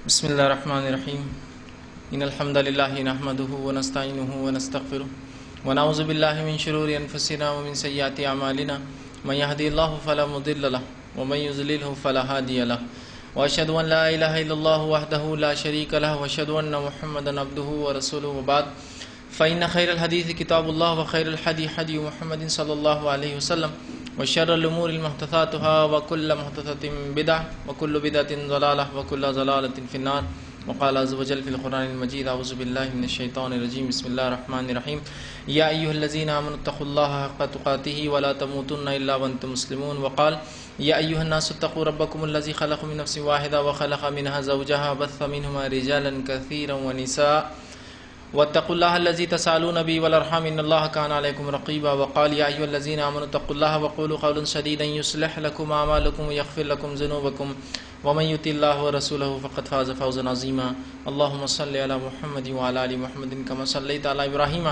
بسم الله الرحمن الرحيم إن الحمد لله نحمده ونستعينه ونستغفره ونعوذ بالله من شرور أنفسنا ومن سيئات أعمالنا من يهدي الله فلا مضل له ومن يضلله فلا هادي له وأشهد أن لا إله إلا الله وحده لا شريك له وأشهد أن محمدا عبده ورسوله وبعد فإن خير الحديث كتاب الله وخير الهدي هدي محمد صلى الله عليه وسلم وشر الأمور محدثاتها وكل محدثة بدعة وكل بدعة ضلالة وكل ضلالة في النار وقال عز وجل في القرآن المجيد أعوذ بالله من الشيطان الرجيم بسم الله الرحمن الرحيم يا أيها الذين آمنوا اتقوا الله حق تقاته ولا تموتن إلا وأنتم مسلمون وقال يا أيها الناس اتقوا ربكم الذي خلق من نفس واحدة وخلق منها زوجها وبث منهما رجالا كثيرا ونساء واتقوا الله الذي تسألون به والأرحام إن الله كان عليكم رقيبا وقال يا أيها الذين آمنوا اتقوا الله وقولوا قولا سديدا يصلح لكم أعمالكم ويغفر لكم ذنوبكم ومن يطع الله ورسوله فقد فاز فوزا عظيما اللهم صل على محمد وعلى آل محمد كما صليت على إبراهيم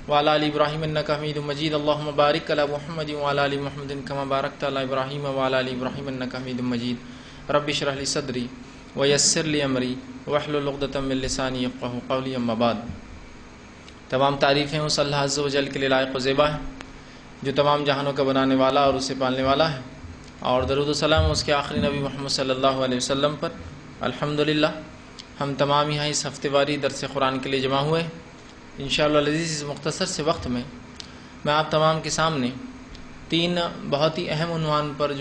وعلى آل إبراهيم إنك حميد مجيد اللهم بارك على محمد وعلى آل محمد كما باركت على إبراهيم وعلى آل إبراهيم إنك حميد مجيد رب اشرح لي صدري ويسر لي أمري واحلل عقدة من لساني يفقهوا قولي أما بعد تمام تعریفیں اس اللہ عز و جل کے لیے لائق و زیبا ہے جو تمام جہانوں کا بنانے والا اور اسے پالنے والا ہے، اور درود و سلام اس کے آخری نبی محمد صلی اللہ علیہ وسلم پر۔ الحمدللہ ہم تمام یہاں اس ہفتے واری درس قرآن کے لیے جمع ہوئے۔ انشاءاللہ العزیز اس مختصر سے وقت میں آپ تمام کے سامنے تین بہت ہی اہم عنوان پر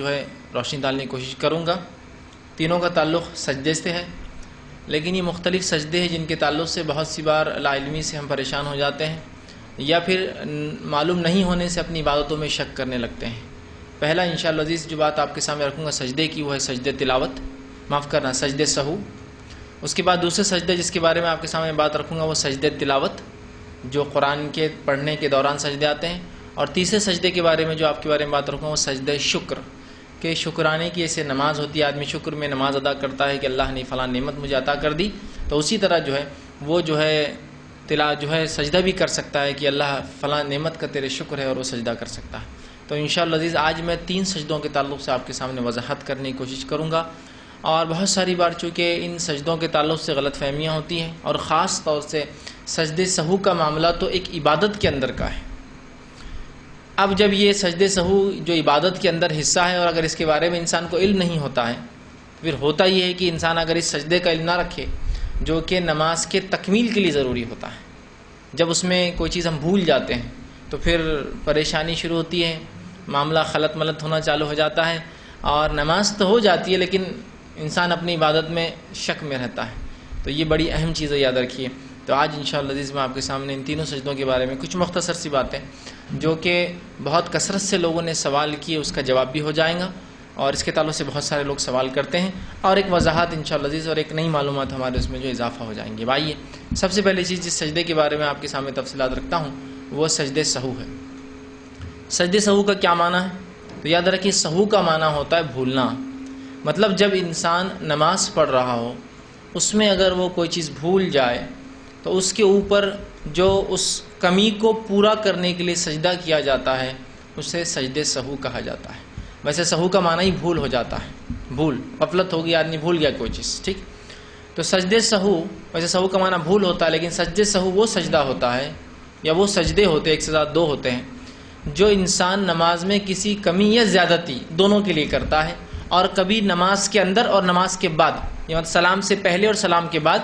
روشنی ڈالنے کی کوشش کروں گا۔ تینوں کا تعلق سجدے سے ہے، لیکن یہ مختلف سجدے ہیں جن کے تعلق سے بہت سی بار لا علمی سے ہم پریشان ہو جاتے ہیں یا پھر معلوم نہیں ہونے سے اپنی عبادتوں میں شک کرنے لگتے ہیں۔ پہلا انشاءاللہ عزیز جو بات آپ کے سامنے رکھوں گا سجدے کی، وہ ہے سجدے تلاوت، معاف کرنا سجدے سہو۔ اس کے بعد دوسرے سجدے جس کے بارے میں آپ کے سامنے بات رکھوں گا وہ سجدے تلاوت جو قرآن کے پڑھنے کے دوران سجدے آتے ہیں، اور تیسرے سجدے کے بارے میں جو آپ کے بارے میں بات رکھوں گا وہ سجدے شکر، کہ شکرانے کی ایسے نماز ہوتی ہے، آدمی شکر میں نماز ادا کرتا ہے کہ اللہ نے فلاں نعمت مجھے عطا کر دی، تو اسی طرح وہ سجدہ بھی کر سکتا ہے کہ اللہ فلاں نعمت کا تیرے شکر ہے، اور وہ سجدہ کر سکتا ہے۔ تو انشاءاللہ عزیز آج میں تین سجدوں کے تعلق سے آپ کے سامنے وضاحت کرنے کی کوشش کروں گا، اور بہت ساری بار چونکہ ان سجدوں کے تعلق سے غلط فہمیاں ہوتی ہیں، اور خاص طور سے سجدے سہو کا معاملہ تو ایک عبادت کے اندر کا ہے۔ اب جب یہ سجدے سہو جو عبادت کے اندر حصہ ہے، اور اگر اس کے بارے میں انسان کو علم نہیں ہوتا ہے، پھر ہوتا یہ ہے کہ انسان اگر اس سجدے کا علم نہ رکھے جو کہ نماز کے تکمیل کے لیے ضروری ہوتا ہے، جب اس میں کوئی چیز ہم بھول جاتے ہیں تو پھر پریشانی شروع ہوتی ہے، معاملہ خلط ملط ہونا چالو ہو جاتا ہے، اور نماز تو ہو جاتی ہے لیکن انسان اپنی عبادت میں شک میں رہتا ہے۔ تو یہ بڑی اہم چیز ہے، یاد رکھیے۔ تو آج انشاءاللہ عزیز میں آپ کے سامنے ان تینوں سجدوں کے بارے میں کچھ مختصر سی باتیں جو کہ بہت کثرت سے لوگوں نے سوال کیے اس کا جواب بھی ہو جائے گا، اور اس کے تعلق سے بہت سارے لوگ سوال کرتے ہیں، اور ایک وضاحت انشاءاللہ عزیز اور ایک نئی معلومات ہمارے اس میں جو اضافہ ہو جائیں گے۔ بھائی سب سے پہلی چیز جس سجدے کے بارے میں آپ کے سامنے تفصیلات رکھتا ہوں وہ سجدے سہو ہے۔ سجدے سہو کا کیا معنی ہے؟ تو یاد رکھیے سہو کا معنی ہوتا ہے بھولنا، مطلب جب انسان نماز پڑھ رہا ہو اس میں اگر وہ کوئی چیز بھول جائے تو اس کے اوپر جو اس کمی کو پورا کرنے کے لیے سجدہ کیا جاتا ہے اسے سجدے سہو کہا جاتا ہے۔ ویسے سہو کا معنی ہی بھول ہو جاتا ہے، بھول، غفلت ہوگی، آدمی بھول گیا کوئی چیز، ٹھیک۔ تو سجدے سہو، ویسے سہو کا معنی بھول ہوتا ہے، لیکن سجدے سہو وہ سجدہ ہوتا ہے یا وہ سجدے ہوتے ہیں، ایک سے زیادہ دو ہوتے ہیں، جو انسان نماز میں کسی کمی یا زیادتی دونوں کے لیے کرتا ہے، اور کبھی نماز کے اندر اور نماز کے بعد، یعنی سلام سے پہلے اور سلام کے بعد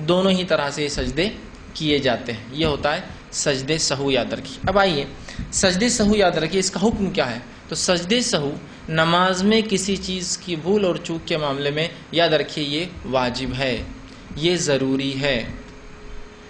دونوں ہی طرح سے یہ سجدے کیے جاتے ہیں، یہ ہوتا ہے سجدے سہو، یاد رکھیے۔ اب آئیے سجدے سہو یاد رکھیے اس کا حکم کیا ہے۔ تو سجدے سہو نماز میں کسی چیز کی بھول اور چوک کے معاملے میں یاد رکھیے یہ واجب ہے، یہ ضروری ہے۔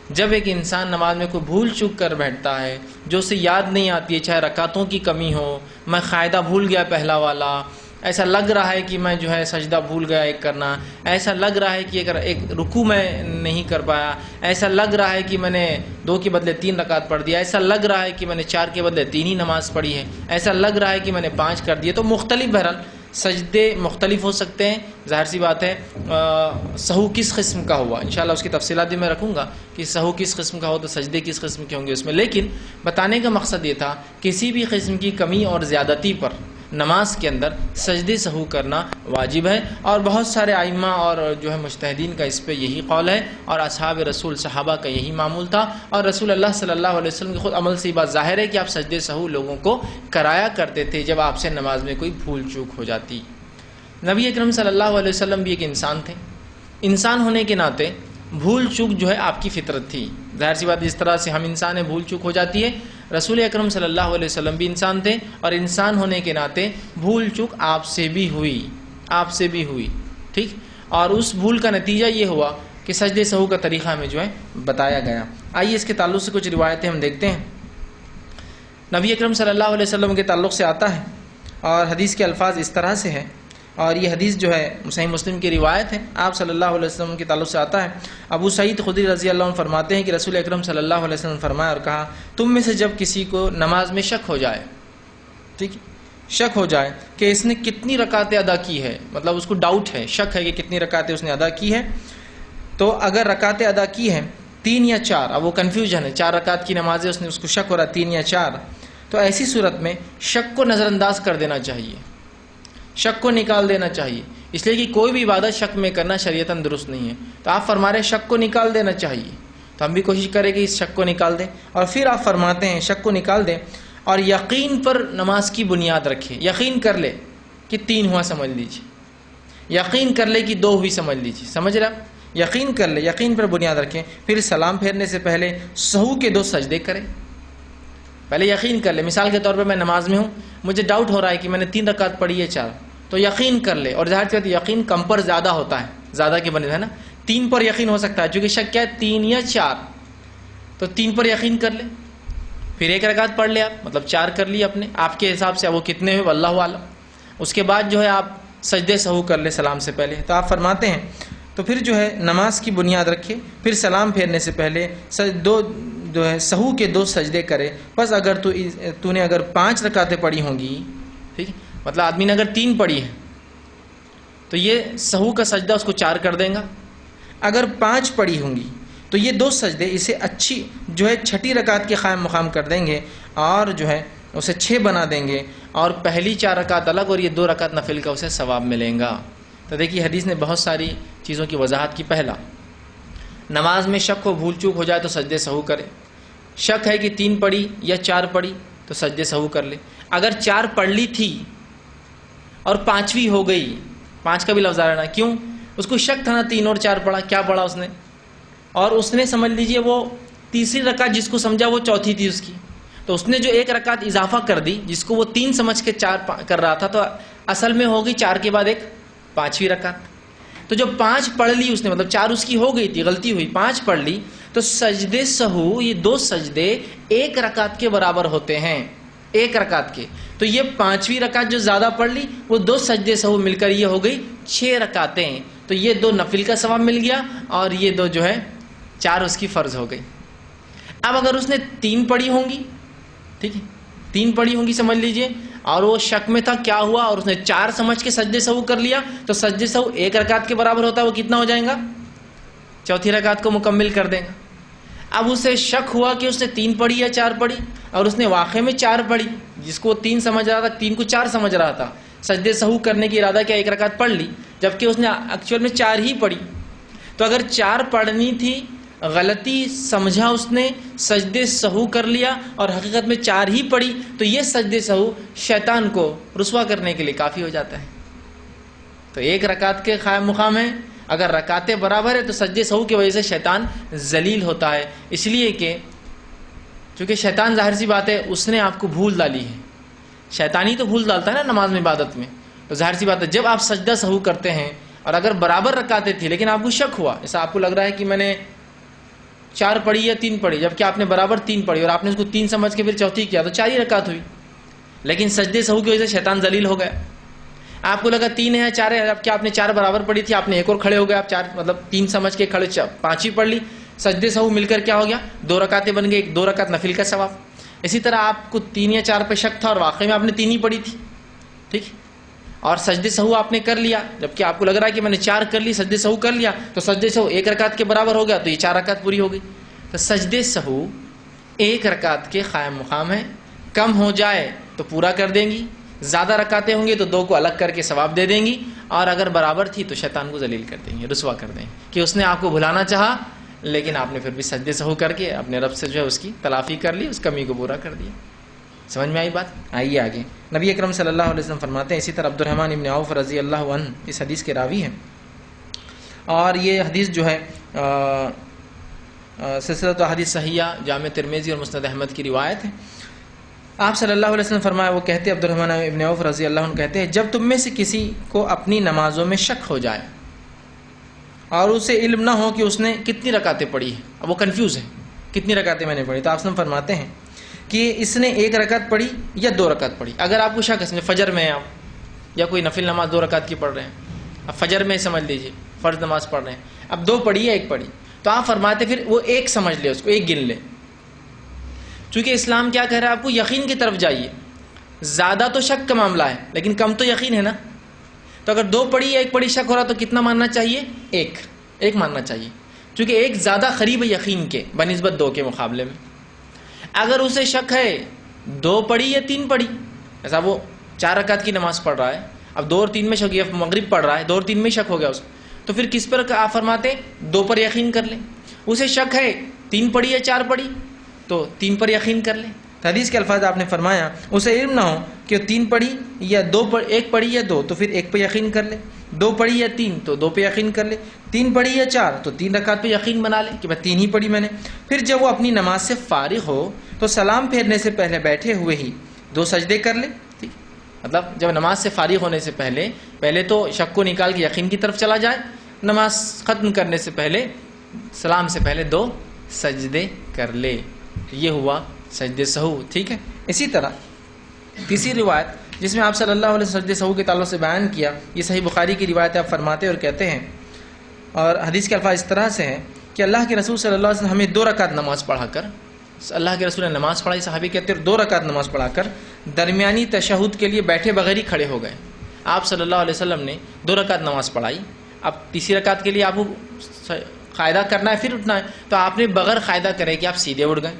جب ایک انسان نماز میں کوئی بھول چوک کر بیٹھتا ہے جو اسے یاد نہیں آتی ہے، چاہے رکعتوں کی کمی ہو، میں قاعدہ بھول گیا پہلا والا، ایسا لگ رہا ہے کہ میں سجدہ بھول گیا ایک کرنا، ایسا لگ رہا ہے کہ اگر ایک رکوع میں نہیں کر پایا، ایسا لگ رہا ہے کہ میں نے 2 کے بدلے 3 رکعت پڑھ دیا، ایسا لگ رہا ہے کہ میں نے 4 کے بدلے 3 ہی نماز پڑھی ہے، ایسا لگ رہا ہے کہ میں نے 5 کر دیے۔ تو مختلف بہرحال سجدے مختلف ہو سکتے ہیں، ظاہر سی بات ہے۔ سہو کس قسم کا ہوا انشاءاللہ اس کی تفصیلات بھی میں رکھوں گا کہ سہو کس قسم کا ہو تو سجدے کس قسم کے ہوں گے اس میں، لیکن بتانے کا مقصد یہ تھا کسی بھی قسم کی کمی اور زیادتی پر نماز کے اندر سجدے سہو کرنا واجب ہے، اور بہت سارے ائمہ اور جو ہے مجتہدین کا اس پہ یہی قول ہے، اور اصحاب رسول صحابہ کا یہی معمول تھا، اور رسول اللہ صلی اللہ علیہ وسلم کے خود عمل سے یہ بات ظاہر ہے کہ آپ سجدے سہو لوگوں کو کرایا کرتے تھے جب آپ سے نماز میں کوئی بھول چوک ہو جاتی۔ نبی اکرم صلی اللہ علیہ وسلم بھی ایک انسان تھے، انسان ہونے کے ناطے بھول چوک جو ہے آپ کی فطرت تھی، ظاہر سی بات جس طرح سے ہم انسان ہیں بھول چوک ہو جاتی ہے، رسول اکرم صلی اللہ علیہ وسلم بھی انسان تھے، اور انسان ہونے کے ناطے بھول چوک آپ سے بھی ہوئی، ٹھیک، اور اس بھول کا نتیجہ یہ ہوا کہ سجدے سہو کا طریقہ ہمیں جو ہے بتایا گیا۔ آئیے اس کے تعلق سے کچھ روایتیں ہم دیکھتے ہیں۔ نبی اکرم صلی اللہ علیہ وسلم کے تعلق سے آتا ہے، اور حدیث کے الفاظ اس طرح سے ہیں، اور یہ حدیث جو ہے صحیح مسلم کی روایت ہے، آپ صلی اللہ علیہ وسلم کے تعلق سے آتا ہے۔ ابو سعید خدری رضی اللہ عنہ فرماتے ہیں کہ رسول اکرم صلی اللہ علیہ وسلم نے فرمایا اور کہا، تم میں سے جب کسی کو نماز میں شک ہو جائے، ٹھیک، شک ہو جائے کہ اس نے کتنی رکعتیں ادا کی ہے، مطلب اس کو ڈاؤٹ ہے، شک ہے کہ کتنی رکعتیں اس نے ادا کی ہے، تو اگر رکعتیں ادا کی ہیں 3 یا 4، اب وہ کنفیوژن ہے، 4 رکعت کی نماز ہے، اس نے اس کو شک ہو رہا 3 یا 4، تو ایسی صورت میں شک کو نظر انداز کر دینا چاہیے، شک کو نکال دینا چاہیے، اس لیے کہ کوئی بھی عبادت شک میں کرنا شریعتاً درست نہیں ہے، تو آپ فرما رہے شک کو نکال دینا چاہیے، تو ہم بھی کوشش کریں کہ اس شک کو نکال دیں، اور پھر آپ فرماتے ہیں شک کو نکال دیں اور یقین پر نماز کی بنیاد رکھیں، یقین کر لے کہ 3 ہوا سمجھ لیجیے، یقین کر لے کہ 2 ہوئی سمجھ لیجیے، سمجھ رہے آپ، یقین کر لے، یقین پر بنیاد رکھیں، پھر سلام پھیرنے سے پہلے سہو کے 2 سجدے کریں، پہلے یقین کر لے، مثال کے طور پہ میں نماز میں ہوں، مجھے ڈاؤٹ ہو رہا ہے کہ میں نے 3 رکعت پڑھی ہے 4، تو یقین کر لے، اور ظاہر بات یقین کم پر زیادہ ہوتا ہے، زیادہ کے بنے ہے نا، 3 پر یقین ہو سکتا ہے، چونکہ شک کیا ہے 3 یا 4، تو 3 پر یقین کر لے، پھر 1 رکعت پڑھ لے آپ، مطلب 4 کر لی اپنے آپ کے حساب سے، اب وہ کتنے ہوئے واللہ عالم، اس کے بعد جو ہے آپ سجدے سہو کر لے سلام سے پہلے، تو آپ فرماتے ہیں تو پھر جو ہے نماز کی بنیاد رکھے، پھر سلام پھیرنے سے پہلے جو ہے سہو کے 2 سجدے کرے، بس اگر تو نے اگر 5 رکعتیں پڑھی ہوں گی، ٹھیک، مطلب آدمی نے اگر 3 پڑھی ہے تو یہ سہو کا سجدہ اس کو 4 کر دیں گا، اگر 5 پڑھی ہوں گی تو یہ 2 سجدے اسے اچھی جو ہے 6ٹھی رکعت کے قائم مقام کر دیں گے، اور جو ہے اسے 6 بنا دیں گے، اور پہلی 4 رکعت الگ اور یہ 2 رکعت نفل کا اسے ثواب ملیں گا۔ تو دیکھیے حدیث نے بہت ساری چیزوں کی وضاحت کی۔ پہلا، نماز میں شک ہو، بھول چوک ہو جائے تو سجدے سہو کرے، شک ہے کہ 3 پڑھی یا 4 پڑھی تو سجدے سہو کر لے، اگر 4 پڑھ لی تھی اور 5ویں ہو گئی، 5 کا بھی لفظ آ رہا ہے نا، کیوں؟ اس کو شک تھا نا 3 اور 4 پڑھا، کیا پڑھا اس نے، اور اس نے سمجھ لیجئے وہ تیسری رکعت جس کو سمجھا وہ چوتھی تھی اس کی، تو اس نے جو 1 رکعت اضافہ کر دی جس کو وہ 3 سمجھ کے 4 کر رہا تھا، تو اصل میں ہوگی 4 کے بعد 1 5ویں رکعت، تو جب 5 پڑھ لی اس نے، مطلب 4 اس کی ہو گئی تھی، غلطی ہوئی، 5 پڑھ لی، تو سجدے سہو یہ 2 سجدے 1 رکعت کے برابر ہوتے ہیں، 1 رکعت کے، تو یہ 5ویں رکعت جو زیادہ پڑھ لی وہ 2 سجدے سہو مل کر یہ ہو گئی 6 رکعتیں، تو یہ 2 نفل کا ثواب مل گیا، اور یہ 2 جو ہے 4 اس کی فرض ہو گئی۔ اب اگر اس نے 3 پڑھی ہوں گی، ٹھیک ہے، 3 پڑھی ہوں گی سمجھ لیجئے، اور وہ شک میں تھا کیا ہوا، اور اس نے 4 سمجھ کے سجدے سہو کر لیا، تو سجدے سہو 1 رکعت کے برابر ہوتا ہے، وہ کتنا ہو جائے گا، چوتھی رکعت کو مکمل کر دے گا۔ اب اسے شک ہوا کہ اس نے 3 پڑھی یا 4 پڑھی، اور اس نے واقع میں 4 پڑھی، جس کو 3 سمجھ رہا تھا 3 کو 4 سمجھ رہا تھا، سجدے سہو کرنے کی ارادہ کیا 1 رکعت پڑھ لی، جبکہ اس نے ایکچوئل میں 4 ہی پڑھی، تو اگر 4 پڑھنی تھی، غلطی سمجھا اس نے، سجدے سہو کر لیا، اور حقیقت میں 4 ہی پڑھی، تو یہ سجدے سہو شیطان کو رسوا کرنے کے لیے کافی ہو جاتا ہے۔ تو 1 رکعت کے قائم مقام ہے، اگر رکعتیں برابر ہے تو سجدے سہو کی وجہ سے شیطان ذلیل ہوتا ہے، اس لیے کہ چونکہ شیطان ظاہر سی بات ہے اس نے آپ کو بھول ڈالی ہے، شیطان ہی تو بھول ڈالتا ہے نا نماز میں عبادت میں، تو ظاہر سی بات ہے جب آپ سجدہ سہو کرتے ہیں اور اگر برابر رکعتیں تھی لیکن آپ کو شک ہوا، ایسا آپ کو لگ رہا ہے کہ میں نے 4 پڑھی یا 3 پڑھی، جبکہ آپ نے برابر 3 پڑھی اور آپ نے اس کو 3 سمجھ کے پھر چوتھی کیا، تو 4 ہی رکعت ہوئی، لیکن سجدے سہو کی وجہ سے شیطان ذلیل ہو گیا، آپ کو لگا 3 ہے یا 4 ہے، جبکہ آپ نے 4 برابر پڑھی تھی، آپ نے ایک اور کھڑے ہو گئے، آپ 4 مطلب 3 سمجھ کے کھڑے 5 ہی پڑھ لی، سجدے سہو مل کر کیا ہو گیا 2 رکعتیں بن گئی، 2 رکعت نفل کا ثواب۔ اسی طرح آپ کو 3 یا 4 پہ شک تھا اور واقعی میں آپ نے 3 ہی پڑھی تھی، ٹھیک، اور سجدے سہو آپ نے کر لیا، جبکہ آپ کو لگ رہا ہے کہ میں نے 4 کر لی، سجدے سہو کر لیا، تو سجدے سہو 1 رکعت کے برابر ہو گیا، تو یہ 4 رکعت پوری ہو گئی۔ تو سجدے سہو 1 رکعت کے قائم مقام ہے، کم ہو جائے تو پورا کر دیں گی، زیادہ رکعتیں ہوں گی تو 2 کو الگ کر کے ثواب دے دیں گی، اور اگر برابر تھی تو شیطان کو ذلیل کر دیں گے، رسوا کر دیں گے کہ اس نے آپ کو بھلانا چاہا لیکن آپ نے پھر بھی سجدے سہو کر کے اپنے رب سے جو ہے اس کی تلافی کر لی، اس کمی کو پورا کر دیا۔ سمجھ میں آئی بات؟ آئیے آگے۔ نبی اکرم صلی اللہ علیہ وسلم فرماتے ہیں، اسی طرح عبد الرحمن ابن عوف رضی اللہ عنہ اس حدیث کے راوی ہیں، اور یہ حدیث جو ہے سلسلۃ احادیث صحیحہ جامع ترمذی اور مسند احمد کی روایت ہے۔ آپ صلی اللہ علیہ وسلم فرمایا، وہ کہتے ہیں عبد الرحمن ابن عوف رضی اللہ عنہ کہتے ہیں، جب تم میں سے کسی کو اپنی نمازوں میں شک ہو جائے اور اسے علم نہ ہو کہ اس نے کتنی رکعتیں پڑھی ہیں، اب وہ کنفیوز ہے کتنی رکعتیں میں نے پڑھی، تو آپ وسلم فرماتے ہیں کہ اس نے 1 رکعت پڑھی یا 2 رکعت پڑھی۔ اگر آپ کو شک ہے، فجر میں ہیں آپ یا کوئی نفل نماز 2 رکعت کی پڑھ رہے ہیں، اب فجر میں سمجھ لیجئے فرض نماز پڑھ رہے ہیں، اب 2 پڑھی یا 1 پڑھی، تو آپ فرماتے پھر وہ 1 سمجھ لے، اس کو 1 گن لے، چونکہ اسلام کیا کہہ رہا ہے آپ کو، یقین کی طرف جائیے۔ زیادہ تو شک کا معاملہ ہے لیکن کم تو یقین ہے نا، تو اگر 2 پڑھی یا 1 پڑھی شک ہو رہا تو کتنا ماننا چاہیے؟ 1 ماننا چاہیے، چونکہ 1 زیادہ قریب ہے یقین کے بنسبت 2 کے مقابلے میں۔ اگر اسے شک ہے 2 پڑھی یا 3 پڑھی، ایسا وہ 4 رکعت کی نماز پڑھ رہا ہے، اب 2 اور 3 میں شک، یا مغرب پڑھ رہا ہے 2 اور 3 میں شک ہو گیا اس کو، تو پھر کس پر آپ فرماتے 2 پر یقین کر لیں۔ اسے شک ہے 3 پڑھی یا 4 پڑھی تو 3 پر یقین کر لیں۔ حدیث کے الفاظ آپ نے فرمایا، اسے علم نہ ہو کہ 3 پڑھی یا 1 پڑھی یا 2 تو پھر 1 پہ یقین کر لے، 2 پڑھی یا 3 تو 2 پہ یقین کر لے، 3 پڑھی یا 4 تو 3 رکعت پہ یقین بنا لے کہ میں 3 ہی پڑھی میں نے۔ پھر جب وہ اپنی نماز سے فارغ ہو تو سلام پھیرنے سے پہلے بیٹھے ہوئے ہی 2 سجدے کر لے۔ ٹھیک، مطلب جب نماز سے فارغ ہونے سے پہلے تو شک کو نکال کے یقین کی طرف چلا جائے، نماز ختم کرنے سے پہلے سلام سے پہلے 2 سجدے کر لے، یہ ہوا سجدے سہو۔ ٹھیک ہے، اسی طرح تیسری روایت جس میں آپ صلی اللہ علیہ وسلم سجدے سہو کے تعلق سے بیان کیا، یہ صحیح بخاری کی روایت ہے، آپ فرماتے اور کہتے ہیں، اور حدیث کے الفاظ اس طرح سے ہیں کہ اللہ کے رسول صلی اللہ علیہ وسلم ہمیں 2 رکعت نماز پڑھا کر، اللہ کے رسول نے نماز پڑھائی، صحابی کہتے ہیں 2 رکعت نماز پڑھا کر درمیانی تشہد کے لیے بیٹھے بغیر ہی کھڑے ہو گئے۔ آپ صلی اللہ علیہ وسلم نے 2 رکعت نماز پڑھائی، اب تیسری رکعت کے لیے آپ کو قاعدہ کرنا ہے، پھر اٹھنا ہے، تو آپ نے بغیر قاعدہ کرے کہ آپ سیدھے اٹھ گئے۔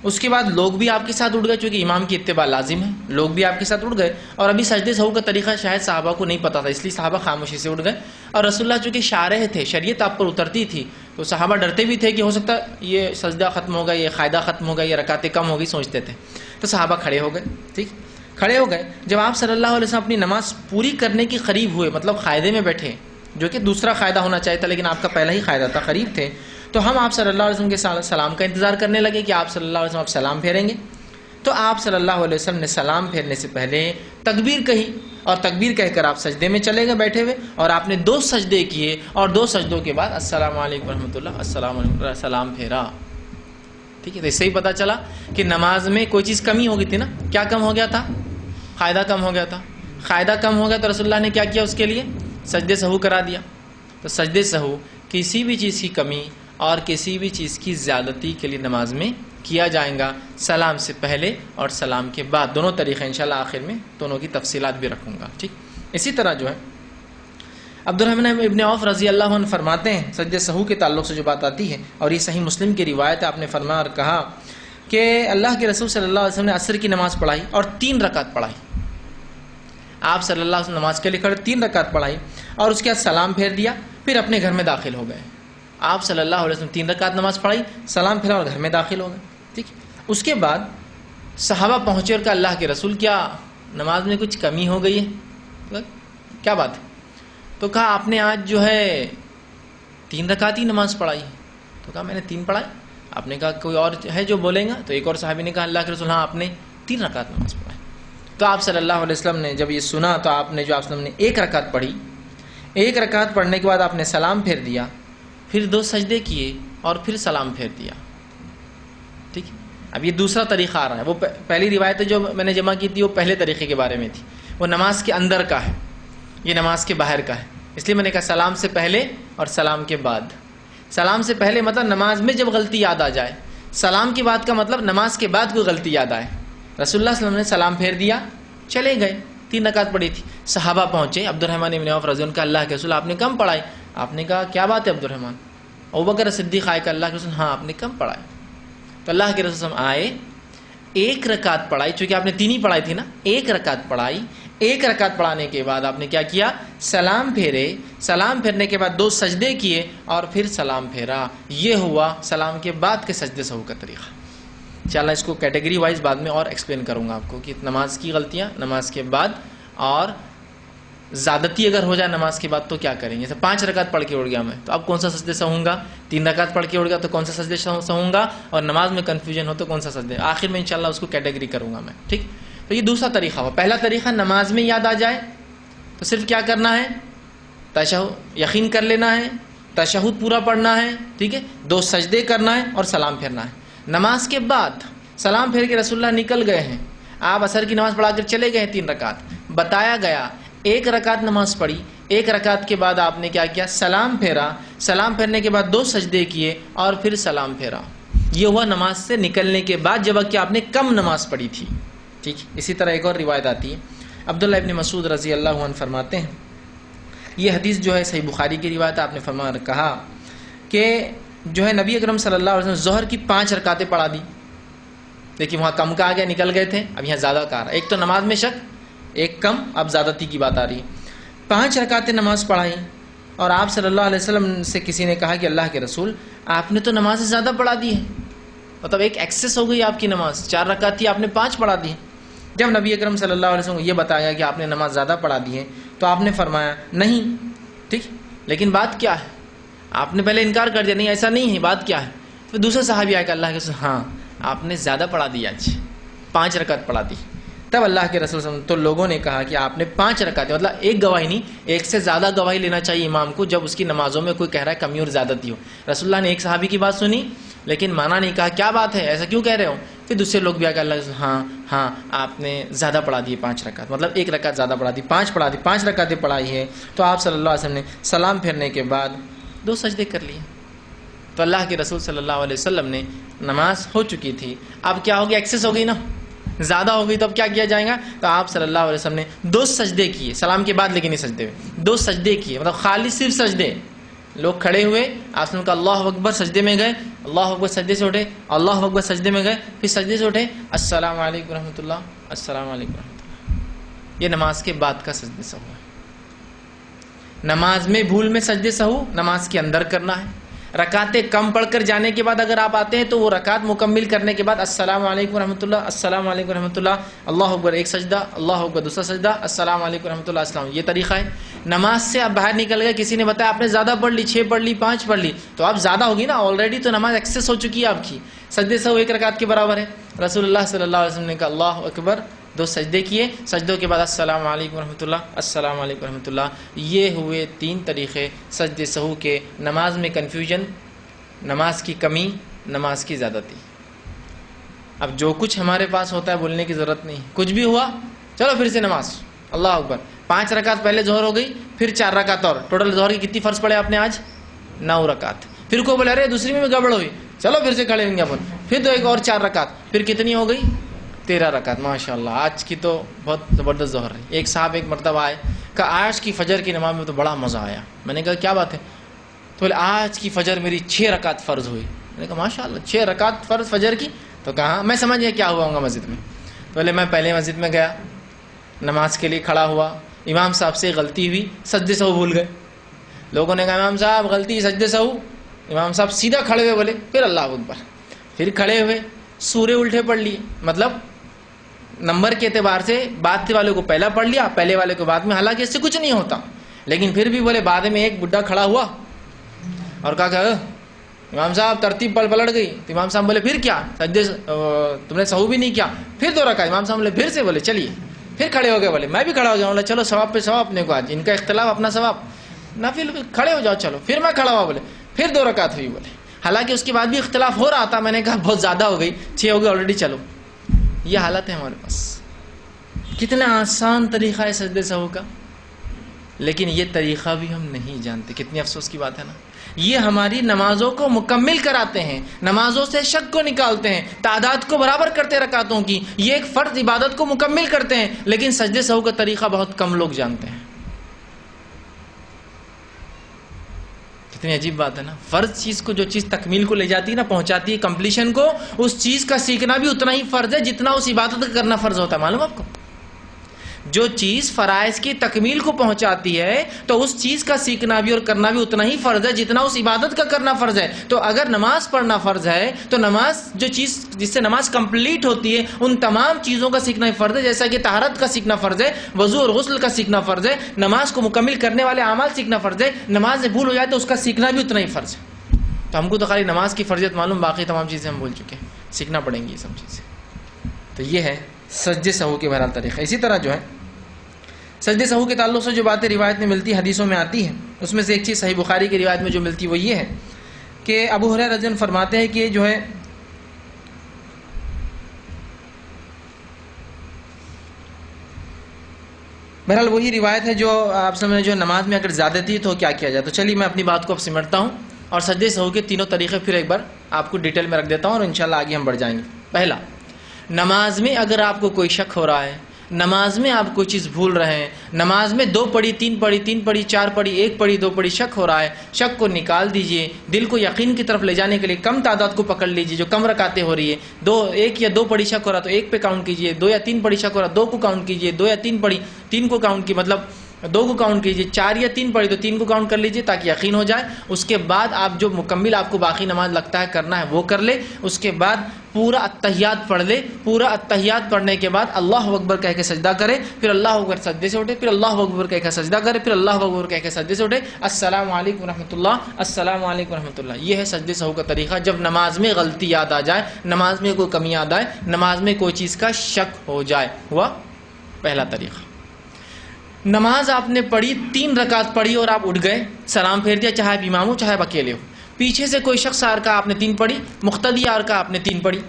اس کے بعد لوگ بھی آپ کے ساتھ اٹھ گئے، چونکہ امام کی اتباع لازم ہے، لوگ بھی آپ کے ساتھ اٹھ گئے، اور ابھی سجدے سہو کا طریقہ شاید صحابہ کو نہیں پتا تھا، اس لیے صحابہ خاموشی سے اٹھ گئے، اور رسول اللہ چونکہ شارح تھے، شریعت آپ پر اترتی تھی، تو صحابہ ڈرتے بھی تھے کہ ہو سکتا یہ سجدہ ختم ہوگا، یہ قاعدہ ختم ہوگا، یہ رکعتیں کم ہوگی، سوچتے تھے، تو صحابہ کھڑے ہو گئے۔ ٹھیک، کھڑے ہو گئے، جب آپ صلی اللہ علیہ وسلم اپنی نماز پوری کرنے کے قریب ہوئے، مطلب قاعدے میں بیٹھے، جو کہ دوسرا قاعدہ ہونا چاہیے تھا لیکن آپ کا پہلا ہی قاعدہ تھا، قریب تھے، تو ہم آپ صلی اللہ علیہ وسلم کے سلام کا انتظار کرنے لگے کہ آپ صلی اللہ علیہ وسلم آپ سلام پھیریں گے، تو آپ صلی اللہ علیہ وسلم نے سلام پھیرنے سے پہلے تکبیر کہی، اور تکبیر کہہ کر آپ سجدے میں چلے گئے بیٹھے ہوئے، اور آپ نے 2 سجدے کیے، اور 2 سجدوں کے بعد السلام علیکم ورحمۃ اللہ، السلام علیکم، سلام پھیرا۔ ٹھیک ہے، تو اس سے ہی پتہ چلا کہ نماز میں کوئی چیز کمی ہو گئی تھی نا، کیا کم ہو گیا تھا؟ قاعدہ کم ہو گیا تھا، قاعدہ کم ہو گیا تو رسول اللہ نے کیا کیا اس کے لیے؟ سجدے سہو کرا دیا۔ تو سجدے سہو کسی بھی چیز کی کمی اور کسی بھی چیز کی زیادتی کے لیے نماز میں کیا جائے گا، سلام سے پہلے اور سلام کے بعد، دونوں طریقے انشاءاللہ آخر میں دونوں کی تفصیلات بھی رکھوں گا۔ ٹھیک، اسی طرح جو ہے عبد الرحمن ابن عوف رضی اللہ عنہ فرماتے ہیں، سجدے سہو کے تعلق سے جو بات آتی ہے، اور یہ صحیح مسلم کی روایت ہے، آپ نے فرمایا اور کہا کہ اللہ کے رسول صلی اللہ علیہ وسلم نے عصر کی نماز پڑھائی اور 3 رکعت پڑھائی۔ آپ صلی اللہ علیہ وسلم نماز کے لیے کھڑے، 3 رکعت پڑھائی، اور اس کے بعد سلام پھیر دیا، پھر اپنے گھر میں داخل ہو گئے۔ آپ صلی اللہ علیہ وسلم 3 رکعت نماز پڑھائی، سلام پھیرا اور گھر میں داخل ہو گئے۔ ٹھیک، اس کے بعد صحابہ پہنچے اور کہا اللہ کے رسول کیا نماز میں کچھ کمی ہو گئی ہے؟ کیا بات ہے؟ تو کہا آپ نے آج جو ہے 3 رکعت ہی نماز پڑھائی۔ تو کہا میں نے 3 پڑھائی۔ آپ نے کہا کوئی اور ہے جو بولیں گا؟ تو ایک اور صحابی نے کہا اللہ کے رسول ہاں آپ نے 3 رکعت نماز پڑھائی۔ تو آپ صلی اللہ علیہ وسلم نے جب یہ سنا تو آپ نے جو آپ صلی اللہ علیہ وسلم نے 1 رکعت پڑھی، 1 رکعت پڑھنے کے بعد آپ نے سلام پھیر دیا، پھر 2 سجدے کیے اور پھر سلام پھیر دیا۔ ٹھیک، اب یہ دوسرا طریقہ آ رہا ہے، وہ پہلی روایت جو میں نے جمع کی تھی وہ پہلے طریقے کے بارے میں تھی، وہ نماز کے اندر کا ہے، یہ نماز کے باہر کا ہے، اس لیے میں نے کہا سلام سے پہلے اور سلام کے بعد۔ سلام سے پہلے مطلب نماز میں جب غلطی یاد آ جائے، سلام کی بات کا مطلب نماز کے بعد کوئی غلطی یاد آئے۔ رسول اللہ صلی اللہ علیہ وسلم نے سلام پھیر دیا، چلے گئے، 3 رکعت پڑھی تھی، صحابہ پہنچے، عبد الرحمن ابن عوف رضی اللہ عنہ کا اللہ کے رسول آپ نے کم پڑھائی۔ آپ نے کہا کیا بات ہے عبد الرحمن؟ ابوبکر صدیق آئے کہ اللہ کے رسول ہاں آپ نے کم پڑھائی۔ تو اللہ کے رسول آئے، ایک رکعت پڑھائی، چونکہ آپ نے 3 ہی پڑھائی تھی نا، ایک رکعت پڑھائی، ایک رکعت پڑھانے کے بعد آپ نے کیا کیا؟ سلام پھیرے، سلام پھیرنے کے بعد 2 سجدے کیے اور پھر سلام پھیرا۔ یہ ہوا سلام کے بعد کے سجدے سہو کا طریقہ۔ انشاءاللہ اس کو کیٹیگری وائز بعد میں اور ایکسپلین کروں گا آپ کو کہ نماز کی غلطیاں نماز کے بعد، اور زیادتی اگر ہو جائے نماز کے بعد تو کیا کریں گے۔ جیسے 5 رکعت پڑھ کے اٹھ گیا میں، تو اب کون سا سجدے سہوں گا؟ 3 رکعت پڑھ کے اٹھ گیا تو کون سا سجدے سہوں گا؟ اور نماز میں کنفیوژن ہو تو کون سا سجدے؟ آخر میں انشاءاللہ اس کو کیٹیگری کروں گا میں، ٹھیک۔ تو یہ دوسرا طریقہ ہوا۔ پہلا طریقہ نماز میں یاد آ جائے تو صرف کیا کرنا ہے؟ تشہد، یقین کر لینا ہے، تشہد پورا پڑھنا ہے، ٹھیک ہے، 2 سجدے کرنا ہے اور سلام پھیرنا ہے۔ نماز کے بعد سلام پھیر کے رسول اللہ نکل گئے ہیں، آپ عصر کی نماز پڑھا کر چلے گئے ہیں 3 رکعت، بتایا گیا 1 رکعت نماز پڑھی، 1 رکعت کے بعد آپ نے کیا کیا؟ سلام پھیرا، سلام پھیرنے کے بعد 2 سجدے کیے اور پھر سلام پھیرا۔ یہ ہوا نماز سے نکلنے کے بعد، جب کہ آپ نے کم نماز پڑھی تھی، ٹھیک۔ اسی طرح ایک اور روایت آتی ہے، عبداللہ ابن مسعود رضی اللہ عنہ فرماتے ہیں، یہ حدیث جو ہے صحیح بخاری کی روایت ہے، آپ نے کہا کہ جو ہے نبی اکرم صلی اللہ علیہ وسلم ظہر کی 5 رکعتیں پڑھا دی۔ دیکھیے وہاں کم کہا گیا، نکل گئے تھے، اب یہاں زیادہ کہا رہا ہے۔ ایک تو نماز میں شک، ایک کم، اب زیادتی کی بات آ رہی ہے۔ 5 رکعتیں نماز پڑھائی اور آپ صلی اللہ علیہ وسلم سے کسی نے کہا کہ اللہ کے رسول آپ نے تو نماز زیادہ پڑھا دی ہے، مطلب ایک ایکسس ہو گئی آپ کی نماز، 4 رکعت تھی آپ نے 5 پڑھا دی ہے۔ جب نبی اکرم صلی اللہ علیہ وسلم کو یہ بتایا کہ آپ نے نماز زیادہ پڑھا دی ہے تو آپ نے فرمایا نہیں، ٹھیک، لیکن بات کیا ہے؟ آپ نے پہلے انکار کر دیا، نہیں ایسا نہیں ہے، بات کیا ہے؟ پھر دوسرے صحابی آئے کہ اللہ کے رسول ہاں آپ نے زیادہ پڑھا دی، آج 5 رکعت پڑھا دی۔ تب اللہ کے رسول صلی اللہ علیہ وسلم تو لوگوں نے کہا کہ آپ نے 5 رکعت، مطلب ایک گواہی نہیں، ایک سے زیادہ گواہی لینا چاہیے امام کو جب اس کی نمازوں میں کوئی کہہ رہا ہے کمی اور زیادتی ہو۔ رسول اللہ نے ایک صحابی کی بات سنی لیکن مانا نہیں، کہا کیا بات ہے، ایسا کیوں کہہ رہے ہو؟ پھر دوسرے لوگ بھی آ کے اللہ کے رسول ہاں آپ نے زیادہ پڑھا دی 5 رکعت، مطلب 1 رکعت زیادہ پڑھا دی، 5 پڑھا دی، 5 رکعتیں پڑھائی ہے۔ تو آپ صلی اللہ علیہ وسلم نے سلام پھیرنے کے بعد 2 سجدے کر لیے۔ تو اللہ کے رسول صلی اللہ علیہ وسلم نے نماز ہو چکی تھی، اب کیا ہو گیا؟ ایکسس ہو گئی نا، زیادہ ہو گئی، تو اب کیا کیا جائے گا؟ تو آپ صلی اللہ علیہ وسلم نے 2 سجدے کیے سلام کے بعد، لیکن یہ سجدے ہوئے 2 سجدے کیے، مطلب خالی صرف سجدے۔ لوگ کھڑے ہوئے، آپ نے کہا اللہ اکبر، سجدے میں گئے، اللہ اکبر، سجدے سے اٹھے، اللہ اکبر، سجدے میں گئے، پھر سجدے سے اٹھے، السلام علیکم ورحمۃ اللہ، السلام علیکم ورحمۃ اللہ۔ یہ نماز کے بعد کا سجدے سہو ہے۔ نماز میں بھول میں سجدے سہو نماز کے اندر کرنا ہے۔ رکعتیں کم پڑھ کر جانے کے بعد اگر آپ آتے ہیں تو وہ رکعت مکمل کرنے کے بعد السلام علیکم ورحمۃ اللہ، السلام علیکم ورحمۃ اللہ، اللہ اکبر، 1 سجدہ، اللہ اکبر، دوسرا سجدہ، السلام علیکم ورحمۃ اللہ، السلام۔ یہ طریقہ ہے۔ نماز سے آپ باہر نکل گئے، کسی نے بتایا آپ نے زیادہ پڑھ لی، 6 پڑھ لی، 5 پڑھ لی، تو آپ زیادہ ہوگی نا، آلریڈی تو نماز ایکسس ہو چکی ہے آپ کی، سجدے سہو 1 رکعت کے برابر ہے۔ رسول اللہ صلی اللہ علیہ وسلم نے کہا اللہ اکبر، 2 سجدے کیے، سجدوں کے بعد السلام علیکم ورحمۃ اللہ، السلام علیکم ورحمۃ اللہ۔ یہ ہوئے 3 طریقے سجدے سہو کے۔ نماز میں کنفیوژن، نماز کی کمی، نماز کی زیادتی۔ اب جو کچھ ہمارے پاس ہوتا ہے بولنے کی ضرورت نہیں، کچھ بھی ہوا چلو پھر سے نماز، اللہ اکبر، 5 رکعت پہلے ظہر ہو گئی، پھر 4 رکعت اور، ٹوٹل ظہر کی کتنی فرض پڑے آپ نے آج؟ 9 رکعت۔ پھر کو بولے ارے دوسری میں گڑبڑ ہوئی، چلو پھر سے کھڑے ہوں گے اپن، پھر تو ایک اور 4 رکعت، پھر کتنی ہو گئی؟ 13 رکعت۔ ماشاءاللہ آج کی تو بہت زبردست ظہر رہی۔ ایک صاحب ایک مرتبہ آئے، کہا آج کی فجر کی نماز میں تو بڑا مزہ آیا۔ میں نے کہا کیا بات ہے؟ تو بولے آج کی فجر میری 6 رکعت فرض ہوئی۔ میں نے کہا ماشاءاللہ 6 رکعت فرض فجر کی؟ تو کہا میں سمجھ گیا کیا ہوا ہوں گا مسجد میں۔ تو بولے میں پہلے مسجد میں گیا، نماز کے لیے کھڑا ہوا، امام صاحب سے غلطی ہوئی، سجدے سہو بھول گئے۔ لوگوں نے کہا امام صاحب غلطی، سجدے سہو۔ امام صاحب سیدھا کھڑے ہوئے، بولے پھر اللہ اکبر، پھر کھڑے ہوئے، سورے الٹے پڑھ لیے، مطلب نمبر کے اعتبار سے بعد والے کو پہلا پڑھ لیا، پہلے والے کو بعد میں، حالانکہ اس سے کچھ نہیں ہوتا، لیکن پھر بھی بولے بعد میں ایک بڈھا کھڑا ہوا اور کہا کہ امام صاحب ترتیب پلٹ گئی۔ تو امام صاحب بولے پھر کیا، سجدے تم نے سہو بھی نہیں کیا، پھر 2 رکعت۔ امام صاحب بولے پھر سے، بولے چلیے، پھر کھڑے ہو گئے، بولے میں بھی کھڑا ہو گیا، بولے چلو ثواب پہ ثواب اپنے کو، آج ان کا اختلاف اپنا ثواب، نفل کھڑے ہو جاؤ، چلو پھر میں کھڑا ہوا، بولے پھر 2 رکعت ہوئی، بولے حالانکہ اس کے بعد بھی اختلاف ہو رہا تھا، میں نے کہا بہت زیادہ ہو گئی، 6 ہو گئی آلریڈی، چلو۔ یہ حالت ہے ہمارے پاس۔ کتنا آسان طریقہ ہے سجدے سہو کا، لیکن یہ طریقہ بھی ہم نہیں جانتے، کتنی افسوس کی بات ہے نا۔ یہ ہماری نمازوں کو مکمل کراتے ہیں، نمازوں سے شک کو نکالتے ہیں، تعداد کو برابر کرتے رکعتوں کی، یہ ایک فرض عبادت کو مکمل کرتے ہیں، لیکن سجدے سہو کا طریقہ بہت کم لوگ جانتے ہیں۔ کتنی عجیب بات ہے نا. فرض چیز کو، جو چیز تکمیل کو لے جاتی ہے نا، پہنچاتی ہے کمپلیشن کو، اس چیز کا سیکھنا بھی اتنا ہی فرض ہے جتنا اس عبادت کا کرنا فرض ہوتا ہے. معلوم آپ کو؟ جو چیز فرائض کی تکمیل کو پہنچاتی ہے تو اس چیز کا سیکھنا بھی اور کرنا بھی اتنا ہی فرض ہے جتنا اس عبادت کا کرنا فرض ہے. تو اگر نماز پڑھنا فرض ہے تو نماز، جو چیز جس سے نماز کمپلیٹ ہوتی ہے، ان تمام چیزوں کا سیکھنا ہی فرض ہے. جیسا کہ طہارت کا سیکھنا فرض ہے، وضو اور غسل کا سیکھنا فرض ہے، نماز کو مکمل کرنے والے اعمال سیکھنا فرض ہے. نماز میں بھول ہو جائے تو اس کا سیکھنا بھی اتنا ہی فرض ہے. تو ہم کو تو خالی نماز کی فرضیت معلوم، باقی تمام چیزیں ہم بھول چکے ہیں. سیکھنا پڑیں گی یہ سب چیزیں. تو یہ ہے سجدے سہو کے بہرحال طریقہ. اسی طرح جو ہے سجدے سہو کے تعلق سے جو باتیں روایت میں ملتی، حدیثوں میں آتی ہیں، اس میں سے ایک چیز صحیح بخاری کی روایت میں جو ملتی وہ یہ ہے کہ ابو ہریرہ رضی اللہ عنہ فرماتے ہیں کہ جو ہے بہرحال وہی روایت ہے جو آپ سمجھیں، جو نماز میں اگر زیادتی تو کیا کیا جائے. تو چلیے میں اپنی بات کو اب سمٹتا ہوں اور سجدے سہو کے تینوں طریقے پھر ایک بار آپ کو ڈیٹیل میں رکھ دیتا ہوں اور انشاءاللہ آگے ہم بڑھ جائیں گے. پہلا، نماز میں اگر آپ کو کوئی شک ہو رہا ہے، نماز میں آپ کوئی چیز بھول رہے ہیں، نماز میں 2 پڑھی 3 پڑھی 3 پڑھی 4 پڑھی 1 پڑھی 2 پڑھی شک ہو رہا ہے، شک کو نکال دیجئے. دل کو یقین کی طرف لے جانے کے لیے کم تعداد کو پکڑ لیجئے جو کم رکعتیں ہو رہی ہے. 1 یا 2 پڑھی شک ہو رہا تو 1 پہ کاؤنٹ کیجئے. 2 یا 3 پڑھی شک ہو رہا 2 کو کاؤنٹ کیجئے. 2 یا 3 پڑھی 3 کو کاؤنٹ کی، مطلب 2 کو کاؤنٹ کیجئے. 4 یا 3 پڑھی تو 3 کو کاؤنٹ کر لیجئے تاکہ یقین ہو جائے. اس کے بعد آپ جو مکمل آپ کو باقی نماز لگتا ہے کرنا ہے وہ کر لے. اس کے بعد پورا التحیات پڑھ لے. پورا التحیات پڑھنے کے بعد اللہ اکبر کہہ کے سجدہ کرے، پھر اللہ اکبر سجدے سے اٹھے، پھر اللہ اکبر کہہ کے سجدہ کرے، پھر اللہ اکبر کہہ کے سجدے سے اٹھے. السلام علیکم ورحمۃ اللہ، السلام علیکم ورحمۃ اللہ. یہ ہے سجدے سہو کا طریقہ. جب نماز میں غلطی یاد آ جائے، نماز میں کوئی کمی یاد آئے، نماز میں کوئی چیز کا شک ہو جائے. ہوا پہلا طریقہ. نماز آپ نے پڑھی، 3 رکعت پڑھی اور آپ اٹھ گئے، سلام پھیر دیا، چاہے آپ امام ہو چاہے آپ اکیلے ہو. پیچھے سے کوئی شخص آ رکا، آپ نے 3 پڑھی، مقتدی آ رکا، آپ نے 3 پڑھی.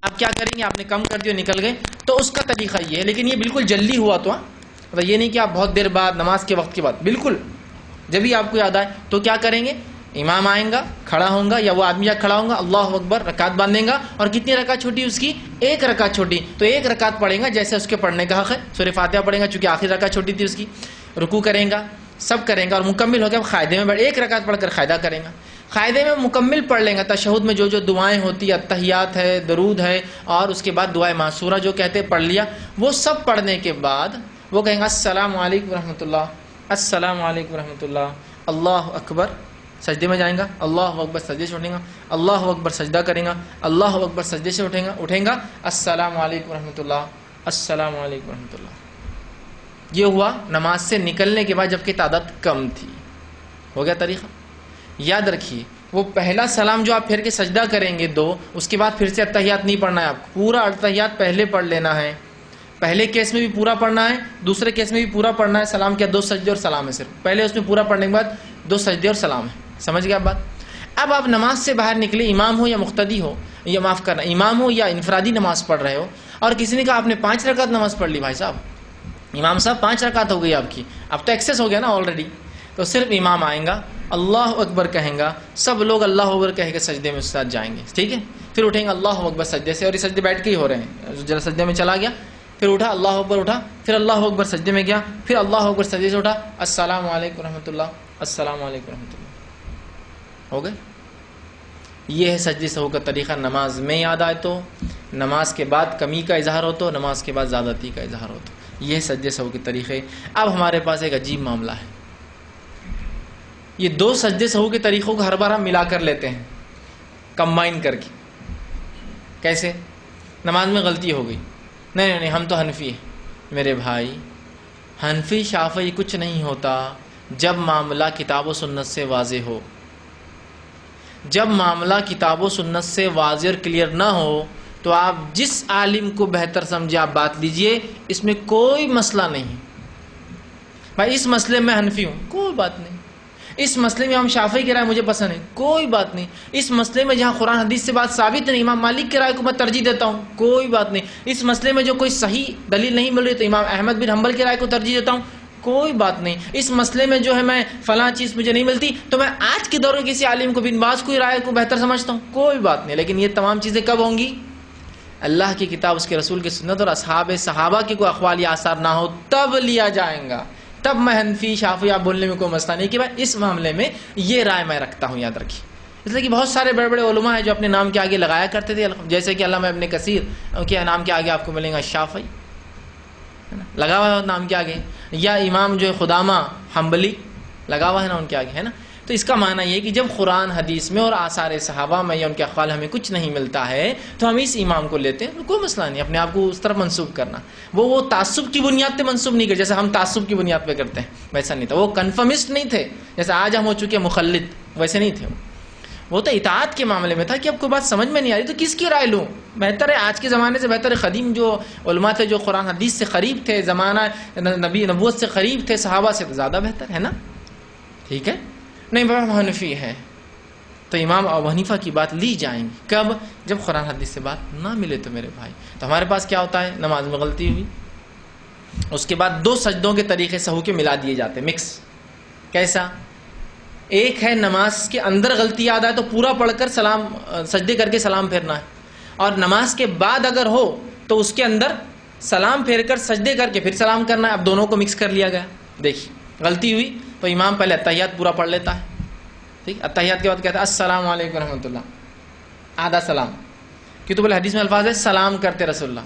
آپ کیا کریں گے؟ آپ نے کم کر دیا، نکل گئے. تو اس کا طریقہ یہ ہے، لیکن یہ بالکل جلدی ہوا تو مطلب یہ نہیں کہ آپ بہت دیر بعد، نماز کے وقت کے بعد، بالکل جب بھی آپ کو یاد آئے. تو کیا کریں گے؟ امام آئیں گا، کھڑا ہوں گا، یا وہ آدمی یا کھڑا ہوں گا، اللہ اکبر، رکعت باندھیں گا. اور کتنی رکعت چھوٹی اس کی؟ 1 رکعت چھوٹی. تو 1 رکعت پڑھیں گا جیسے اس کے پڑھنے کا حق ہے. سورہ فاتحہ پڑھیں گا چونکہ آخری رکعت چھوٹی تھی اس کی. رکوع کریں گا، سب کریں گا اور مکمل ہو گیا قاعدے میں بیٹھ 1 رکعت پڑھ کر قاعدہ کریں گا. قاعدے میں مکمل پڑھ لیں گا. تشہد میں جو جو دعائیں ہوتی ہیں، التحیات ہے، درود ہے، اور اس کے بعد دعائے معصورہ جو کہتے ہیں پڑھ لیا. وہ سب پڑھنے کے بعد وہ کہیں گا السلام علیکم ورحمۃ اللہ، السلام علیکم ورحمۃ اللہ، اللہ اکبر. سجدے میں جائیں گا، اللہ اکبر، سجدے سے اٹھیں گا، اللہ اکبر، سجدہ کریں گا، اللہ اکبر، سجدے سے اٹھیں گا، السلام علیکم ورحمۃ اللہ، السلام علیکم ورحمۃ اللہ. یہ ہوا نماز سے نکلنے کے بعد جبکہ تعداد کم تھی. ہو گیا طریقہ. یاد رکھیے وہ پہلا سلام جو آپ پھر کے سجدہ کریں گے 2، اس کے بعد پھر سے التحیات نہیں پڑھنا ہے آپ کو. پورا التحیات پہلے پڑھ لینا ہے. پہلے کیس میں بھی پورا پڑھنا ہے، دوسرے کیس میں بھی پورا پڑھنا ہے. سلام کیا؟ 2 سجدے اور سلام ہے صرف. پہلے اس میں پورا پڑھنے کے بعد 2 سجدے اور سلام ہے. سمجھ گیا بات؟ اب آپ نماز سے باہر نکلے، امام ہو یا مقتدی ہو، یا معاف کرنا، امام ہو یا انفرادی نماز پڑھ رہے ہو، اور کسی نے کہا آپ نے 5 رکعت نماز پڑھ لی. بھائی صاحب، امام صاحب 5 رکعت ہو گئی آپ کی، اب تو ایکسس ہو گیا نا آلریڈی. تو صرف امام آئیں گا، اللہ اکبر کہیں گا، سب لوگ اللہ اکبر کہہ کے سجدے میں اس ساتھ جائیں گے. ٹھیک ہے؟ پھر اٹھیں گے اللہ اکبر سجدے سے، اور یہ سجدے بیٹھ کے ہی ہو رہے ہیں. ذرا سجدے میں چلا گیا، پھر اٹھا، اللہ اکبر اٹھا، پھر اللہ اکبر سجدے میں گیا، پھر اللہ اکبر سجدے سے اٹھا، السلام علیکم ورحمۃ اللہ، السلام علیکم ورحمۃ اللہ. ہو گئے. یہ ہے سجدے سہو کا طریقہ. نماز میں یاد آئے تو، نماز کے بعد کمی کا اظہار ہو تو، نماز کے بعد زیادتی کا اظہار ہو تو. یہ ہے سجدے سہو کے طریقے. اب ہمارے پاس ایک عجیب معاملہ ہے. یہ 2 سجدے سہو کے طریقوں کو ہر بار ہم ملا کر لیتے ہیں، کمبائن کر کے. کیسے؟ نماز میں غلطی ہو گئی، نہیں ہم تو حنفی ہیں. میرے بھائی، حنفی شافعی کچھ نہیں ہوتا جب معاملہ کتاب و سنت سے واضح ہو. جب معاملہ کتاب و سنت سے واضح اور کلیئر نہ ہو تو آپ جس عالم کو بہتر سمجھے آپ بات لیجئے، اس میں کوئی مسئلہ نہیں. بھائی اس مسئلے میں حنفی ہوں، کوئی بات نہیں. اس مسئلے میں ہم شافعی کی رائے مجھے پسند ہے، کوئی بات نہیں. اس مسئلے میں جہاں قرآن حدیث سے بات ثابت نہیں، امام مالک کی رائے کو میں ترجیح دیتا ہوں، کوئی بات نہیں. اس مسئلے میں جو کوئی صحیح دلیل نہیں مل رہی تو امام احمد بن حنبل کی رائے کو ترجیح دیتا ہوں، کوئی بات نہیں. اس مسئلے میں جو ہے میں فلاں چیز مجھے نہیں ملتی تو میں آج کے دور میں کسی عالم کو بن باز کی رائے کو بہتر سمجھتا ہوں، کوئی بات نہیں. لیکن یہ تمام چیزیں کب ہوں گی؟ اللہ کی کتاب، اس کے رسول کی سنت اور اصحاب صحابہ کی کوئی اقوال یا آثار نہ ہو تب لیا جائیں گا. تب میں حنفی شافعی آپ بولنے میں کوئی مسئلہ نہیں کہ بھائی اس معاملے میں یہ رائے میں رکھتا ہوں، یاد رکھیے. اس لیے کہ بہت سارے بڑے بڑے علماء ہیں جو اپنے نام کے آگے لگایا کرتے تھے، جیسے کہ علامہ ابن کثیر، ان کے نام کے آگے آپ کو ملیں گا شافعی لگا ہوا ہے نام کے آگے، یا امام جو خدامہ حنبلی لگا ہوا ہے نا ان کے آگے، ہے نا. تو اس کا معنی یہ کہ جب قرآن حدیث میں اور آثار صحابہ میں یا ان کے اقوال ہمیں کچھ نہیں ملتا ہے تو ہم اس امام کو لیتے ہیں، کوئی مسئلہ نہیں اپنے آپ کو اس طرف منسوب کرنا. وہ تعصب کی بنیاد پہ منسوب نہیں کرتے جیسے ہم تعصب کی بنیاد پہ کرتے ہیں، ویسا نہیں تھا. وہ کنفرمسٹ نہیں تھے جیسے آج ہم ہو چکے مخلد، ویسے نہیں تھے. وہ تو اطاعت کے معاملے میں تھا کہ اب کوئی بات سمجھ میں نہیں آ رہی تو کس کی رائے لوں. بہتر ہے آج کے زمانے سے بہتر ہے قدیم جو علماء تھے جو قرآن حدیث سے قریب تھے، زمانہ نبی نبوت سے قریب تھے، صحابہ سے تو زیادہ بہتر ہے نا. ٹھیک ہے. نہیں امام حنفی ہے تو امام ابو حنیفہ کی بات لی جائیں گی. کب؟ جب قرآن حدیث سے بات نہ ملے تو میرے بھائی. تو ہمارے پاس کیا ہوتا ہے؟ نماز میں غلطی ہوئی، اس کے بعد 2 سجدوں کے طریقے سہو کے ملا دیے جاتے ہیں، مکس. کیسا؟ ایک ہے نماز کے اندر غلطی یاد آئے تو پورا پڑھ کر سلام سجدے کر کے سلام پھیرنا ہے، اور نماز کے بعد اگر ہو تو اس کے اندر سلام پھیر کر سجدے کر کے پھر سلام کرنا ہے. اب دونوں کو مکس کر لیا گیا. دیکھیے غلطی ہوئی تو امام پہلے اتحیات پورا پڑھ لیتا ہے، ٹھیک. اتحیات کے بعد کہتا ہے السلام علیکم ورحمۃ اللہ، آدھا سلام، کیوں تو بولے حدیث میں الفاظ ہے سلام کرتے رسول اللہ.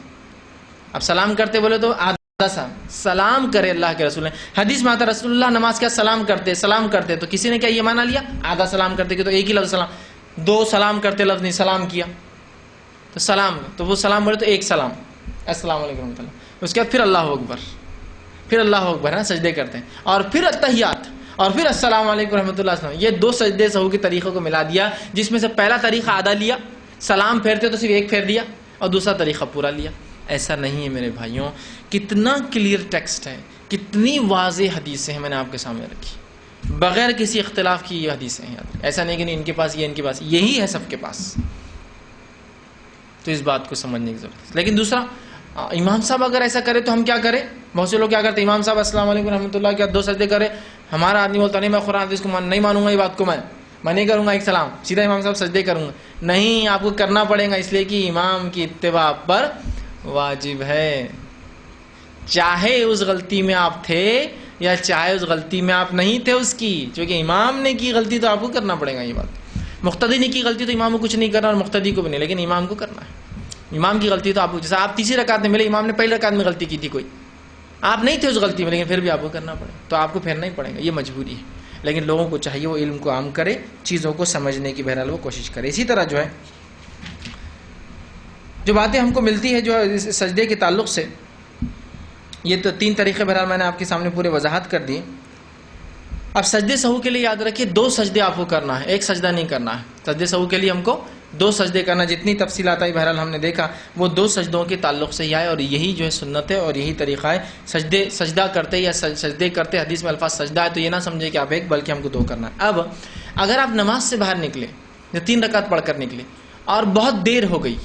اب سلام کرتے بولے تو آدھا سلام کرے اللہ کے رسول نے. حدیث میں آتا رسول اللہ نماز کا سلام کرتے تو کسی نے کیا یہ مانا لیا آدھا سلام کرتے کہ تو ایک ہی لفظ سلام، 2 سلام کرتے لفظ نہیں سلام کیا تو سلام، تو وہ سلام بولے تو ایک سلام السلام علیکم ورحمۃ اللہ. اس کے بعد پھر اللہ اکبر، پھر اللہ اکبر ہے نا سجدے کرتے ہیں، اور پھر اتحیات، اور پھر السلام علیکم رحمۃ اللہ وسلم. یہ 2 سجدے سہو کے طریقوں کو ملا دیا، جس میں سے پہلا طریقہ آدھا لیا، سلام پھیرتے تو صرف ایک پھیر دیا، اور دوسرا طریقہ پورا لیا. ایسا نہیں ہے میرے بھائیوں. کتنا کلیئر ٹیکسٹ ہے، کتنی واضح حدیثیں ہیں میں نے آپ کے سامنے رکھی، بغیر کسی اختلاف کی یہ حدیثیں ہیں. ایسا نہیں کہ نہیں ان کے پاس یہ ان کے پاس یہی ہے سب کے پاس. تو اس بات کو سمجھنے کی ضرورت ہے. لیکن دوسرا امام صاحب اگر ایسا کرے تو ہم کیا کریں؟ بہت سے لوگ کیا کرتے ہیں امام صاحب السلام علیکم رحمۃ اللہ کیا 2 سجدے کرے، ہمارا آدمی بولتا نہیں میں قرآن حدیث کو نہیں مانوں گا، یہ بات کو میں نہیں کروں گا، ایک سلام سیدھا امام صاحب سجدے کروں گا. نہیں، آپ کو کرنا پڑے گا، اس لیے کہ امام کی اتباع پر واجب ہے، چاہے اس غلطی میں آپ تھے یا چاہے اس غلطی میں آپ نہیں تھے اس کی، چونکہ امام نے کی غلطی تو آپ کو کرنا پڑے گا. یہ بات مقتدی نے کی غلطی تو امام کو کچھ نہیں کرنا اور مقتدی کو بھی نہیں، لیکن امام کو کرنا ہے. امام کی غلطی تو آپ کو، جیسے آپ تیسری رکعت میں ملے امام نے پہلی رکعت میں غلطی کی تھی، کوئی آپ نہیں تھے اس غلطی میں، لیکن پھر بھی آپ کو کرنا پڑے تو آپ کو پھیرنا ہی پڑے گا. یہ مجبوری ہے. لیکن لوگوں کو چاہیے وہ علم کو عام کرے، چیزوں کو سمجھنے کی بہرحال وہ کوشش کرے. اسی طرح جو ہے جو باتیں ہم کو ملتی ہے جو سجدے کے تعلق سے، یہ تو 3 طریقے بہرحال میں نے آپ کے سامنے پورے وضاحت کر دی. اب سجدے سہو کے لیے یاد رکھیے 2 سجدے آپ کو کرنا ہے، ایک سجدہ نہیں کرنا ہے. سجدے سہو کے لیے ہم کو 2 سجدے کرنا، جتنی تفصیلات آئی بہرحال ہم نے دیکھا وہ 2 سجدوں کے تعلق سے ہی آئے، اور یہی جو ہے سنت ہے اور یہی طریقہ ہے. سجدہ کرتے یا سجدے کرتے حدیث میں الفاظ سجدہ ہے تو یہ نہ سمجھے کہ آپ ایک، بلکہ ہم کو 2 کرنا ہے. اب اگر آپ نماز سے باہر نکلے یا 3 رکعت پڑھ کر نکلے اور بہت دیر ہو گئی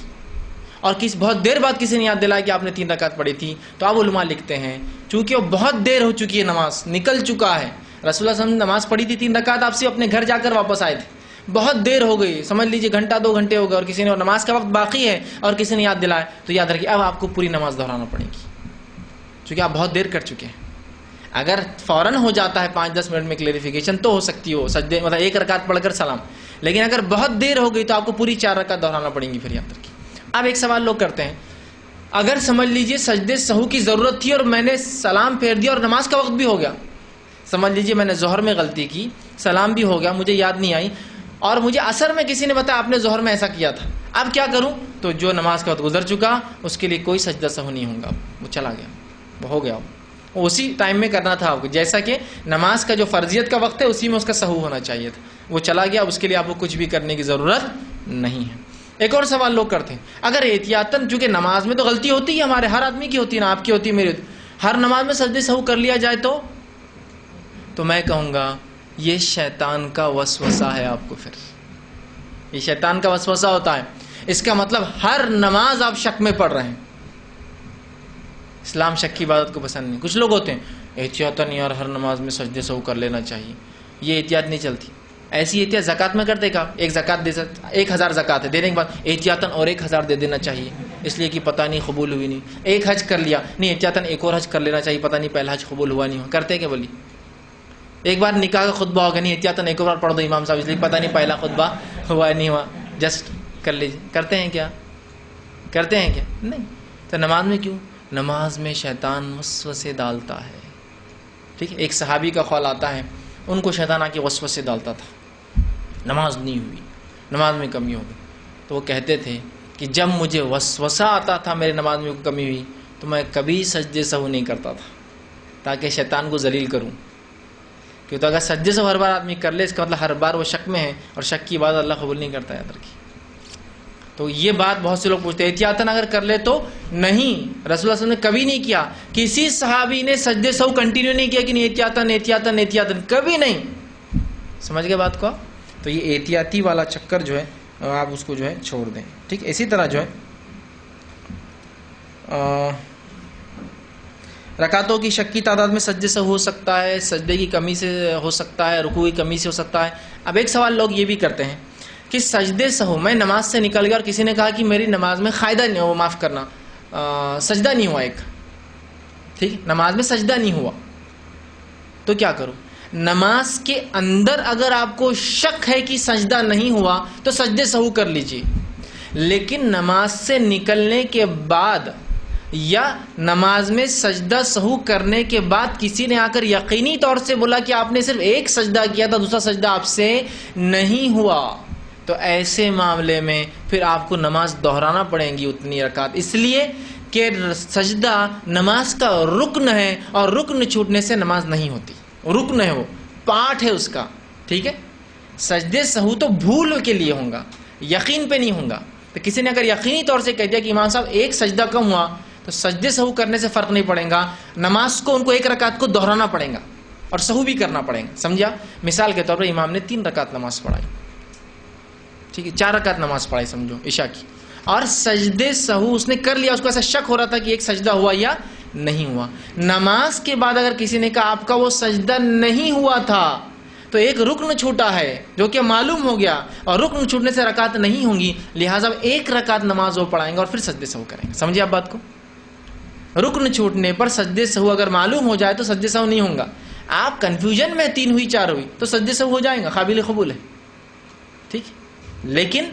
اور بہت دیر بعد کسی نے یاد دلایا کہ آپ نے 3 رکعت پڑھی تھی، تو آپ علماء لکھتے ہیں چونکہ وہ بہت دیر ہو چکی ہے، نماز نکل چکا ہے، رسول اللہ صلی اللہ علیہ وسلم نے نماز پڑھی تھی 3 رکعت، آپ سے اپنے گھر جا کر واپس آئے تھے، بہت دیر ہو گئی، سمجھ لیجئے گھنٹہ 2 گھنٹے ہو گئے، اور کسی نے نماز کا وقت باقی ہے اور کسی نے یاد دلایا، تو یاد رکھیے اب آپ کو پوری نماز دہرانا پڑے گی، چونکہ آپ بہت دیر کر چکے ہیں. اگر فوراً ہو جاتا ہے 5-10 منٹ میں کلیریفیکیشن تو ہو سکتی ہو سجدے، مطلب 1 رکعت پڑھ کر سلام، لیکن اگر بہت دیر ہو گئی تو آپ کو پوری 4 رکعت دہرانا پڑیں گی. پھر یاد رکھیے. اب ایک سوال لوگ کرتے ہیں، اگر سمجھ لیجئے سجدے سہو کی ضرورت تھی اور میں نے سلام پھیر دیا اور نماز کا وقت بھی ہو گیا، سمجھ لیجئے میں نے ظہر میں غلطی کی، سلام بھی ہو گیا، مجھے یاد نہیں آئی، اور مجھے عصر میں کسی نے بتایا آپ نے ظہر میں ایسا کیا تھا، اب کیا کروں؟ تو جو نماز کا وقت گزر چکا اس کے لیے کوئی سجدہ سہو نہیں ہوگا، وہ چلا گیا، وہ ہو گیا، وہ اسی ٹائم میں کرنا تھا آپ کو، جیسا کہ نماز کا جو فرضیت کا وقت ہے اسی میں اس کا سہو ہونا چاہیے تھا، وہ چلا گیا، اس کے لیے آپ کو کچھ بھی کرنے کی ضرورت نہیں ہے. ایک اور سوال لوگ کرتے ہیں، اگر احتیاطاً، چونکہ نماز میں تو غلطی ہوتی ہے، ہمارے ہر آدمی کی ہوتی ہے نا، آپ کی ہوتی ہے، میری ہوتی، ہر نماز میں سجدے سہو کر لیا جائے تو میں کہوں گا یہ شیطان کا وسوسہ ہے. آپ کو پھر یہ شیطان کا وسوسہ ہوتا ہے، اس کا مطلب ہر نماز آپ شک میں پڑھ رہے ہیں. اسلام شک کی عبادت کو پسند نہیں. کچھ لوگ ہوتے ہیں احتیاطاً یار ہر نماز میں سجدے سہو کر لینا چاہیے، یہ احتیاط نہیں چلتی. ایسی احتیاط زکات میں کرتے کا، ایک زکات دے 1000 زکات ہے، دینے کے بعد احتیاطاً اور 1000 دے دینا چاہیے، اس لیے کہ پتہ نہیں قبول ہوئی نہیں. ایک حج کر لیا, نہیں احتیاطاً ایک اور حج کر لینا چاہیے, پتہ نہیں پہلا حج قبول ہوا نہیں ہوا. کرتے کیا بولی؟ ایک بار نکاح کا خطبہ ہوگا, نہیں احتیاطاً ایک اور بار پڑھ دو امام صاحب, اس لیے پتہ نہیں پہلا خطبہ ہوا نہیں ہوا, جسٹ کر لیجیے. کرتے ہیں کیا؟ کرتے ہیں کیا؟ نہیں. تو نماز میں کیوں؟ نماز میں شیطان وسوسے ڈالتا ہے. ٹھیک ہے, ایک صحابی کا قول آتا ہے, ان کو شیطان آ کے وسوسے ڈالتا تھا, نماز نہیں ہوئی, نماز میں کمی ہو گئی. تو وہ کہتے تھے کہ جب مجھے وسوسہ آتا تھا میری نماز میں کمی ہوئی تو میں کبھی سجدے سہو نہیں کرتا تھا, تاکہ شیطان کو ذلیل کروں. کیوں؟ تو اگر سجدے سہو ہر بار آدمی کر لے, اس کا مطلب ہر بار وہ شک میں ہے, اور شک کی بات اللہ قبول نہیں کرتا. یاد رکھیے. تو یہ بات بہت سے لوگ پوچھتے ہیں احتیاطاً اگر کر لے تو نہیں. رسول اللہ صلی اللہ علیہ وسلم نے کبھی نہیں کیا. کسی صحابی نے سجدے سہو کنٹینیو نہیں کیا کہ نہیں احتیاطاً احتیاطاً احتیاطاً, کبھی نہیں. سمجھ گئے بات کو؟ تو یہ احتیاطی والا چکر جو ہے آپ اس کو جو ہے چھوڑ دیں. ٹھیک. اسی طرح جو ہے رکعتوں کی شک کی تعداد میں سجدے سے ہو سکتا ہے, سجدے کی کمی سے ہو سکتا ہے, رکوع کی کمی سے ہو سکتا ہے. اب ایک سوال لوگ یہ بھی کرتے ہیں کہ سجدے سہو میں نماز سے نکل گیا اور کسی نے کہا کہ میری نماز میں قاعدہ نہیں ہوا, معاف کرنا سجدہ نہیں ہوا ایک. ٹھیک, نماز میں سجدہ نہیں ہوا تو کیا کرو؟ نماز کے اندر اگر آپ کو شک ہے کہ سجدہ نہیں ہوا تو سجدے سہو کر لیجئے, لیکن نماز سے نکلنے کے بعد یا نماز میں سجدہ سہو کرنے کے بعد کسی نے آ کر یقینی طور سے بولا کہ آپ نے صرف ایک سجدہ کیا تھا, دوسرا سجدہ آپ سے نہیں ہوا, تو ایسے معاملے میں پھر آپ کو نماز دہرانا پڑیں گی اتنی رکعت, اس لیے کہ سجدہ نماز کا رکن ہے, اور رکن چھوٹنے سے نماز نہیں ہوتی. رکن ہے, وہ پارٹ ہے اس کا. ٹھیک ہے. سجدے سہو تو بھول کے لیے ہوں گا, یقین پہ نہیں ہوں گا. تو کسی نے اگر یقینی طور سے کہہ دیا کہ امام صاحب ایک سجدہ کم ہوا, تو سجدے سہو کرنے سے فرق نہیں پڑے گا, نماز کو ان کو ایک رکعت کو دہرانا پڑے گا اور سہو بھی کرنا پڑے گا. سمجھا؟ مثال کے طور پر امام نے 3 رکعت نماز پڑھائی, ٹھیک ہے, 4 رکعت نماز پڑھائی سمجھو عشاء کی, اور سجدے سہو اس نے کر لیا, اس کو ایسا شک ہو رہا تھا کہ ایک سجدہ ہوا یا نہیں ہوا. نماز کے بعد اگر کسی نے کہا آپ کا وہ سجدہ نہیں ہوا تھا, تو ایک رکن چھوٹا ہے جو کہ معلوم ہو گیا, اور رکن چھوٹنے سے رکعت نہیں ہوں گی, لہٰذا ایک رکعت نماز وہ پڑھائیں گے اور پھر سجدے سہو کریں گے. سمجھے آپ بات کو؟ رکن چھوٹنے پر سجدے سہو اگر معلوم ہو جائے تو سجدے سہو نہیں ہوں گا. آپ کنفیوژن میں 3 ہوئی 4 ہوئی تو سجدے سہو ہو جائیں گا, قابل قبول ہے. ٹھیک. لیکن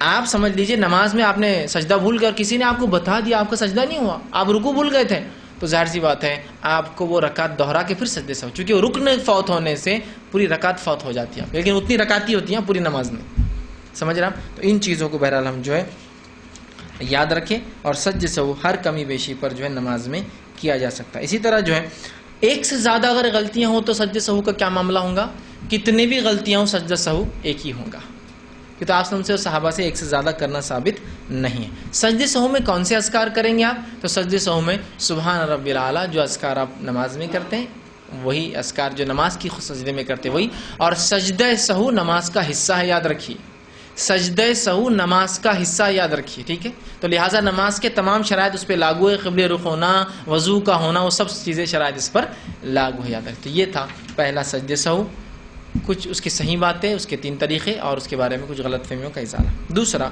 آپ سمجھ لیجئے نماز میں آپ نے سجدہ بھول گئے اور کسی نے آپ کو بتا دیا آپ کا سجدہ نہیں ہوا, آپ رکوع بھول گئے تھے, تو ظاہر سی بات ہے آپ کو وہ رکعت دہرا کے پھر سجدے سے ہو, چونکہ وہ رکن فوت ہونے سے پوری رکعت فوت ہو جاتی ہے, لیکن اتنی رکعتی ہوتی ہیں پوری نماز میں. سمجھ رہا؟ تو ان چیزوں کو بہرحال ہم جو ہے یاد رکھیں, اور سجدے سے ہر کمی بیشی پر جو ہے نماز میں کیا جا سکتا ہے. اسی طرح جو ہے ایک سے زیادہ اگر غلطیاں ہوں تو سجدے سہو کا کیا معاملہ ہوگا؟ کتنی بھی غلطیاں ہوں سجدہ سہو ایک ہی ہوگا, کہ تو آپ سے صحابہ سے ایک سے زیادہ کرنا ثابت نہیں ہے. سجدے سہو میں کون سے اذکار کریں گے آپ؟ تو سجدے سہو میں سبحان رب العالی جو اذکار آپ نماز میں کرتے ہیں وہی اذکار جو نماز کی خود سجدے میں کرتے وہی, اور سجدہ سہو نماز کا حصہ ہے, یاد رکھیے. سجدہ سہو نماز کا حصہ یاد رکھیے. ٹھیک ہے. تو لہٰذا نماز کے تمام شرائط اس پہ لاگو ہے, قبلے رخ ہونا, وضو کا ہونا, وہ سب چیزیں شرائط اس پر لاگو ہے, یاد رکھیے. تو یہ تھا پہلا سجدہ سہو, کچھ اس کی صحیح باتیں, اس کے 3 طریقے, اور اس کے بارے میں کچھ غلط فہمیوں کا ازالہ. دوسرا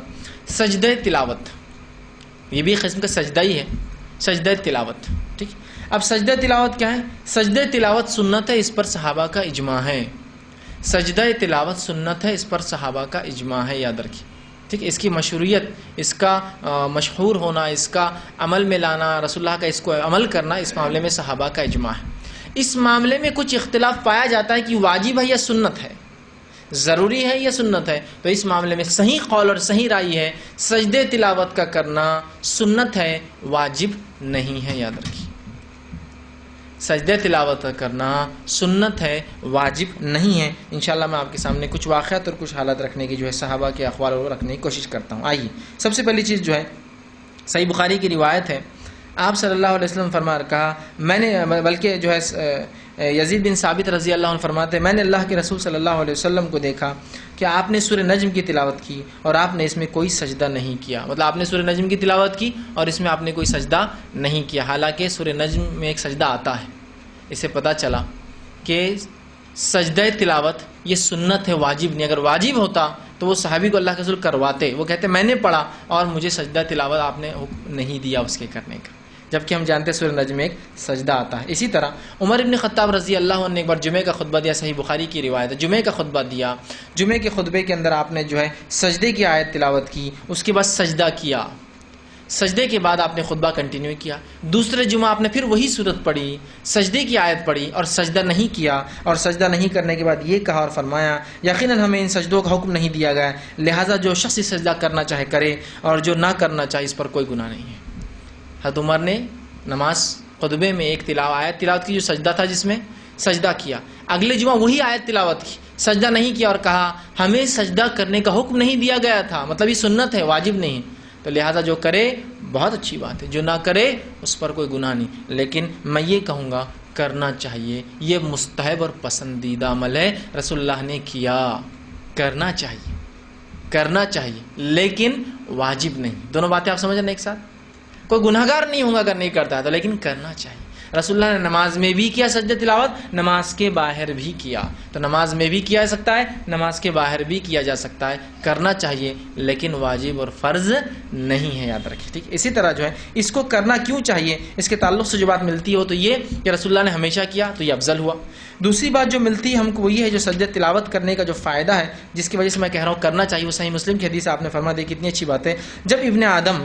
سجدہ تلاوت, یہ بھی قسم کا سجدہ ہی ہے, سجدہ تلاوت. ٹھیک. اب سجدہ تلاوت کیا ہے؟ سجدہ تلاوت سنت ہے, اس پر صحابہ کا اجماع ہے. سجدہ تلاوت سنت ہے, اس پر صحابہ کا اجماع ہے, یاد رکھیے. ٹھیک. اس کی مشروعیت, اس کا مشہور ہونا, اس کا عمل میں لانا, رسول اللہ کا اس کو عمل کرنا, اس معاملے میں صحابہ کا اجماع ہے. اس معاملے میں کچھ اختلاف پایا جاتا ہے کہ واجب ہے یا سنت ہے, ضروری ہے یا سنت ہے. تو اس معاملے میں صحیح قول اور صحیح رائے ہے سجدہ تلاوت کا کرنا سنت ہے, واجب نہیں ہے, یاد رکھیے. سجدہ تلاوت کا کرنا سنت ہے, واجب نہیں ہے. انشاءاللہ میں آپ کے سامنے کچھ واقعات اور کچھ حالات رکھنے کی جو ہے صحابہ کے اقوال کو رکھنے کی کوشش کرتا ہوں. آئیے, سب سے پہلی چیز جو ہے صحیح بخاری کی روایت ہے, آپ صلی اللہ علیہ وسلم فرما کہا, میں نے, بلکہ جو ہے یزید بن ثابت رضی اللہ عنہ فرماتے ہیں, میں نے اللہ کے رسول صلی اللہ علیہ وسلم کو دیکھا کہ آپ نے سورہ نجم کی تلاوت کی اور آپ نے اس میں کوئی سجدہ نہیں کیا. مطلب آپ نے سورہ نجم کی تلاوت کی اور اس میں آپ نے کوئی سجدہ نہیں کیا, حالانکہ سورہ نجم میں ایک سجدہ آتا ہے. اس سے پتہ چلا کہ سجدہ تلاوت یہ سنت ہے, واجب نہیں. اگر واجب ہوتا تو وہ صحابی کو اللہ کے رسول کرواتے، وہ کہتے میں نے پڑھا اور مجھے سجدہ تلاوت آپ نے حکم نہیں دیا اس کے کرنے کا، جبکہ ہم جانتے ہیں سورہ نجم میں ایک سجدہ آتا ہے۔ اسی طرح عمر ابن خطاب رضی اللہ عنہ نے ایک بار جمعے کا خطبہ دیا، صحیح بخاری کی روایت ہے، جمعے کا خطبہ دیا، جمعے کے خطبے کے اندر آپ نے جو ہے سجدے کی آیت تلاوت کی، اس کے بعد سجدہ کیا، سجدے کے بعد آپ نے خطبہ کنٹینیو کیا، دوسرے جمعہ آپ نے پھر وہی صورت پڑھی، سجدے کی آیت پڑھی اور سجدہ نہیں کیا، اور سجدہ نہیں کرنے کے بعد یہ کہا اور فرمایا یقیناً ہمیں ان سجدوں کا حکم نہیں دیا گیا، لہٰذا جو شخص سجدہ کرنا چاہے کرے اور جو نہ کرنا چاہے اس پر کوئی گناہ نہیں ہے۔ حضرت عمر نے نماز خطبے میں ایک آیت تلاوت کی جو سجدہ تھا، جس میں سجدہ کیا، اگلے جمعہ وہی آیت تلاوت کی، سجدہ نہیں کیا اور کہا ہمیں سجدہ کرنے کا حکم نہیں دیا گیا تھا، مطلب یہ سنت ہے، واجب نہیں، تو لہٰذا جو کرے بہت اچھی بات ہے، جو نہ کرے اس پر کوئی گناہ نہیں، لیکن میں یہ کہوں گا کرنا چاہیے، یہ مستحب اور پسندیدہ عمل ہے، رسول اللہ نے کیا، کرنا چاہیے، کرنا چاہیے لیکن واجب نہیں۔ دونوں باتیں آپ سمجھ رہے ہیں ایک ساتھ؟ کوئی گناہگار نہیں ہوگا اگر نہیں کرتا ہے تو، لیکن کرنا چاہیے۔ رسول اللہ نے نماز میں بھی کیا سجدہ تلاوت، نماز کے باہر بھی کیا، تو نماز میں بھی کیا جا سکتا ہے، نماز کے باہر بھی کیا جا سکتا ہے، کرنا چاہیے لیکن واجب اور فرض نہیں ہے، یاد رکھیے، ٹھیک۔ اسی طرح جو ہے اس کو کرنا کیوں چاہیے، اس کے تعلق سے جو بات ملتی ہے وہ تو یہ کہ رسول اللہ نے ہمیشہ کیا تو یہ افضل ہوا۔ دوسری بات جو ملتی ہے ہم کو وہ یہ ہے جو سجدہ تلاوت کرنے کا جو فائدہ ہے، جس کی وجہ سے میں کہہ رہا ہوں کرنا چاہیے، وہ صحیح مسلم کی حدیث آپ نے فرما دی، کتنی اچھی بات ہے۔ جب ابن آدم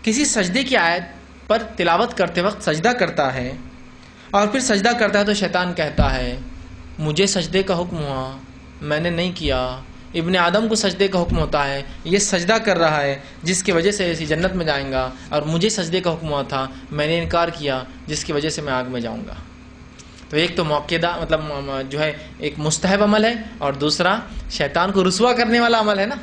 کسی سجدے کی آیت پر تلاوت کرتے وقت سجدہ کرتا ہے اور پھر سجدہ کرتا ہے تو شیطان کہتا ہے مجھے سجدے کا حکم ہوا، میں نے نہیں کیا، ابن آدم کو سجدے کا حکم ہوتا ہے، یہ سجدہ کر رہا ہے جس کی وجہ سے اسی جنت میں جائیں گا، اور مجھے سجدے کا حکم ہوا تھا، میں نے انکار کیا جس کی وجہ سے میں آگ میں جاؤں گا۔ تو ایک تو موقعہ مطلب جو ہے ایک مستحب عمل ہے، اور دوسرا شیطان کو رسوا کرنے والا عمل ہے نا،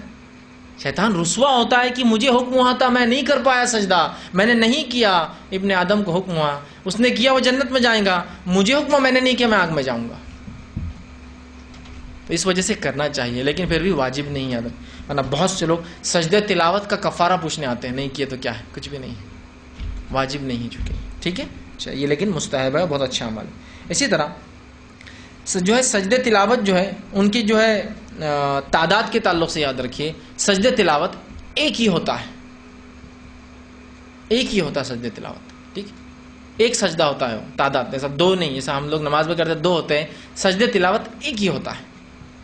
شیطان رسوا ہوتا ہے کہ مجھے حکم ہوا تھا میں نہیں کر پایا سجدہ، میں نے نہیں کیا، ابن آدم کو حکم ہوا اس نے کیا وہ جنت میں جائیں گا، مجھے حکم ہوا میں نے نہیں کیا میں آگ میں جاؤں گا۔ تو اس وجہ سے کرنا چاہیے لیکن پھر بھی واجب نہیں ہے، ورنہ بہت سے لوگ سجدہ تلاوت کا کفارہ پوچھنے آتے ہیں، نہیں کیے تو کیا ہے، کچھ بھی نہیں ہے، واجب نہیں ہے چونکہ، ٹھیک ہے یہ لیکن مستحب ہے، بہت اچھا عمل ہے۔ اسی طرح جو ہے سجدہ تلاوت جو ہے ان کی جو ہے تعداد کے تعلق سے یاد رکھیے، سجدہ تلاوت ایک ہی ہوتا ہے، ایک ہی ہوتا ہے سجدہ تلاوت، ٹھیک، ایک سجدہ ہوتا ہے، تعداد ایسا دو نہیں، جیسا ہم لوگ نماز میں کرتے ہیں دو ہوتے ہیں، سجدہ تلاوت ایک ہی ہوتا ہے،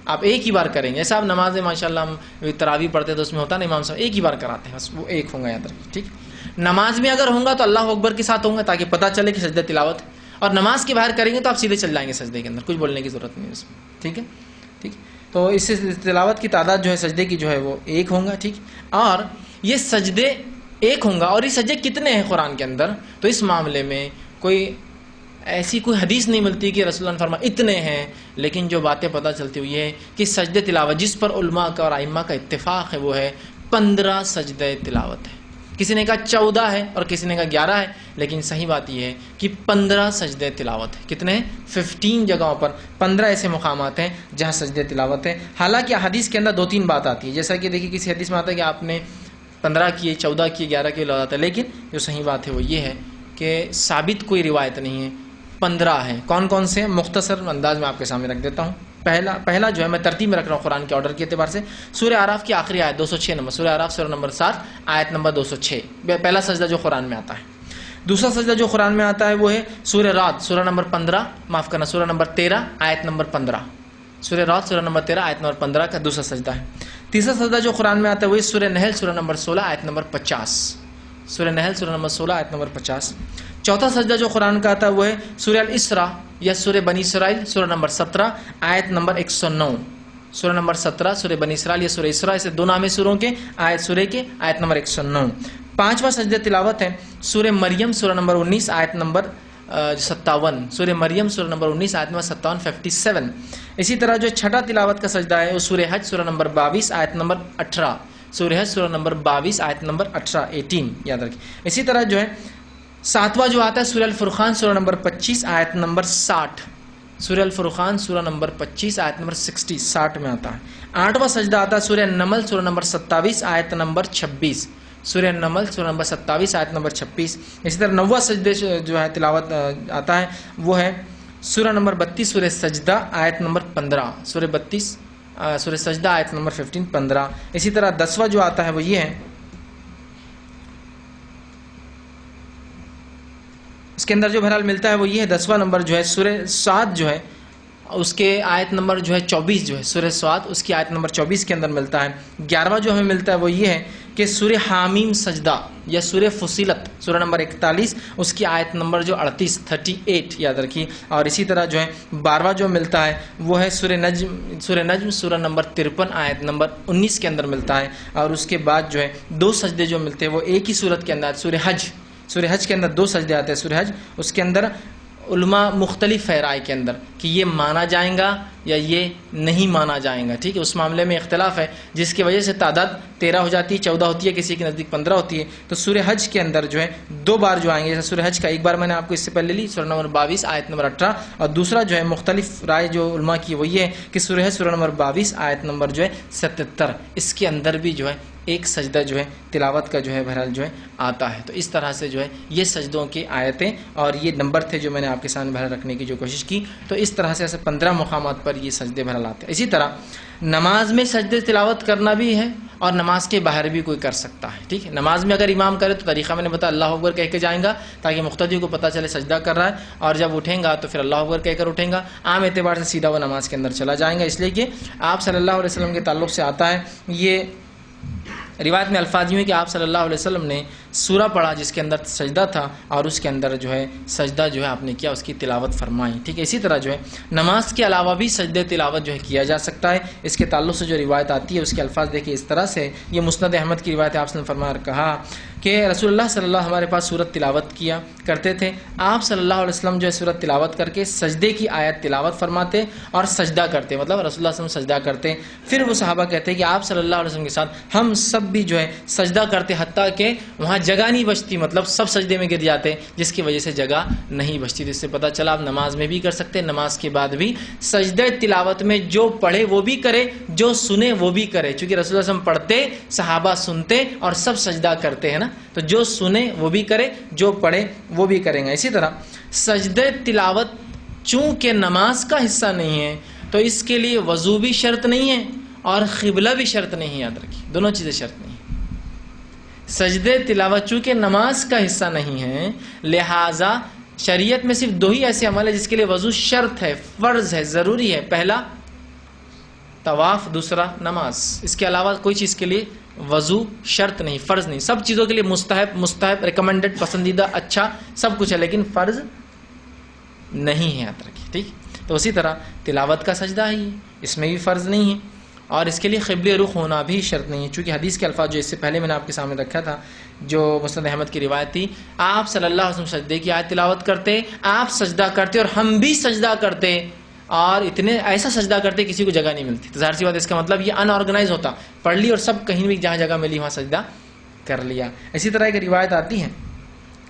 آپ ایک ہی بار کریں گے، جیسا آپ نماز میں ماشاءاللہ ہم تراویح پڑھتے ہیں تو اس میں ہوتا نہیں امام صاحب ایک ہی بار کراتے ہیں، بس وہ ایک ہوں گا، یاد رکھیے، ٹھیک۔ نماز میں اگر ہوں گا تو اللہ اکبر کے ساتھ ہوں گا تاکہ پتہ چلے کہ سجدہ تلاوت، اور نماز کے باہر کریں گے تو آپ سیدھے چل جائیں گے سجدے کے اندر، کچھ بولنے کی ضرورت نہیں ہے اس میں، ٹھیک ہے، ٹھیک۔ تو اس سے تلاوت کی تعداد جو ہے سجدے کی جو ہے وہ ایک ہوں گا، ٹھیک، اور یہ سجدے ایک ہوں گا، اور یہ سجدے کتنے ہیں قرآن کے اندر، تو اس معاملے میں کوئی ایسی کوئی حدیث نہیں ملتی کہ رسول اللہ نے فرمایا اتنے ہیں، لیکن جو باتیں پتہ چلتی ہوئی ہے کہ سجدہ تلاوت جس پر علماء کا اور ائمہ کا اتفاق ہے وہ ہے 15 سجدہ تلاوت ہے، کسی نے کہا 14 ہے اور کسی نے کہا 11 ہے، لیکن صحیح بات یہ ہے کہ 15 سجدہ تلاوت ہے۔ کتنے ہیں؟ 15 جگہوں پر 15 ایسے مقامات ہیں جہاں سجدہ تلاوت ہے۔ حالانکہ حدیث کے اندر 2-3 بات آتی ہے، جیسا کہ دیکھیے کسی حدیث میں آتا ہے کہ آپ نے 15 کیے، 14 کیے، 11 کیے لگاتا ہے، لیکن جو صحیح بات ہے وہ یہ ہے کہ ثابت کوئی روایت نہیں ہے، 15 ہیں۔ کون کون سے؟ مختصر انداز میں آپ کے سامنے رکھ دیتا ہوں۔ پہلا جو ہے میں ترتیب میں رکھ رہا ہوں قرآن کے آرڈر کے اعتبار سے، سورہ اعراف کی آخری آیت 206 نمبر، سورہ اعراف سورہ نمبر 7 آیت نمبر 206، پہلا سجدہ جو قرآن میں آتا ہے۔ دوسرا سجدہ جو قرآن میں آتا ہے وہ ہے سورہ رعد سورہ نمبر 15، معاف کرنا سورہ نمبر 13 آیت نمبر 15، سورہ رعد سورہ نمبر 13 آیت نمبر 15 کا دوسرا سجدہ ہے۔ تیسرا سجدہ جو قرآن میں آتا ہے وہ سورہ نحل سورہ نمبر 16 آیت نمبر 50، سورہ نحل سورہ نمبر 16 آیت نمبر 50۔ چوتھا سجدہ جو قرآن کا آتا ہے وہ ہے سورہ الاسراء یا سورہ بنی اسرائیل سورہ نمبر 17 آیت نمبر 109، سورہ نمبر 17 سورہ بنی اسرائیل یا سورہ اسراء، اسے دو نام سوروں کے سورہ کے آیت نمبر 109۔ پانچواں سجدہ تلاوت ہے سورہ مریم سورہ نمبر 19 آیت نمبر 57، سورہ مریم سورہ نمبر 19 آیت نمبر 57 57۔ اسی طرح جو چھٹا تلاوت کا سجدہ ہے وہ سورہ حج سورہ نمبر 22 آیت نمبر 18، سورہ حج سورہ نمبر 22 آیت نمبر 18 یاد رکھیں۔ اسی طرح جو ہے ساتواں جو آتا ہے سورہ الفرقان سورہ نمبر 25 آیت نمبر 60، سورہ الفرقان سورہ نمبر 25 آیت نمبر 60 میں آتا ہے۔ آٹھواں سجدہ آتا ہے سورہ نمل سورہ نمبر 27 آیت نمبر 26، سورہ نمل سورہ نمبر 27 آیت نمبر 26۔ اسی طرح نواں سجدے جو ہے تلاوت آتا ہے وہ ہے سورہ نمبر 32 سورہ سجدہ آیت نمبر 15، سورہ 32 سورہ سجدہ آیت نمبر 15. اسی طرح 10واں جو آتا ہے وہ یہ ہے، اس کے اندر جو بہرحال ملتا ہے وہ یہ ہے، 10واں نمبر جو ہے سورہ صاد جو ہے اس کے آیت نمبر جو ہے 24 جو ہے سورہ صاد اس کی آیت نمبر 24 کے اندر ملتا ہے. 11واں جو ہمیں ملتا ہے وہ یہ ہے کہ سورہ حامیم سجدہ یا سورہ فصیلت سورہ نمبر 41 اس کی آیت نمبر جو 38 یاد رکھیے. اور اسی طرح جو ہے 12واں جو ملتا ہے وہ ہے سورہ نجم سورہ نمبر 53 آیت نمبر 19 کے اندر ملتا ہے. اور اس کے بعد جو ہے 2 سجدے جو ملتے ہیں وہ ایک ہی صورت کے اندر، سورہ حج کے اندر 2 سجدے آتے ہیں. سورہ حج اس کے اندر علماء مختلف ہے رائے کے اندر کہ یہ مانا جائیں گا یا یہ نہیں مانا جائیں گا. ٹھیک ہے، اس معاملے میں اختلاف ہے جس کی وجہ سے تعداد 13 ہو جاتی ہے، 14 ہوتی ہے، کسی کے نزدیک 15 ہوتی ہے. تو سورہ حج کے اندر جو ہے 2 بار جو آئیں گے، جیسے سورہ حج کا ایک بار میں نے آپ کو اس سے پہلے لی سورہ نمبر 22 آیت نمبر 18، اور دوسرا جو ہے مختلف رائے جو علماء کی وہ یہ ہے کہ سورہ حج سورہ نمبر 22 آیت نمبر جو ہے 77 اس کے اندر بھی جو ہے ایک سجدہ جو ہے تلاوت کا جو ہے بہرحال جو ہے آتا ہے. تو اس طرح سے جو ہے یہ سجدوں کی آیتیں اور یہ نمبر تھے جو میں نے آپ کے سامنے بہرحال رکھنے کی جو کوشش کی. تو اس طرح سے ایسے 15 مقامات پر یہ سجدے بہرحال آتے ہیں. اسی طرح نماز میں سجدے تلاوت کرنا بھی ہے اور نماز کے باہر بھی کوئی کر سکتا ہے. ٹھیک ہے، نماز میں اگر امام کرے تو طریقہ میں نے بتایا اللہ اکبر کہہ کے جائیں گا تاکہ مقتدی کو پتہ چلے سجدہ کر رہا ہے، اور جب اٹھیں گا تو پھر اللہ اکبر کہہ کر اٹھیں گا. عام اعتبار سے سیدھا وہ نماز کے اندر چلا جائیں گا، اس لیے کہ آپ صلی اللہ علیہ وسلم کے تعلق سے آتا ہے. یہ روایت میں الفاظ یوں ہے کہ آپ صلی اللہ علیہ وسلم نے سورہ پڑھا جس کے اندر سجدہ تھا اور اس کے اندر جو ہے سجدہ جو ہے آپ نے کیا، اس کی تلاوت فرمائی. ٹھیک ہے، اسی طرح جو ہے نماز کے علاوہ بھی سجدہ تلاوت جو ہے کیا جا سکتا ہے. اس کے تعلق سے جو روایت آتی ہے اس کے الفاظ دیکھیے اس طرح سے، یہ مسند احمد کی روایت ہے. آپ نے فرمایا کہا کہ رسول اللہ صلی اللہ ہمارے پاس سورت تلاوت کیا کرتے تھے. آپ صلی اللہ علیہ وسلم جو ہے سورت تلاوت کر کے سجدے کی آیت تلاوت فرماتے اور سجدہ کرتے، مطلب رسول اللہ صلی اللہ علیہ وسلم سجدہ کرتے. پھر وہ صحابہ کہتے کہ آپ صلی اللہ علیہ وسلم کے ساتھ ہم سب بھی جو ہے سجدہ کرتے، حتیٰ کہ وہاں جگہ نہیں بچتی، مطلب سب سجدے میں گر جاتے جس کی وجہ سے جگہ نہیں بچتی. تو اس سے پتہ چلا آپ نماز میں بھی کر سکتے، نماز کے بعد بھی سجدہ تلاوت میں جو پڑھے وہ بھی کرے، جو سنے وہ بھی کرے. چونکہ رسول اللہ صلی اللہ علیہ وسلم پڑھتے، صحابہ سنتے اور سب سجدہ کرتے ہیں نا، تو جو سنے وہ بھی کرے، جو پڑھے وہ بھی کریں گے. اسی طرح سجدہ تلاوت چونکہ نماز کا حصہ نہیں ہے تو اس کے لیے وضو بھی شرط نہیں ہے اور قبلہ بھی شرط نہیں ہے. یاد رکھیے دونوں چیزیں شرط نہیں ہیں. سجدہ تلاوت چونکہ نماز کا حصہ نہیں ہے لہٰذا شریعت میں صرف 2 ہی ایسے عمل ہے جس کے لیے وضو شرط ہے، فرض ہے، ضروری ہے. پہلا طواف، دوسرا نماز. اس کے علاوہ کوئی چیز کے لیے وضو شرط نہیں، فرض نہیں. سب چیزوں کے لیے مستحب ریکمینڈڈ، پسندیدہ، اچھا سب کچھ ہے لیکن فرض نہیں ہے. یاد رکھیے ٹھیک. تو اسی طرح تلاوت کا سجدہ ہی اس میں بھی فرض نہیں ہے اور اس کے لیے قبلہ رخ ہونا بھی شرط نہیں ہے. چونکہ حدیث کے الفاظ جو اس سے پہلے میں نے آپ کے سامنے رکھا تھا جو مسند احمد کی روایت تھی، آپ صلی اللہ علیہ وسلم سجدے کی آیت تلاوت کرتے، آپ سجدہ کرتے اور ہم بھی سجدہ کرتے، اور اتنے ایسا سجدہ کرتے کسی کو جگہ نہیں ملتی. تو ظاہر سی بات ہے اس کا مطلب یہ ان آرگنائز ہوتا، پڑھ لی اور سب کہیں بھی جہاں جگہ ملی وہاں سجدہ کر لیا. اسی طرح ایک روایت آتی ہے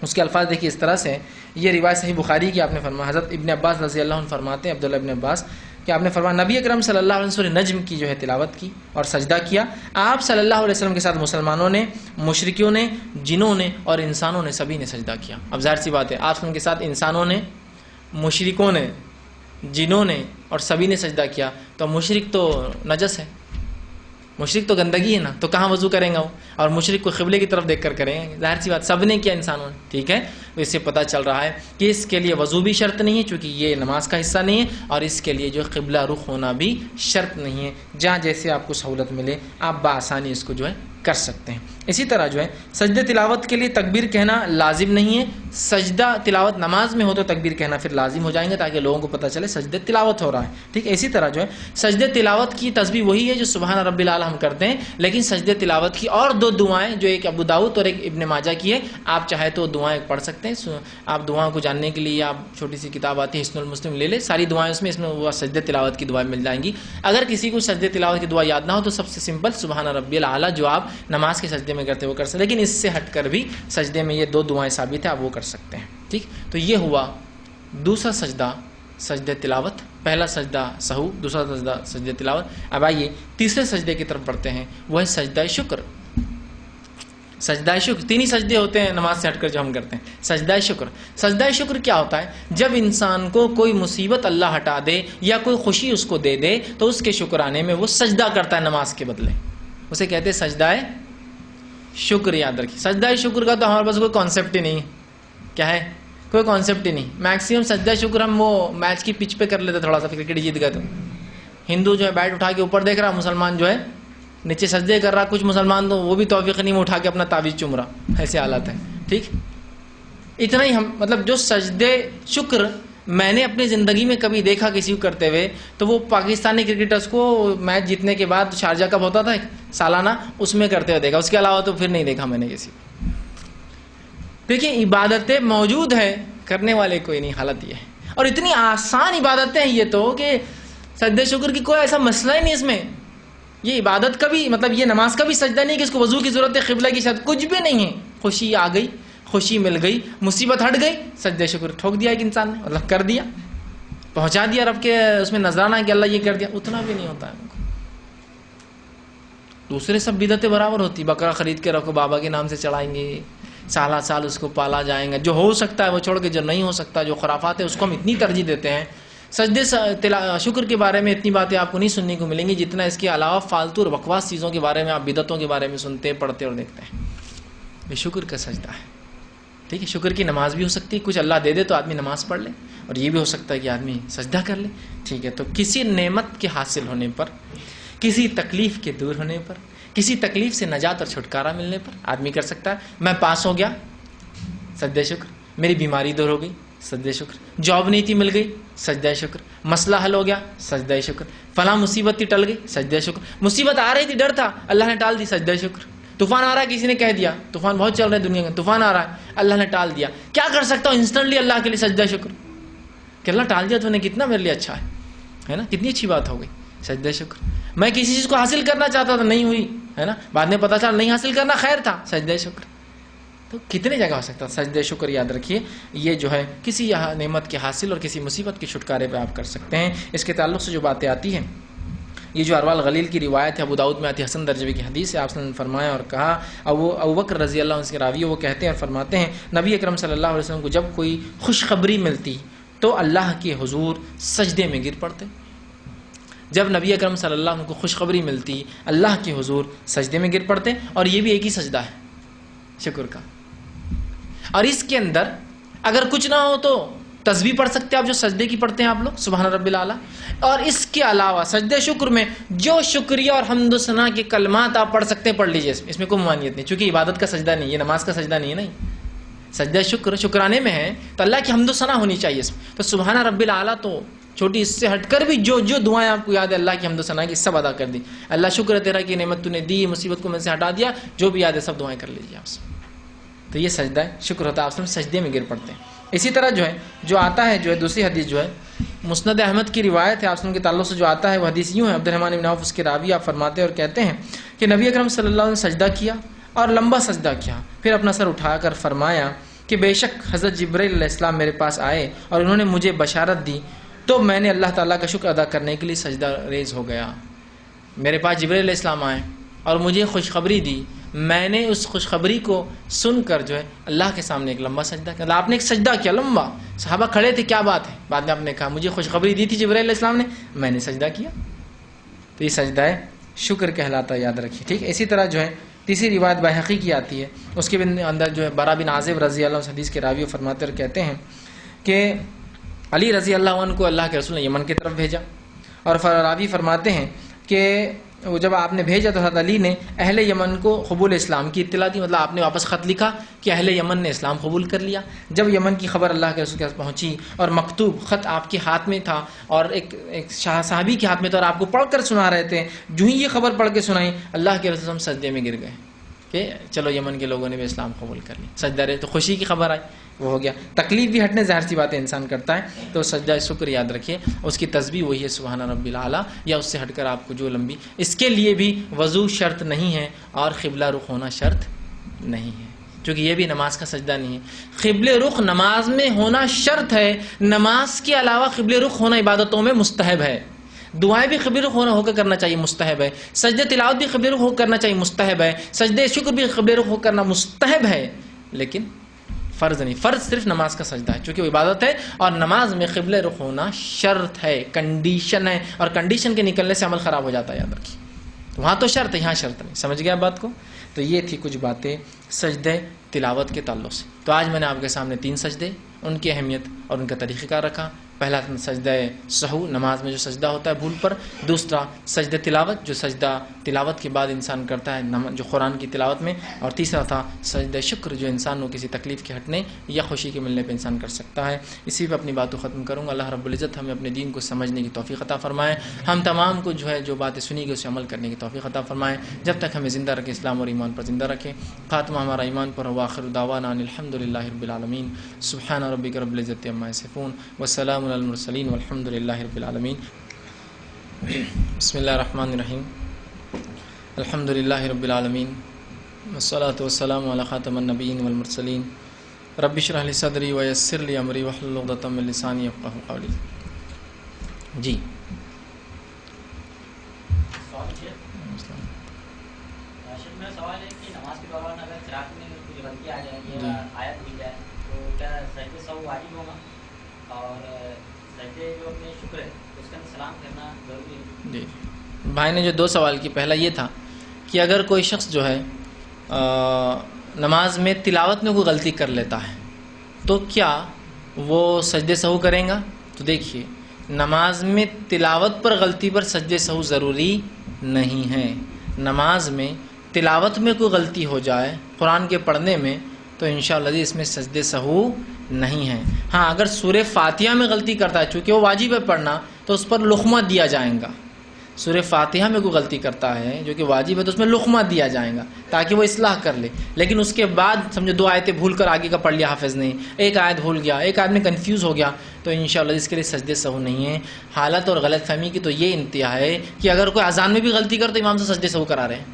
اس کے الفاظ دیکھیے اس طرح سے، یہ روایت صحیح بخاری کی آپ نے فرمایا، حضرت ابن عباس رضی اللہ عنہ فرماتے ہیں، عبداللہ ابن عباس کہ آپ نے فرمایا نبی اکرم صلی اللہ علیہ وسلم سورہ نجم کی جو ہے تلاوت کی اور سجدہ کیا. آپ صلی اللہ علیہ وسلم کے ساتھ مسلمانوں نے، مشرکیوں نے، جنوں نے اور انسانوں نے سبھی نے سجدہ کیا. اب ظاہر سی بات ہے آپ کے ساتھ انسانوں نے، مشرکوں نے، جنوں نے اور سبھی نے سجدہ کیا. تو مشرک تو نجس ہے، مشرک تو گندگی ہے نا، تو کہاں وضو کریں گا وہ، اور مشرک کو قبلے کی طرف دیکھ کر کریں گے. ظاہر سی بات سب نے کیا انسانوں نے. ٹھیک ہے، تو اس سے پتہ چل رہا ہے کہ اس کے لیے وضو بھی شرط نہیں ہے چونکہ یہ نماز کا حصہ نہیں ہے، اور اس کے لیے جو قبلہ رخ ہونا بھی شرط نہیں ہے. جہاں جیسے آپ کو سہولت ملے آپ بآسانی اس کو جو ہے کر سکتے ہیں. اسی طرح جو ہے سجدہ تلاوت کے لیے تکبیر کہنا لازم نہیں ہے. سجدہ تلاوت نماز میں ہو تو تکبیر کہنا پھر لازم ہو جائیں گے تاکہ لوگوں کو پتہ چلے سجدہ تلاوت ہو رہا ہے. ٹھیک ہے، اسی طرح جو ہے سجدہ تلاوت کی تسبیح وہی ہے جو سبحان رب الاعلی ہم کرتے ہیں، لیکن سجدہ تلاوت کی اور 2 دعائیں جو ایک ابو داؤد اور ایک ابن ماجہ کی ہے، آپ چاہے تو دعائیں پڑھ سکتے ہیں. آپ دعاؤں کو جاننے کے لیے آپ چھوٹی سی کتاب آتی ہے حسن المسلم لے لیں، ساری دعائیں اس میں وہ سجدہ تلاوت کی دعائیں مل جائیں گی. اگر کسی کو سجدہ تلاوت کی دعا یاد نہ ہو تو سب سے سمپل سبحان ربی الاعلی جو آپ نماز کے سجدے میں کرتے وہ کر سکتے، لیکن اس سے ہٹ کر بھی سجدے میں یہ 2 دعائیں ثابت ہیں، آپ وہ کر سکتے ہیں. ٹھیک، تو یہ ہوا دوسرا سجدہ سجدہ تلاوت. پہلا سجدہ سہو، دوسرا سجدہ سجدہ تلاوت. اب آئیے تیسرے سجدے کی طرف بڑھتے ہیں، وہ ہے سجدہ شکر. سجدہ شکر، تین ہی سجدے ہوتے ہیں نماز سے ہٹ کر جو ہم کرتے ہیں. سجدہ شکر. سجدہ شکر کیا ہوتا ہے؟ جب انسان کو کوئی مصیبت اللہ ہٹا دے یا کوئی خوشی اس کو دے دے تو اس کے شکرانے میں وہ سجدہ کرتا ہے نماز کے بدلے، اسے کہتے ہیں سجدہ شکر. یاد رکھیے سجدہ شکر کا تو ہمارے پاس کوئی کانسیپٹ ہی نہیں. کیا ہے؟ کوئی کانسیپٹ ہی نہیں. میکسیمم سجدہ شکر ہم وہ میچ کی پچ پہ کر لیتے، تھوڑا سا کرکٹ جیت گئے تو ہندو جو ہے بیٹ اٹھا کے اوپر دیکھ رہا، مسلمان جو ہے نیچے سجدے کر رہا. کچھ مسلمان تو وہ بھی توفیق نہیں، وہ اٹھا کے اپنا تعویذ چوم رہا. ایسے حالات ہیں. ٹھیک، اتنا ہی ہم مطلب جو سجدے شکر میں نے اپنی زندگی میں کبھی دیکھا کسی کو کرتے ہوئے تو وہ پاکستانی کرکٹرز کو میچ جیتنے کے بعد شارجہ کب ہوتا تھا سالانہ، اس میں کرتے ہوئے دیکھا. اس کے علاوہ تو پھر نہیں دیکھا میں نے کسی. دیکھیں عبادتیں موجود ہیں، کرنے والے کوئی نہیں. حالت یہ ہے، اور اتنی آسان عبادتیں ہیں یہ تو کہ سجدہ شکر کی کوئی ایسا مسئلہ ہی نہیں اس میں. یہ عبادت کا بھی مطلب یہ نماز کا بھی سجدہ نہیں کہ اس کو وضو کی ضرورت ہے، قبلہ کی شرط، کچھ بھی نہیں ہے. خوشی آ گئی، خوشی مل گئی، مصیبت ہٹ گئی، سجدہ شکر ٹھوک دیا ایک انسان نے، مطلب کر دیا، پہنچا دیا رب کے اس میں نذرانہ کہ اللہ یہ کر دیا. اتنا بھی نہیں ہوتا ہے. دوسرے سب بدعتیں برابر ہوتی. بکرا خرید کے رکھو، بابا کے نام سے چڑھائیں گے، سالہ سال اس کو پالا جائیں گا. جو ہو سکتا ہے وہ چھوڑ کے جو نہیں ہو سکتا، جو خرافات ہے اس کو ہم اتنی ترجیح دیتے ہیں. سجدے شکر کے بارے میں اتنی باتیں آپ کو نہیں سننے کو ملیں گی جتنا اس کے علاوہ فالتو اور بکواس چیزوں کے بارے میں آپ بدعتوں کے بارے میں سنتے، پڑھتے اور دیکھتے ہیں. یہ شکر کا سجدہ ہے. ٹھیک ہے، شکر کی نماز بھی ہو سکتی ہے، کچھ اللہ دے دے تو آدمی نماز پڑھ لے، اور یہ بھی ہو سکتا ہے کہ آدمی سجدہ کر لے. ٹھیک ہے، تو کسی نعمت کے حاصل ہونے پر، کسی تکلیف کے دور ہونے پر، کسی تکلیف سے نجات اور چھٹکارا ملنے پر آدمی کر سکتا ہے. میں پاس ہو گیا، سجدہ شکر. میری بیماری دور ہو گئی، سجدہ شکر. جاب نہیں تھی، مل گئی، سجدہ شکر. مسئلہ حل ہو گیا، سجدہ شکر. فلاں مصیبت تھی، ٹل گئی، سجدہ شکر. مصیبت آ رہی تھی، ڈر تھا، اللہ نے ٹال دی، سجدہ شکر. طوفان آ رہا ہے، کسی نے کہہ دیا طوفان بہت چل رہا ہے دنیا میں، طوفان آ رہا ہے، اللہ نے ٹال دیا. کیا کر سکتا ہوں انسٹنٹلی اللہ کے لیے سجدہ شکر کہ اللہ ٹال دیا تو نے کتنا میرے لیے اچھا ہے نا، کتنی اچھی بات ہو گئی، سجدہ شکر. میں کسی چیز کو حاصل کرنا چاہتا تھا، نہیں ہوئی، ہے نا، بعد میں پتا چلا نہیں حاصل کرنا خیر تھا، سجدہ شکر. تو کتنے جگہ ہو سکتا ہے سجدہ شکر. یاد رکھیے یہ جو ہے کسی نعمت کے حاصل اور کسی مصیبت کے چھٹکارے پہ آپ کر سکتے ہیں. اس کے تعلق سے جو باتیں آتی ہیں، یہ جو اروال غلیل کی روایت ہے، ابو داؤد میں آتی ہے، حسن درجے کی حدیث ہے. آپ نے فرمایا اور کہا، ابو بکر رضی اللہ عنہ کے راوی وہ کہتے ہیں اور فرماتے ہیں، نبی اکرم صلی اللہ علیہ وسلم کو جب کوئی خوشخبری ملتی تو اللہ کے حضور سجدے میں گر پڑتے. جب نبی اکرم صلی اللہ علیہ وسلم کو خوشخبری ملتی اللہ کے حضور سجدے میں گر پڑتے. اور یہ بھی ایک ہی سجدہ ہے شکر کا. اور اس کے اندر اگر کچھ نہ ہو تو تسبیح پڑھ سکتے ہیں آپ، جو سجدے کی پڑھتے ہیں آپ لوگ، سبحان رب الاعلیٰ. اور اس کے علاوہ سجدے شکر میں جو شکریہ اور حمد و ثنا کے کلمات آپ پڑھ سکتے ہیں پڑھ لیجیے. اس میں کوئی ممانعت نہیں، چونکہ عبادت کا سجدہ نہیں، یہ نماز کا سجدہ نہیں ہے. نہیں، سجدہ شکر شکرانے میں ہے تو اللہ کی حمد و ثنا ہونی چاہیے اس میں. تو سبحان رب الاعلیٰ تو چھوٹی، اس سے ہٹ کر بھی جو جو دعائیں آپ کو یاد ہے اللہ کی حمد و ثنا کی سب ادا کر دی. اللہ شکر ہے تیرا کہ نعمت تو نے دی، مصیبت کو میں سے ہٹا دیا، جو بھی یاد ہے سب دعائیں کر لیجیے آپ سے. تو یہ سجدہ ہے شکر ہوتا ہے. آپ سجدے میں گر پڑتے ہیں. اسی طرح جو ہے جو آتا ہے جو ہے دوسری حدیث جو ہے مسند احمد کی روایت ہے، آپ کے تعلق سے جو آتا ہے وہ حدیث یوں ہے. عبد الرحمن بن عوف اس کے راوی آپ فرماتے ہیں اور کہتے ہیں کہ نبی اکرم صلی اللہ علیہ وسلم سجدہ کیا اور لمبا سجدہ کیا، پھر اپنا سر اٹھا کر فرمایا کہ بے شک حضرت جبرائیل علیہ السلام میرے پاس آئے اور انہوں نے مجھے بشارت دی تو میں نے اللہ تعالیٰ کا شکر ادا کرنے کے لیے سجدہ ریز ہو گیا. میرے پاس جبرائیل علیہ السلام آئے اور مجھے خوشخبری دی، میں نے اس خوشخبری کو سن کر جو ہے اللہ کے سامنے ایک لمبا سجدہ کیا. آپ نے ایک سجدہ کیا لمبا، صحابہ کھڑے تھے، کیا بات ہے. بعد میں آپ نے کہا مجھے خوشخبری دی تھی جبرائیل علیہ السلام نے، میں نے سجدہ کیا. تو یہ سجدہ ہے شکر کہلاتا ہے، یاد رکھیے. ٹھیک ہے. اسی طرح جو ہے تیسری روایت بحقی کی آتی ہے، اس کے اندر جو ہے برا بن عازب رضی اللہ عنہ حدیث کے راوی فرماتے اور کہتے ہیں کہ علی رضی اللہ عنہ کو اللہ کے رسول نے یمن کی طرف بھیجا. اور راوی فرماتے ہیں کہ وہ جب آپ نے بھیجا تو حضرت علی نے اہل یمن کو قبول اسلام کی اطلاع دی. مطلب آپ نے واپس خط لکھا کہ اہل یمن نے اسلام قبول کر لیا. جب یمن کی خبر اللہ کے رسول کے پاس پہنچی اور مکتوب خط آپ کے ہاتھ میں تھا اور ایک صحابی کے ہاتھ میں تھا اور آپ کو پڑھ کر سنا رہے تھے، جو ہی یہ خبر پڑھ کے سنائی اللہ کے رسول سجدے میں گر گئے کہ چلو یمن کے لوگوں نے بھی اسلام قبول کر لی. سجدہ رہے تو خوشی کی خبر آئی، وہ ہو گیا. تکلیف بھی ہٹنے ظاہر سی باتیں انسان کرتا ہے. تو سجدہ شکر یاد رکھیے، اس کی تسبیح وہی ہے سبحان رب الاعلیٰ، یا اس سے ہٹ کر آپ کو جو لمبی. اس کے لیے بھی وضو شرط نہیں ہے اور قبلہ رخ ہونا شرط نہیں ہے، کیونکہ یہ بھی نماز کا سجدہ نہیں ہے. قبل رخ نماز میں ہونا شرط ہے، نماز کے علاوہ قبل رخ ہونا عبادتوں میں مستحب ہے. دعائیں بھی قبلہ رخ ہو کر کرنا چاہیے، مستحب ہے. سجدہ تلاوت بھی قبلہ رخ ہو کر کرنا چاہیے، مستحب ہے. سجدہ شکر بھی قبلہ رخ ہو کرنا مستحب ہے، لیکن فرض نہیں. فرض صرف نماز کا سجدہ ہے، چونکہ وہ عبادت ہے، اور نماز میں قبلہ رخ ہونا شرط ہے، کنڈیشن ہے، اور کنڈیشن کے نکلنے سے عمل خراب ہو جاتا ہے. یاد رکھیے، وہاں تو شرط ہے، یہاں شرط نہیں. سمجھ گیا بات کو؟ تو یہ تھی کچھ باتیں سجدہ تلاوت کے تعلق سے. تو آج میں نے آپ کے سامنے 3 سجدے، ان کی اہمیت اور ان کا طریقہ کار رکھا. پہلا سجدہ سہو، نماز میں جو سجدہ ہوتا ہے بھول پر. دوسرا سجدہ تلاوت، جو سجدہ تلاوت کے بعد انسان کرتا ہے جو قرآن کی تلاوت میں. اور تیسرا تھا سجدہ شکر، جو انسان کو کسی تکلیف کے ہٹنے یا خوشی کے ملنے پہ انسان کر سکتا ہے. اسی پہ اپنی بات کو ختم کروں گا. اللہ رب العزت ہمیں اپنے دین کو سمجھنے کی توفیق عطا فرمائے. ہم تمام کو جو ہے جو باتیں سنی گئی اسے عمل کرنے کی توفیق عطا فرمائے. جب تک ہمیں زندہ رکھے اسلام اور ایمان پر زندہ رکھے. خاتمہ ہمارا ایمان پر ہو. آخر دعوانا ان الحمدللہ رب العالمین. سبحان ربک رب العزت عما یصفون والسلام علی المرسلین والحمد للہ رب العالمین. بسم اللہ الرحمن الرحیم. الحمد للہ رب العالمین والصلاة والسلام علی خاتم النبیین والمرسلین. رب اشرح لی صدری ویسر لی امری واحلل عقدۃ من لسانی یفقہوا قولی. جی میرا سوال ہے کہ نماز کے دوران اگر قرأت میں کچھ غلطی آ جائے گی یا آیت مل جائے تو کیا سجدہ سہو واجب ہوگا؟ اور سجدے جو اپنے شکر ہے اس کا سلام کرنا ضروری ہے؟ جی، بھائی نے جو 2 سوال کی، پہلا یہ تھا کہ اگر کوئی شخص جو ہے نماز میں تلاوت میں کوئی غلطی کر لیتا ہے تو کیا وہ سجدہ سہو کریں گا؟ تو دیکھیے، نماز میں تلاوت پر غلطی پر سجدہ سہو ضروری نہیں ہے. نماز میں تلاوت میں کوئی غلطی ہو جائے قرآن کے پڑھنے میں تو انشاءاللہ اس میں سجدہ سہو نہیں ہے. ہاں، اگر سورہ فاتحہ میں غلطی کرتا ہے، چونکہ وہ واجب ہے پڑھنا، تو اس پر لقمہ دیا جائے گا. سورہ فاتحہ میں کوئی غلطی کرتا ہے جو کہ واجب ہے تو اس میں لقمہ دیا جائے گا تاکہ وہ اصلاح کر لے. لیکن اس کے بعد سمجھو 2 آیتیں بھول کر آگے کا پڑھ لیا حافظ نے، 1 آیت بھول گیا، 1 آیت میں کنفیوز ہو گیا، تو انشاءاللہ اس کے لیے سجدہ سہو نہیں ہے. حالت اور غلط فہمی کی تو یہ انتہا ہے کہ اگر کوئی اذان میں بھی غلطی کر تو امام سے سجدہ سہو کرا رہے ہیں.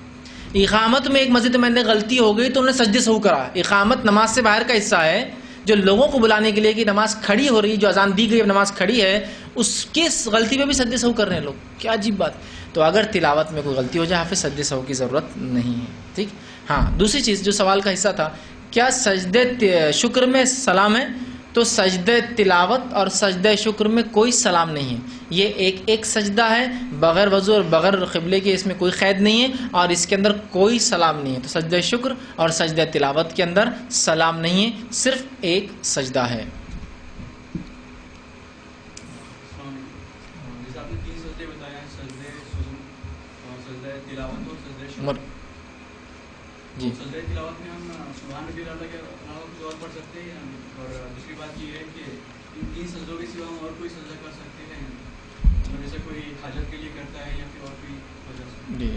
اقامت میں ایک مسجد میں غلطی ہو گئی تو انہوں نے سجدہ سہو کرا. اقامت نماز سے باہر کا حصہ ہے جو لوگوں کو بلانے کے لیے کہ نماز کھڑی ہو رہی، جو اذان دی گئی نماز کھڑی ہے، اس کی غلطی پہ بھی سجدہ سہو کر رہے ہیں لوگ. کیا عجیب بات. تو اگر تلاوت میں کوئی غلطی ہو جائے حافظ سجدہ سہو کی ضرورت نہیں ہے. ٹھیک. ہاں، دوسری چیز جو سوال کا حصہ تھا، کیا سجدہ شکر میں سلام ہے؟ تو سجدہ تلاوت اور سجدہ شکر میں کوئی سلام نہیں ہے. یہ ایک سجدہ ہے بغیر وضو اور بغیر قبلے کے، اس میں کوئی قید نہیں ہے اور اس کے اندر کوئی سلام نہیں ہے. تو سجدہ شکر اور سجدہ تلاوت کے اندر سلام نہیں ہے، صرف ایک سجدہ ہے. جی، سجدہ تلاوت میں ہم سبحان ربی الاعلیٰ کے علاوہ کچھ اور پڑھ سکتے ہیں، اور دوسری بات یہ ہے کہ ان 3 سجدوں کے سوا ہم اور کوئی سجدہ کر سکتے ہیں، جیسے کوئی حاجت کے لیے کرتا ہے یا پھر اور کوئی وجہ سے. جی،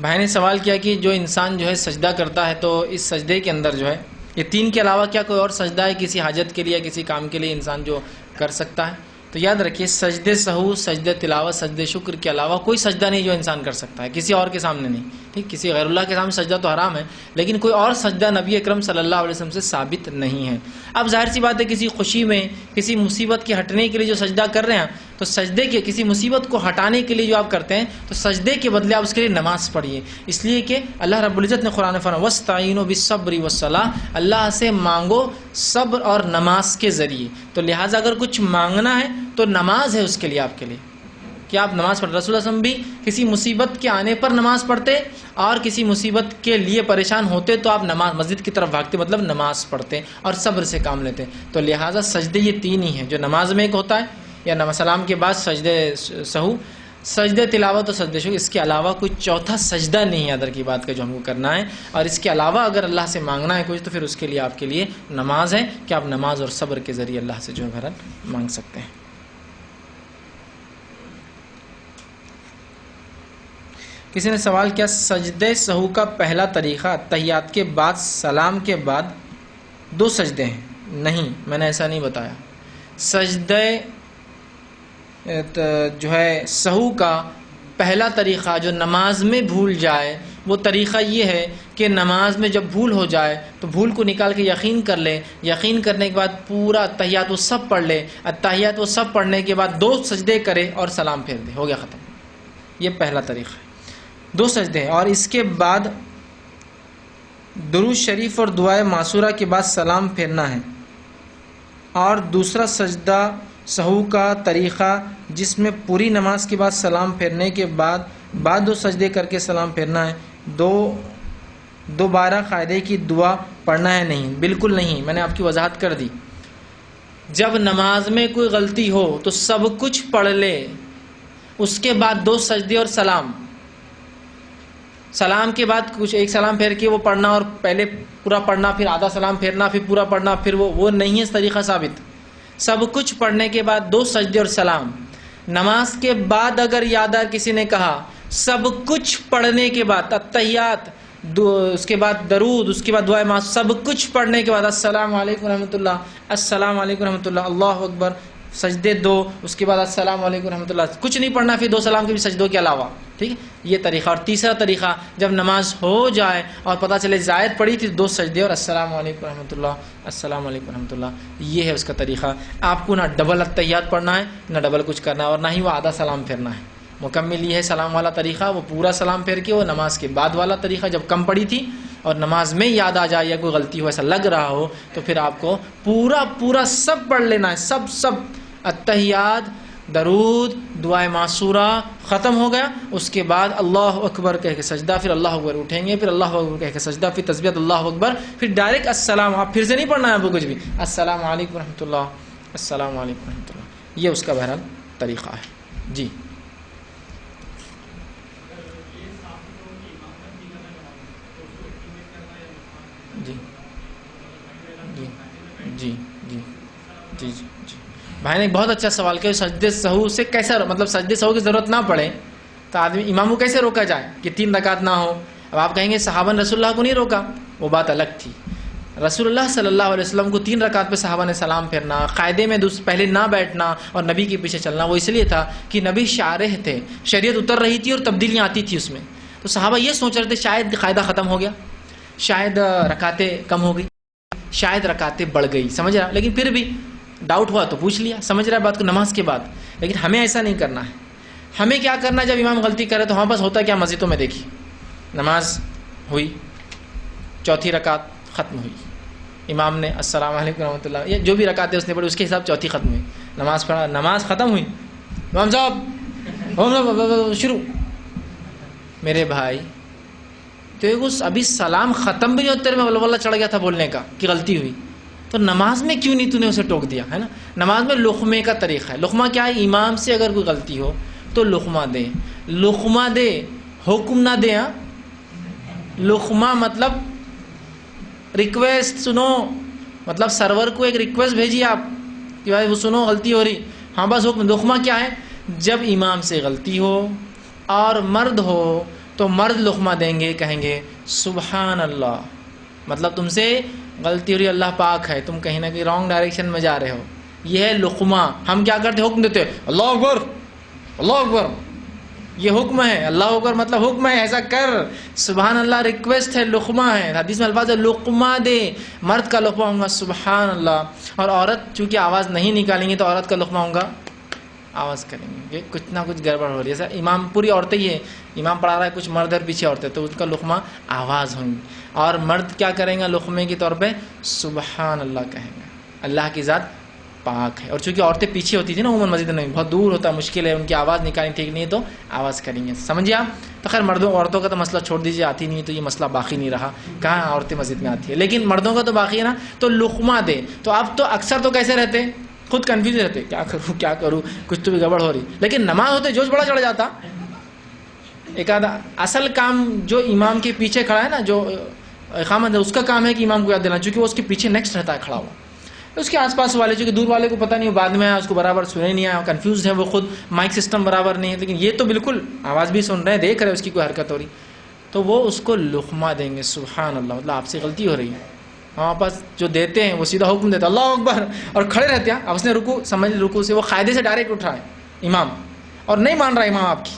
بھائی نے سوال کیا کہ جو انسان جو ہے سجدہ کرتا ہے تو اس سجدے کے اندر جو ہے یہ 3 کے علاوہ کیا کوئی اور سجدہ ہے کسی حاجت کے لیے، کسی کام کے لیے انسان جو کر سکتا ہے؟ تو یاد رکھیے، سجدہ سہو، سجدہ تلاوت، سجدہ شکر کے علاوہ کوئی سجدہ نہیں جو انسان کر سکتا ہے کسی اور کے سامنے نہیں. ٹھیک، کسی غیر اللہ کے سامنے سجدہ تو حرام ہے، لیکن کوئی اور سجدہ نبی اکرم صلی اللہ علیہ وسلم سے ثابت نہیں ہے. اب ظاہر سی بات ہے، کسی خوشی میں کسی مصیبت کے ہٹنے کے لیے جو سجدہ کر رہے ہیں تو سجدے کے کسی مصیبت کو ہٹانے کے لیے جو آپ کرتے ہیں تو سجدے کے بدلے آپ اس کے لیے نماز پڑھیے، اس لیے کہ اللہ رب العزت نے قرآن فرمایا وَاسْتَعِينُوا بِالصَّبْرِ وَالصَّلَاةِ، اللہ سے مانگو صبر اور نماز کے ذریعے. تو لہٰذا اگر کچھ مانگنا ہے تو نماز ہے اس کے لیے، آپ کے لیے کہ آپ نماز پڑھ. رسول اللہ صلی اللہ علیہ وسلم بھی کسی مصیبت کے آنے پر نماز پڑھتے اور کسی مصیبت کے لیے پریشان ہوتے تو آپ نماز مسجد کی طرف بھاگتے، مطلب نماز پڑھتے اور صبر سے کام لیتے. تو لہٰذا سجدے یہ 3 ہی ہیں جو نماز میں ایک ہوتا ہے یا سلام کے بعد سجدے سہو، سجدے تلاوت اور سجدے شکر. اس کے علاوہ کوئی چوتھا سجدہ نہیں ہے ادر کی بات کا جو ہم کو کرنا ہے. اور اس کے علاوہ اگر اللہ سے مانگنا ہے کچھ تو پھر اس کے لیے آپ کے لیے نماز ہے کہ آپ نماز اور صبر کے ذریعے اللہ سے جو ہے بہرحال مانگ سکتے ہیں. کسی نے سوال کیا سجدے سہو کا پہلا طریقہ تحیات کے بعد سلام کے بعد 2 سجدے ہیں؟ نہیں، میں نے ایسا نہیں بتایا. سجدے جو ہے سہو کا پہلا طریقہ جو نماز میں بھول جائے وہ طریقہ یہ ہے کہ نماز میں جب بھول ہو جائے تو بھول کو نکال کے یقین کر لے، یقین کرنے کے بعد پورا اتحیات وہ سب پڑھ لے، اتحیات وہ سب پڑھنے کے بعد 2 سجدے کرے اور سلام پھیر دے، ہو گیا ختم۔ یہ پہلا طریقہ ہے، 2 سجدے، اور اس کے بعد درود شریف اور دعائے معصورہ کے بعد سلام پھیرنا ہے۔ اور دوسرا سجدہ سہو کا طریقہ جس میں پوری نماز کے بعد سلام پھیرنے کے بعد 2 سجدے کر کے سلام پھیرنا ہے، دوبارہ قاعدے کی دعا پڑھنا ہے نہیں، بالکل نہیں، میں نے آپ کی وضاحت کر دی۔ جب نماز میں کوئی غلطی ہو تو سب کچھ پڑھ لے، اس کے بعد 2 سجدے اور سلام، سلام کے بعد کچھ ایک سلام پھیر کے وہ پڑھنا اور پہلے پورا پڑھنا، پھر آدھا سلام پھیرنا، پھر پورا پڑھنا، پھر وہ نہیں ہے طریقہ ثابت۔ سب کچھ پڑھنے کے بعد 2 سجدے اور سلام۔ نماز کے بعد اگر یاد آ کسی نے کہا سب کچھ پڑھنے کے بعد اتحیات، اس کے بعد درود، اس کے بعد دعائے معصورہ، سب کچھ پڑھنے کے بعد السلام علیکم ورحمۃ اللہ، السلام علیکم ورحمۃ اللہ، اللہ اکبر، سجدے 2، اس کے بعد السلام علیکم ورحمۃ اللہ، کچھ نہیں پڑھنا پھر 2 سلام کے بھی سجدوں کے علاوہ، ٹھیک ہے، یہ طریقہ۔ اور تیسرا طریقہ جب نماز ہو جائے اور پتہ چلے زائد پڑھی تھی 2 سجدے اور السلام علیکم ورحمۃ اللہ، السلام علیکم ورحمۃ اللہ، یہ ہے اس کا طریقہ۔ آپ کو نہ ڈبل اتحیات پڑھنا ہے، نہ ڈبل کچھ کرنا ہے، اور نہ ہی وہ آدھا سلام پھیرنا ہے۔ مکمل یہ ہے سلام والا طریقہ، وہ پورا سلام پھیر کے، وہ نماز کے بعد والا طریقہ جب کم پڑی تھی اور نماز میں یاد آ جائے یا کوئی غلطی ہو ایسا لگ رہا ہو تو پھر آپ کو پورا سب پڑھ لینا ہے، سب اتحیات، درود، دعائے معصورہ ختم ہو گیا، اس کے بعد اللہ اکبر کہہ کے سجدہ، پھر اللہ اکبر اٹھیں گے، پھر اللہ اکبر کہہ کے سجدہ، پھر تسبیحات اللہ اکبر، پھر ڈائریکٹ السلام، آپ پھر سے نہیں پڑھنا ہے آپ کو کچھ بھی، السلام علیکم ورحمۃ اللہ، السلام علیکم ورحمۃ اللہ، یہ اس کا بہرحال طریقہ ہے۔ جی جی جی جی جی جی جی جی بھائی نے ایک بہت اچھا سوال کیا، سجدے سہو سے کیسا، مطلب سجدے سہو کی ضرورت نہ پڑے تو آدمی امام کو کیسے روکا جائے کہ 3 رکعت نہ ہو؟ اب آپ کہیں گے صحابہ نے رسول اللہ کو نہیں روکا، وہ بات الگ تھی۔ رسول اللہ صلی اللہ علیہ وسلم کو 3 رکعت پہ صحابہ نے سلام پھیرنا، قاعدے میں پہلے نہ بیٹھنا اور نبی کے پیچھے چلنا، وہ اس لیے تھا کہ نبی شارح تھے، شریعت اتر رہی تھی اور تبدیلیاں آتی تھی اس میں، تو صحابہ یہ سوچ رہے تھے شاید قاعدہ ختم ہو گیا، شاید رکعتیں کم ہو گئی، شاید رکعتیں بڑھ گئی، سمجھ رہا، لیکن پھر بھی ڈاؤٹ ہوا تو پوچھ لیا، سمجھ رہا بات کو نماز کے بعد۔ لیکن ہمیں ایسا نہیں کرنا ہے، ہمیں کیا کرنا ہے، جب امام غلطی کرے تو ہمارے پاس ہوتا کیا، مسجدوں میں دیکھی نماز ہوئی، 4تھی رکعت ختم ہوئی، امام نے السلام علیکم ورحمۃ اللہ، یہ جو بھی رکعتیں اس نے پڑھی اس کے حساب 4تھی ختم ہوئی، نماز پڑھا، نماز ختم ہوئی، امام صاحب شروع، میرے بھائی تو ابھی سلام ختم بھی نہیں ہوتے میں ولولہ چڑھ گیا تھا بولنے کا کہ غلطی ہوئی، تو نماز میں کیوں نہیں تو نے اسے ٹوک دیا، ہے نا؟ نماز میں لقمے کا طریقہ ہے، لقمہ کیا ہے، امام سے اگر کوئی غلطی ہو تو لقمہ دے، لقمہ دے، حکم نہ دے، ہاں، لقمہ مطلب ریکویسٹ، سنو، مطلب سرور کو ایک ریکویسٹ بھیجیے آپ کہ بھائی وہ سنو غلطی ہو رہی، ہاں بس حکم۔ لقمہ کیا ہے، جب امام سے غلطی ہو اور مرد ہو تو مرد لقمہ دیں گے، کہیں گے سبحان اللہ، مطلب تم سے غلطی ہو رہی، اللہ پاک ہے، تم کہیں نہ کہیں رانگ ڈائریکشن میں جا رہے ہو، یہ ہے لقمہ۔ ہم کیا کرتے، حکم دیتے اللہ اکبر، اللہ اکبر، یہ حکم ہے، اللہ اکبر مطلب حکم ہے، ایسا کر، سبحان اللہ ریکویسٹ ہے، لقمہ ہے، حدیث میں الفاظ ہے لقمہ دے، مرد کا لقمہ ہوگا سبحان اللہ، اور عورت چونکہ آواز نہیں نکالیں گے تو عورت کا لقمہ ہوگا آواز کریں گے، کچھ نہ کچھ گڑبڑ ہو رہی ہے، سر امام پوری عورتیں ہی ہے، امام پڑھا رہا ہے، کچھ مرد اور پیچھے عورتیں، تو اس کا لقمہ آواز ہوں گی، اور مرد کیا کریں گا لقمے کے طور پہ سبحان اللہ کہیں گے، اللہ کی ذات پاک ہے، اور چونکہ عورتیں پیچھے ہوتی تھی نا عموماً مسجد میں، بہت دور ہوتا ہے، مشکل ہے، ان کی آواز نکالنی ٹھیک نہیں ہے تو آواز کریں گے، سمجھے آپ؟ تو خیر مردوں عورتوں کا تو مسئلہ چھوڑ دیجیے، آتی نہیں تو یہ مسئلہ باقی نہیں رہا، کہاں عورتیں مسجد میں آتی ہے، لیکن مردوں کا تو باقی ہے نا، تو لقمہ دے، تو اب تو اکثر تو کیسے رہتے، خود کنفیوز رہتے، کیا کروں کچھ تو بھی گڑبڑ ہو رہی، لیکن نماز ہوتے جوش بڑا چڑھ جاتا، ایک آدھا اصل کام جو امام کے پیچھے کھڑا ہے نا، جو اقامت ہے، اس کا کام ہے کہ امام کو یاد دینا، چونکہ وہ اس کے پیچھے نیکسٹ رہتا ہے کھڑا ہوا، اس کے آس پاس والے چونکہ دور والے کو پتہ نہیں، بعد میں آیا، اس کو برابر سنے نہیں آیا، کنفیوز ہے وہ خود، مائک سسٹم برابر نہیں ہے، لیکن یہ تو بالکل آواز بھی سن رہے ہیں، دیکھ رہے ہیں اس کی کوئی حرکت ہو رہی، تو وہ اس کو لقمہ دیں گے سبحان اللہ، مطلب آپ سے غلطی ہو رہی ہے، ہمارے پاس جو دیتے ہیں وہ سیدھا حکم دیتا اللہ اکبر، اور کھڑے رہتے ہیں، اب اس نے رکوع سمجھ رکوع سے وہ قاعدے سے ڈائریکٹ اٹھا ہے امام، اور نہیں مان رہا امام آپ کی،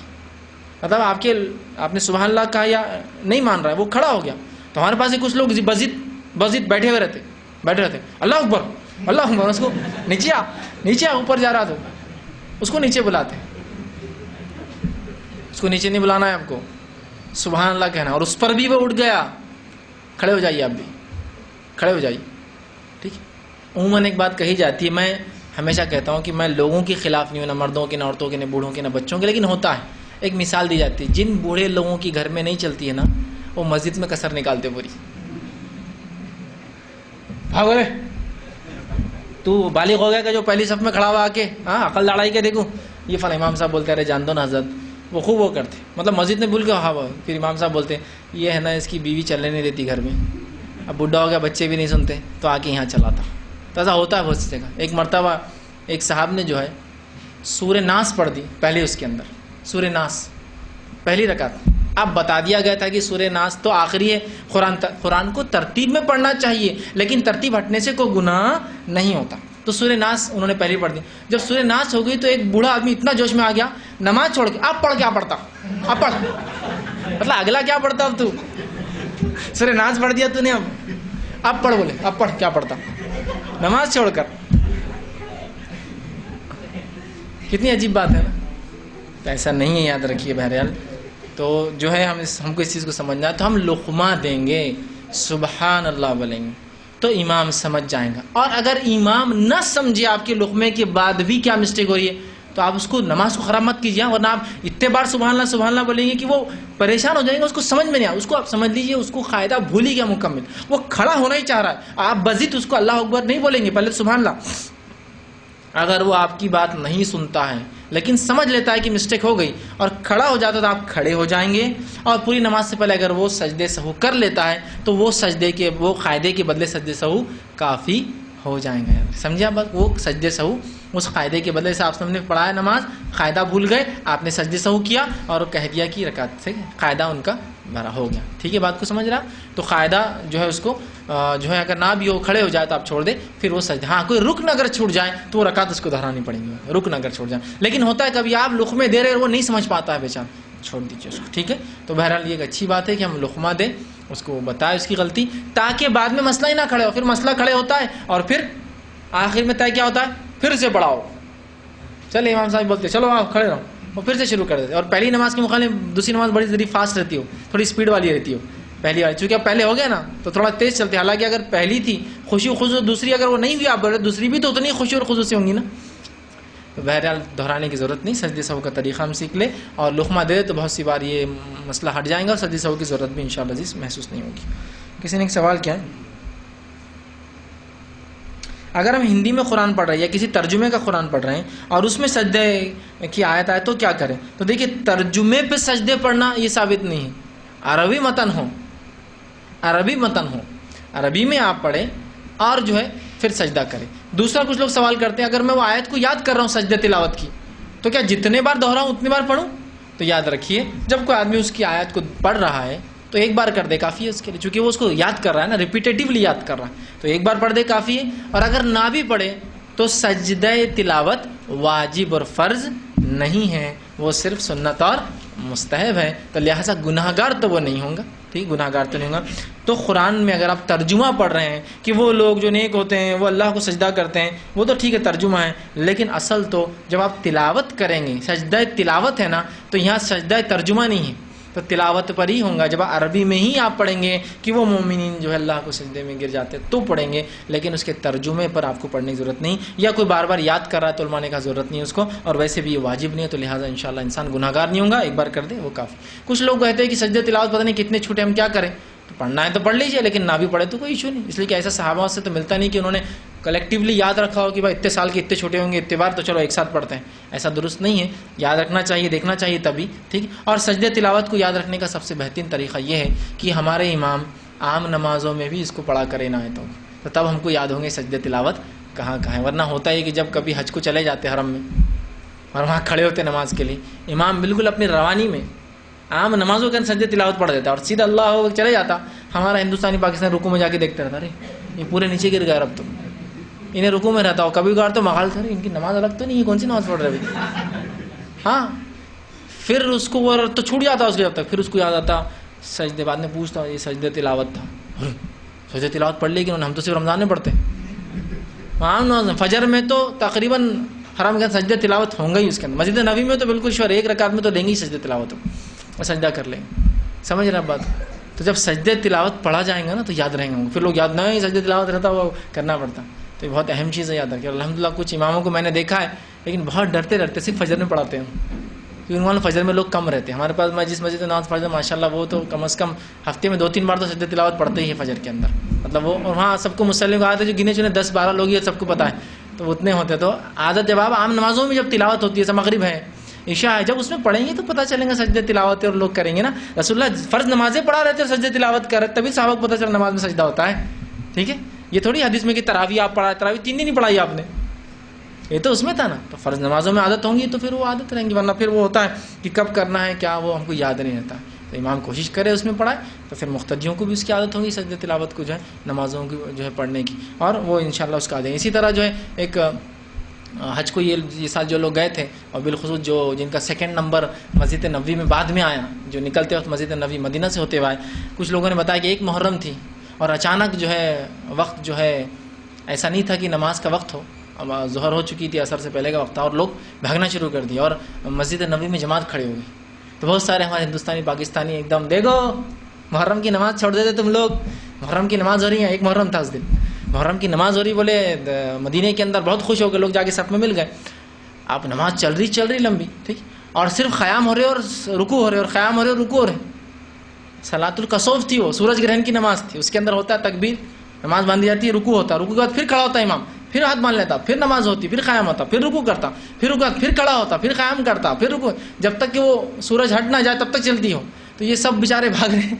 مطلب آپ نے سبحان اللہ کہا یا نہیں مان رہا ہے, وہ کھڑا ہو گیا. تو ہمارے پاس کچھ لوگ بزید بیٹھے ہوئے رہتے اللہ اکبر اللہ اکبر, اس کو نیچے اوپر جا رہا تو اس کو نیچے بلاتے. اس کو نیچے نہیں بلانا ہے آپ کو, سبحان اللہ کہنا. اور اس پر بھی وہ اٹھ گیا, کھڑے ہو جائیے, آپ بھی کھڑے ہو جائیے. ٹھیک ہے. عموماً ایک بات کہی جاتی ہے, میں ہمیشہ کہتا ہوں کہ میں لوگوں کے خلاف نہیں ہوں, نہ مردوں کے, نہ عورتوں کے, نہ بوڑھوں کے, نہ بچوں کے, لیکن ہوتا ہے. ایک مثال دی جاتی ہے, جن بوڑھے لوگوں کی گھر میں نہیں چلتی ہے نا, وہ مسجد میں کسر نکالتے پوری. بھاگو رے, تو بالغ ہو گیا کہ جو پہلی صف میں کھڑا ہوا آ کے عقل لڑائی کے دیکھو یہ فلاں امام صاحب بولتے رہے جان دو نا حضرت, وہ خوب وہ کرتے, مطلب مسجد میں بھول کے پھر امام صاحب بولتے یہ ہے نا اس کی بیوی چلنے نہیں دیتی گھر میں, اب بڈھا ہو گیا بچے بھی نہیں سنتے تو آ کے یہاں چلاتا. تو ایسا ہوتا ہے بہت سی جگہ. ایک مرتبہ ایک صاحب نے جو ہے سورہ ناس پڑھ دی پہلے, اس کے اندر سورہ ناس پہلی رکعت. اب بتا دیا گیا تھا کہ سورہ ناس تو آخری ہے, قرآن کو ترتیب میں پڑھنا چاہیے لیکن ترتیب ہٹنے سے کوئی گناہ نہیں ہوتا. تو سورہ ناس انہوں نے پہلی پڑھ دی. جب سورہ ناس ہو گئی تو ایک بوڑھا آدمی اتنا جوش میں آ گیا, نماز چھوڑ کے اب پڑھ کیا پڑھتا, اب پڑھ, مطلب اگلا کیا پڑھتا, اب تو سورہ ناس پڑھ دیا تو نے, اب پڑھ, بولے اب پڑھ کیا پڑھتا نماز چھوڑ کر. کتنی عجیب بات ہے نا. تو ایسا نہیں ہے, یاد رکھیے. بہرحال تو جو ہے ہم کو اس چیز کو سمجھنا ہے. تو ہم لقمہ دیں گے, سبحان اللہ بولیں گے تو امام سمجھ جائیں گا. اور اگر امام نہ سمجھے آپ کے لقمے کے بعد بھی کیا مسٹیک ہو رہی ہے تو آپ اس کو نماز کو خراب مت کیجیے, ورنہ آپ اتنے بار سبحان اللہ بولیں گے کہ وہ پریشان ہو جائیں گے, اس کو سمجھ میں نہیں آ. اس کو آپ سمجھ لیجیے اس کو قاعدہ بھول ہی گیا مکمل, وہ کھڑا ہونا ہی چاہ رہا ہے. آپ بزید اس کو اللہ اکبر نہیں بولیں گے, پہلے سبحان اللہ. اگر وہ آپ کی بات نہیں سنتا ہے لیکن سمجھ لیتا ہے کہ مسٹیک ہو گئی اور کھڑا ہو جاتا ہے تو آپ کھڑے ہو جائیں گے. اور پوری نماز سے پہلے اگر وہ سجدے سہو کر لیتا ہے تو وہ قاعدے کے بدلے سجدے سہو کافی ہو جائیں گے. سمجھے آپ بات, وہ سجدے سہو اس قاعدے کے بدلے سے آپ نے پڑھایا نماز, قاعدہ بھول گئے, آپ نے سجدے سہو کیا اور کہہ دیا کہ رکعت سے قاعدہ ان کا بھرا ہو گیا. ٹھیک ہے, بات کو سمجھ رہا. تو قاعدہ جو ہے اس کو جو ہے اگر نہ بھی ہو, کھڑے ہو جائے تو آپ چھوڑ دیں, پھر وہ سجدہ. ہاں کوئی رکن اگر چھوٹ جائے تو وہ رکعت اس کو دہرانی پڑیں گی, رکن اگر چھوٹ جائے. لیکن ہوتا ہے کبھی آپ لقمے دے رہے اور وہ نہیں سمجھ پاتا ہے بیچارہ, چھوڑ دیجیے اس کو. ٹھیک ہے. تو بہرحال یہ ایک اچھی بات ہے کہ ہم لقمہ دیں, اس کو بتائے اس کی غلطی, تاکہ بعد میں مسئلہ ہی نہ کھڑے ہو. پھر مسئلہ کھڑے ہوتا ہے اور پھر آخر میں طے کیا ہوتا ہے, پھر سے پڑھاؤ. چلے امام صاحب بولتے چلو آپ کھڑے رہو, اور پھر سے شروع کر دیتے. اور پہلی نماز کے مقابلے دوسری نماز بڑی ذریعہ فاسٹ رہتی ہو, تھوڑی اسپیڈ والی رہتی ہو. پہلی والی چونکہ اب پہلے ہو گیا نا تو تھوڑا تیز چلتے. حالانکہ اگر پہلی تھی خوشی و خضوع, دوسری اگر وہ نہیں ہوئی آپ بولے دوسری بھی تو اتنی خوشی اور خضوع سے ہوں گی نا. تو بہرحال دہرانے کی ضرورت نہیں, سجدے سہو کا طریقہ ہم سیکھ لیں اور لقمہ دے تو بہت سی بار یہ مسئلہ ہٹ جائیں گا اور سجدے سہو کی ضرورت بھی انشاءاللہ عزیز محسوس نہیں ہوگی. کسی نے ایک سوال کیا ہے, اگر ہم ہندی میں قرآن پڑھ رہے ہیں یا کسی ترجمے کا قرآن پڑھ رہے ہیں اور اس میں سجدے کی آیت آئے تو کیا کریں؟ تو دیکھیے ترجمے پہ سجدے پڑھنا یہ ثابت نہیں ہے. عربی متن ہو, عربی میں آپ پڑھیں اور جو ہے پھر سجدہ کریں. دوسرا کچھ لوگ سوال کرتے ہیں اگر میں وہ آیت کو یاد کر رہا ہوں سجدے تلاوت کی تو کیا جتنے بار دہراؤں اتنی بار پڑھوں؟ تو یاد رکھیے جب کوئی آدمی اس کی آیت کو پڑھ رہا ہے تو ایک بار کر دے کافی ہے اس کے لیے, چونکہ وہ اس کو یاد کر رہا ہے نا, ریپیٹیٹیولی یاد کر رہا ہے, تو ایک بار پڑھ دے کافی ہے. اور اگر نہ بھی پڑھے تو سجدہ تلاوت واجب اور فرض نہیں ہے, وہ صرف سنت اور مستحب ہے. تو لہٰذا گناہ گار تو وہ نہیں ہوں گا. ٹھیک, گناہ گار تو نہیں ہوگا. تو قرآن میں اگر آپ ترجمہ پڑھ رہے ہیں کہ وہ لوگ جو نیک ہوتے ہیں وہ اللہ کو سجدہ کرتے ہیں, وہ تو ٹھیک ہے ترجمہ ہے, لیکن اصل تو جب آپ تلاوت کریں گے, سجدہ تلاوت ہے نا, تو یہاں سجدہ ترجمہ نہیں ہے, تو تلاوت پر ہی ہوں گا. جب عربی میں ہی آپ پڑھیں گے کہ وہ مومنین جو ہے اللہ کو سجدے میں گر جاتے ہیں تو پڑھیں گے, لیکن اس کے ترجمے پر آپ کو پڑھنے کی ضرورت نہیں. یا کوئی بار بار یاد کر رہا ہے تو علماء نے کہا ضرورت نہیں ہے اس کو, اور ویسے بھی یہ واجب نہیں ہے, تو لہٰذا انشاءاللہ انسان گناہ گار نہیں ہوگا, ایک بار کر دے وہ کافی. کچھ لوگ کہتے ہیں کہ سجدے تلاوت پتہ نہیں کتنے چھوٹے, ہم کیا کریں؟ تو پڑھنا ہے تو پڑھ لیجیے, لیکن نہ بھی پڑھے تو کوئی ایشو نہیں, اس لیے کہ ایسا صحابہ سے تو ملتا نہیں کہ انہوں نے کلیکٹیولی یاد رکھا ہو کہ بھائی اتنے سال کے اتنے چھوٹے ہوں گے اتنے بار تو چلو ایک ساتھ پڑھتے ہیں. ایسا درست نہیں ہے, یاد رکھنا چاہیے, دیکھنا چاہیے تبھی. ٹھیک. اور سجدے تلاوت کو یاد رکھنے کا سب سے بہترین طریقہ یہ ہے کہ ہمارے امام عام نمازوں میں بھی اس کو پڑھا کرے نہ ہے تو تب ہم کو یاد ہوں گے سجدے تلاوت کہاں کہاں ہے. ورنہ ہوتا ہے کہ جب کبھی حج کو چلے جاتے حرم میں اور وہاں کھڑے ہوتے نماز کے لیے, امام بالکل اپنی روانی میں عام نمازوں کے اندر سجدے تلاوت پڑھ دیتا اور سیدھا اللہ چلے جاتا. ہمارا ہندوستانی پاکستان رکوع میں جا کے دیکھتا رہتا, ارے یہ پورے نیچے گر گئے اب تو, انہیں رکوع میں رہتا ہو, کبھی کبھار تو مغال تھا ان کی نماز الگ تو نہیں ہے, کون سی نماز پڑھ رہے بھائی. ہاں پھر اس کو وہ تو چھوٹ جاتا اس کے جب تک، پھر اس کو یاد آتا سجدے، بعد میں پوچھتا یہ سجدے تلاوت تھا، سجدے تلاوت پڑھ لی کہ ہم تو صرف رمضان میں پڑھتے ہیں، عام نماز فجر میں تو تقریباً حرام کے سجدے تلاوت ہوں گا ہی اس کے اندر، مسجد نبوی میں تو بالکل شور ایک رکعت میں تو لیں گے ہی سجدے تلاوت اور سجدہ کر لیں گے، سمجھ رہے ہیں بات؟ تو جب سجدے تلاوت پڑھا جائیں گا نا تو یاد رہیں گے، پھر لوگ یاد نہ ہی سجدے تلاوت رہتا وہ کرنا پڑتا، تو یہ بہت اہم چیز ہے یاد رکھیں۔ الحمدللہ کچھ اماموں کو میں نے دیکھا ہے لیکن بہت ڈرتے ڈرتے صرف فجر میں پڑھاتے ہیں، کیونکہ وہاں فجر میں لوگ کم رہتے ہیں، ہمارے پاس میں جس مسجد نماز پڑھتا ہوں ماشاءاللہ وہ تو کم از کم ہفتے میں 2-3 بار تو سجدے تلاوت پڑھتے ہی ہے فجر کے اندر، مطلب وہ، اور وہاں سب کو مسلم کو عادت ہے جو گنے چنے 10-12 لوگ ہی سب کو پتہ ہے، تو اتنے ہوتے، تو عادت جب آپ عام نمازوں میں جب تلاوت ہوتی ہے جیسے مغرب ہے عشاء ہے، جب اس میں پڑھیں گے تو پتہ چلیں گا سجدے تلاوت اور لوگ کریں گے نا، رسول اللہ فرض نمازیں پڑھا رہتے اور سجدے تلاوت کر رہے تبھی صحابہ کو پتہ چلا نماز میں سجدہ ہوتا ہے، ٹھیک ہے، یہ تھوڑی حدیث میں کہ تراویح آپ پڑھا، تراویح 3 دن ہی پڑھائی آپ نے، یہ تو اس میں تھا نا، تو فرض نمازوں میں عادت ہوں گی تو پھر وہ عادت رہیں گی، ورنہ پھر وہ ہوتا ہے کہ کب کرنا ہے کیا وہ ہم کو یاد نہیں رہتا، تو امام کوشش کرے اس میں پڑھائے تو پھر مقتدیوں کو بھی اس کی عادت ہوگی سجدے تلاوت کو جو ہے نمازوں کی جو ہے پڑھنے کی، اور وہ انشاءاللہ اس کا عادت ہے۔ اسی طرح جو ہے ایک حج کو یہ سال جو لوگ گئے تھے اور بالخصوص جو جن کا 2nd نمبر مسجد نبوی میں بعد میں آیا، جو نکلتے وقت مسجد نبوی مدینہ سے ہوتے ہوئے، کچھ لوگوں نے بتایا کہ 1 محرم تھی اور اچانک جو ہے وقت جو ہے ایسا نہیں تھا کہ نماز کا وقت ہو، ظہر ہو چکی تھی، عصر سے پہلے کا وقت تھا، اور لوگ بھاگنا شروع کر دیا اور مسجد نبوی میں جماعت کھڑی ہو گئی، تو بہت سارے ہمارے ہندوستانی پاکستانی ایک دم دیکھو محرم کی نماز چھوڑ دیتے تم لوگ، محرم کی نماز ہو رہی ہے، 1 محرم تھا اس دن، محرم کی نماز ہو رہی، بولے مدینے کے اندر بہت خوش ہو گئے لوگ، جا کے صف میں مل گئے، آپ نماز چل رہی لمبی، ٹھیک، اور صرف خیام ہو رہے اور رکوع ہو رہے اور خیام ہو رہے اور رکوع ہو رہے، صلاۃ الکسوف تھی، وہ سورج گرہن کی نماز تھی، اس کے اندر ہوتا ہے تکبیر، نماز باندھی جاتی ہے، رکوع ہوتا ہے، رکوع کے بعد پھر کھڑا ہوتا ہے امام، پھر ہاتھ باندھ لیتا، پھر نماز ہوتی، پھر قیام ہوتا، پھر رکوع کرتا، پھر رکوع، پھر کھڑا ہوتا، پھر قیام کرتا، پھر رکوع، جب تک کہ وہ سورج ہٹ نہ جائے تب تک چلتی ہو، تو یہ سب بیچارے بھاگ رہے ہیں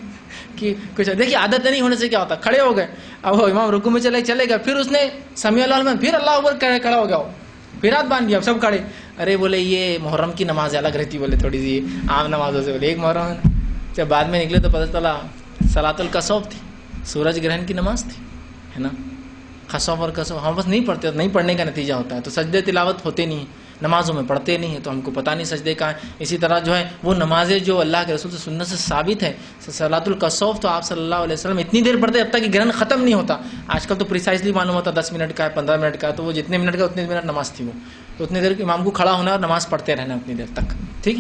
کہ کچھ دیکھیے عادت نہیں ہونے سے کیا ہوتا، کھڑے ہو گئے، اب وہ امام رکوع میں چلے گئے، پھر اس نے سمیع اللہ لمن، پھر اللہ اکبر کھڑا ہو گیا، پھر ہاتھ باندھ دیا، سب کھڑے، ارے بولے یہ محرم کی نماز الگ رہتی، بولے تھوڑی سی عام نمازوں سے، بولے 1 محرم ہے، جب بعد میں نکلے تو پتہ چلا صلاۃ الکسوف تھی، سورج گرہن کی نماز تھی، ہے نا، خسوف اور کسوف ہم بس نہیں پڑھتے، نہیں پڑھنے کا نتیجہ ہوتا ہے، تو سجدے تلاوت ہوتے نہیں ہیں نمازوں میں، پڑھتے نہیں ہیں، تو ہم کو پتہ نہیں سجدے کا ہے۔ اسی طرح جو ہے وہ نمازیں جو اللہ کے رسول سے سنت سے ثابت ہے، صلاۃ الکسوف تو آپ صلی اللہ علیہ وسلم اتنی دیر پڑھتے جب تک کہ گرہن ختم نہیں ہوتا، آج کل تو پریسائزلی معلوم ہوتا 10 منٹ کا ہے، 15 منٹ کا ہے، تو وہ جتنے منٹ کا اتنے منٹ نماز تھی، وہ تو اتنی دیر امام کو کھڑا ہونا اور نماز پڑھتے رہنا اتنی دیر تک، ٹھیک،